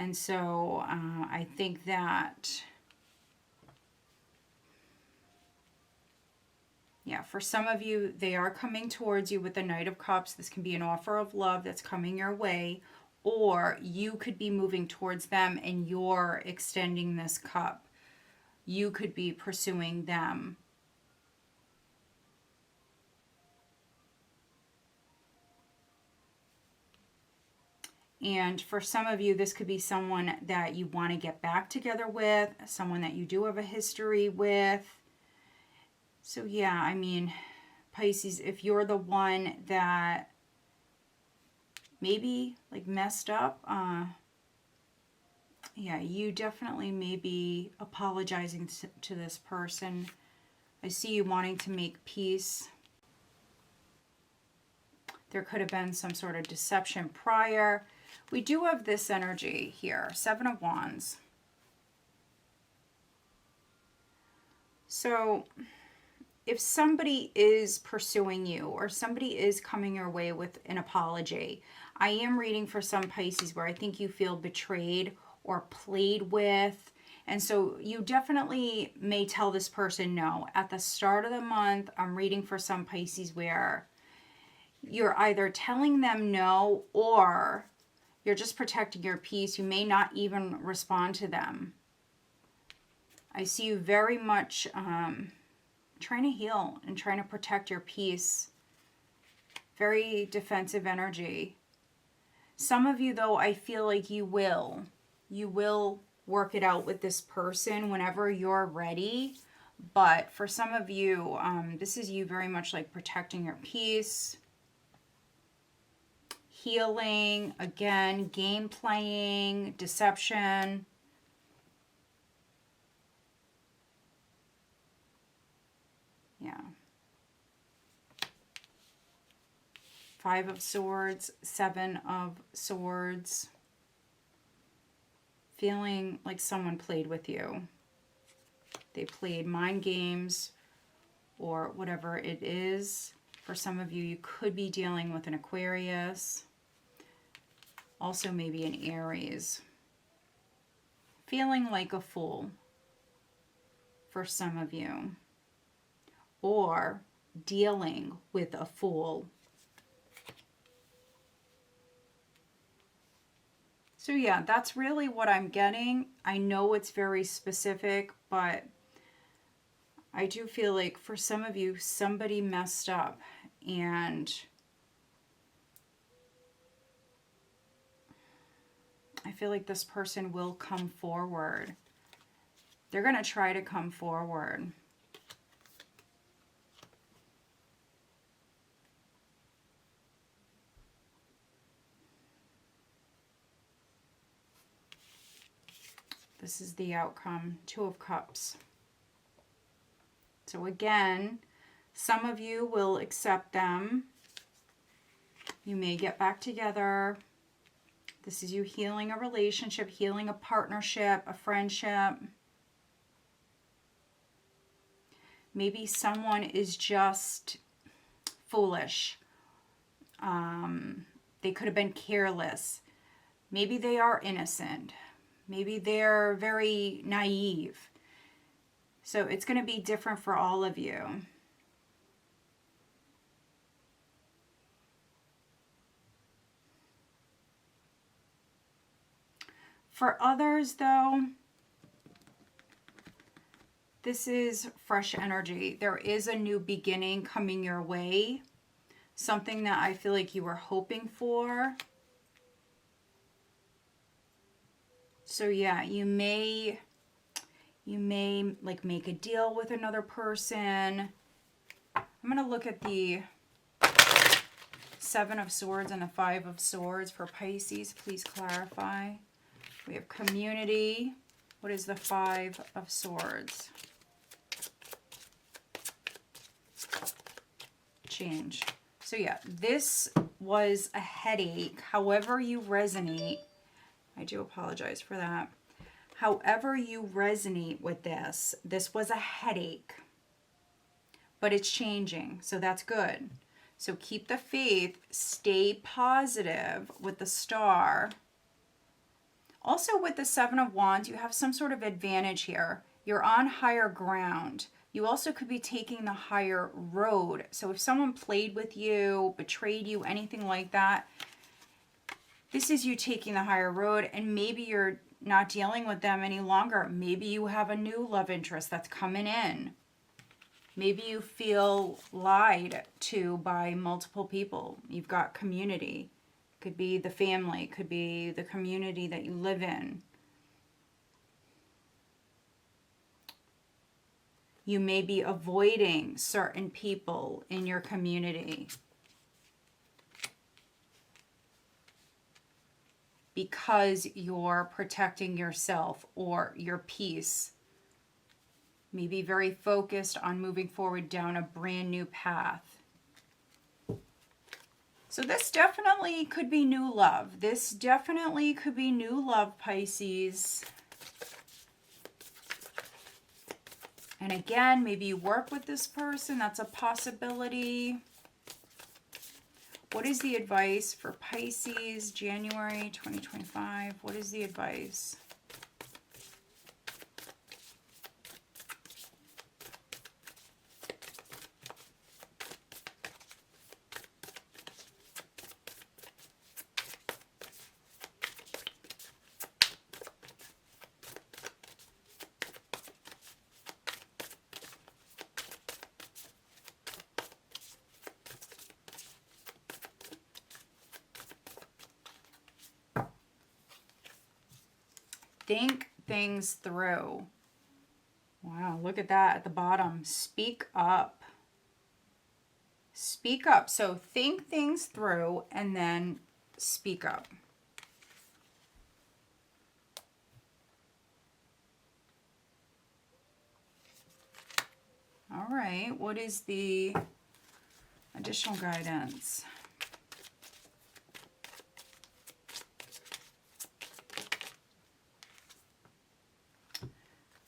And so I think that, yeah, for some of you, they are coming towards you with the Knight of Cups. This can be an offer of love that's coming your way. Or you could be moving towards them and you're extending this cup. You could be pursuing them. And for some of you, this could be someone that you want to get back together with, someone that you do have a history with. So yeah, I mean, Pisces, if you're the one that maybe like messed up, yeah, you definitely may be apologizing to this person. I see you wanting to make peace. There could have been some sort of deception prior. We do have this energy here, Seven of Wands. So if somebody is pursuing you or somebody is coming your way with an apology, I am reading for some Pisces where I think you feel betrayed or played with. And so you definitely may tell this person no. At the start of the month, I'm reading for some Pisces where you're either telling them no or you're just protecting your peace. You may not even respond to them. I see you very much trying to heal and trying to protect your peace. Very defensive energy. Some of you, though, I feel like you will work it out with this person whenever you're ready. But for some of you, this is you very much like protecting your peace. Healing, again, game playing, deception. Yeah. Five of Swords, Seven of Swords. Feeling like someone played with you. They played mind games or whatever it is. For some of you, you could be dealing with an Aquarius. Also maybe an Aries. Feeling like a fool for some of you. Or dealing with a fool. So yeah, that's really what I'm getting. I know it's very specific, but I do feel like for some of you, somebody messed up and I feel like this person will come forward. They're going to try to come forward. This is the outcome, Two of Cups. So again, some of you will accept them. You may get back together. This is you healing a relationship, healing a partnership, a friendship. Maybe someone is just foolish. They could have been careless. Maybe they are innocent. Maybe they're very naive. So it's going to be different for all of you. For others, though, this is fresh energy. There is a new beginning coming your way. Something that I feel like you were hoping for. So yeah, you may like make a deal with another person. I'm going to look at the Seven of Swords and the Five of Swords for Pisces. Please clarify. We have community. What is the Five of Swords? Change. So yeah, this was a headache. However you resonate, I do apologize for that. However you resonate with this, this was a headache, but it's changing, so that's good. So keep the faith, stay positive with the Star. Also with the Seven of Wands, you have some sort of advantage here. You're on higher ground. You also could be taking the higher road. So if someone played with you, betrayed you, anything like that, this is you taking the higher road, and maybe you're not dealing with them any longer. Maybe you have a new love interest that's coming in. Maybe you feel lied to by multiple people. You've got community. Could be the family, could be the community that you live in. You may be avoiding certain people in your community because you're protecting yourself or your peace. Maybe very focused on moving forward down a brand new path. So this definitely could be new love. This definitely could be new love, Pisces. And again, maybe you work with this person. That's a possibility. What is the advice for Pisces, January 2025? What is the advice? Think things through. Wow, look at that at the bottom. Speak up. Speak up. So think things through and then speak up. All right, what is the additional guidance?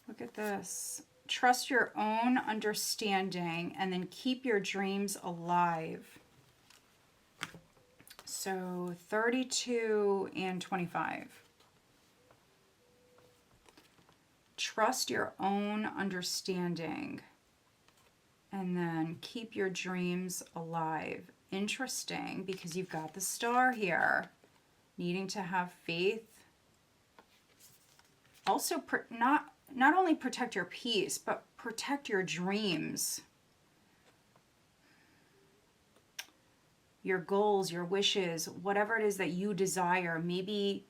Look at this. Trust your own understanding and then keep your dreams alive. So 32 and 25. Trust your own understanding and then keep your dreams alive. Interesting, because you've got the Star here. Needing to have faith. Also, not only protect your peace, but protect your dreams. Your goals, your wishes, whatever it is that you desire. Maybe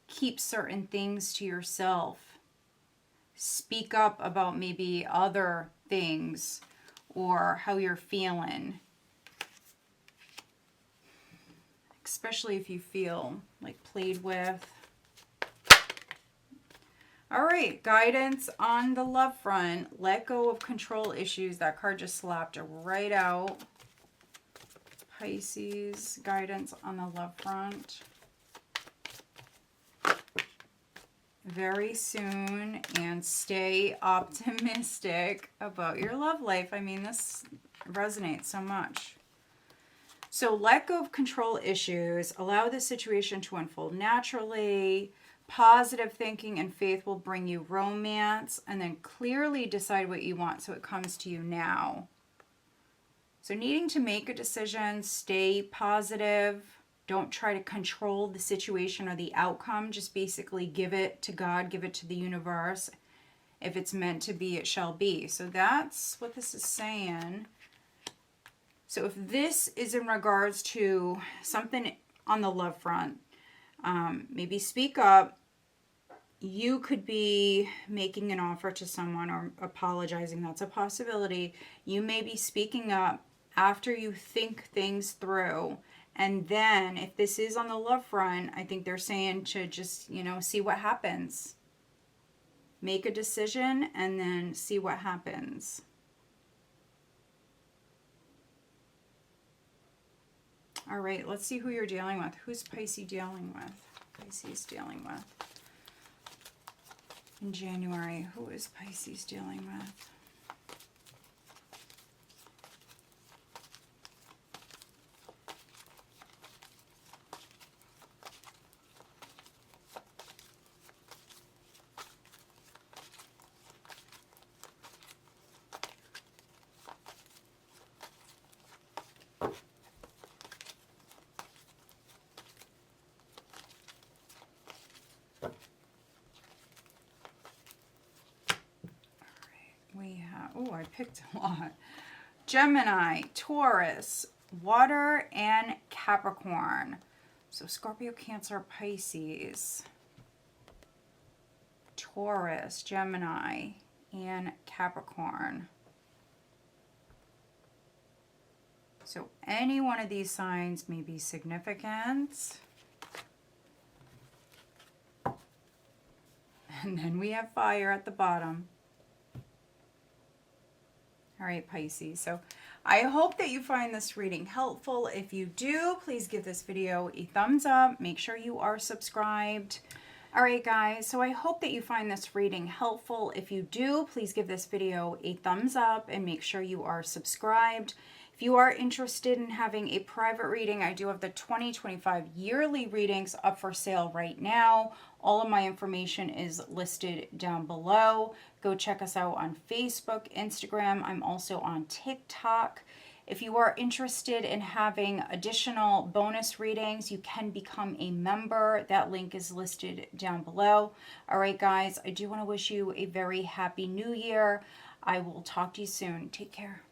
keep certain things to yourself. Speak up about maybe other things or how you're feeling. Especially if you feel like played with. All right, guidance on the love front. Let go of control issues. That card just slapped right out. Pisces, guidance on the love front. very soon, and stay optimistic about your love life. I mean, this resonates so much. So let go of control issues, allow the situation to unfold naturally. Positive thinking and faith will bring you romance, and then clearly decide what you want so it comes to you now. So needing to make a decision, stay positive. Don't try to control the situation or the outcome. Just basically give it to God, give it to the universe. If it's meant to be, it shall be. So that's what this is saying. So if this is in regards to something on the love front, maybe speak up. You could be making an offer to someone or apologizing. That's a possibility. You may be speaking up after you think things through. And then if this is on the love front, I think they're saying to just, see what happens. Make a decision and then see what happens. All right, let's see who you're dealing with. Who's Pisces dealing with? Pisces dealing with. In January, who is Pisces dealing with? I picked a lot. Gemini, Taurus, Water, and Capricorn. So Scorpio, Cancer, Pisces, Taurus, Gemini, and Capricorn. So any one of these signs may be significant. And then we have fire at the bottom. All right, Pisces. So I hope that you find this reading helpful. If you do, please give this video a thumbs up. Make sure you are subscribed. All right, guys. So I hope that you find this reading helpful. If you do, please give this video a thumbs up and make sure you are subscribed. If you are interested in having a private reading, I do have the 2025 yearly readings up for sale right now. All of my information is listed down below. Go check us out on Facebook, Instagram. I'm also on TikTok. If you are interested in having additional bonus readings, you can become a member. That link is listed down below. All right, guys, I do want to wish you a very happy new year. I will talk to you soon. Take care.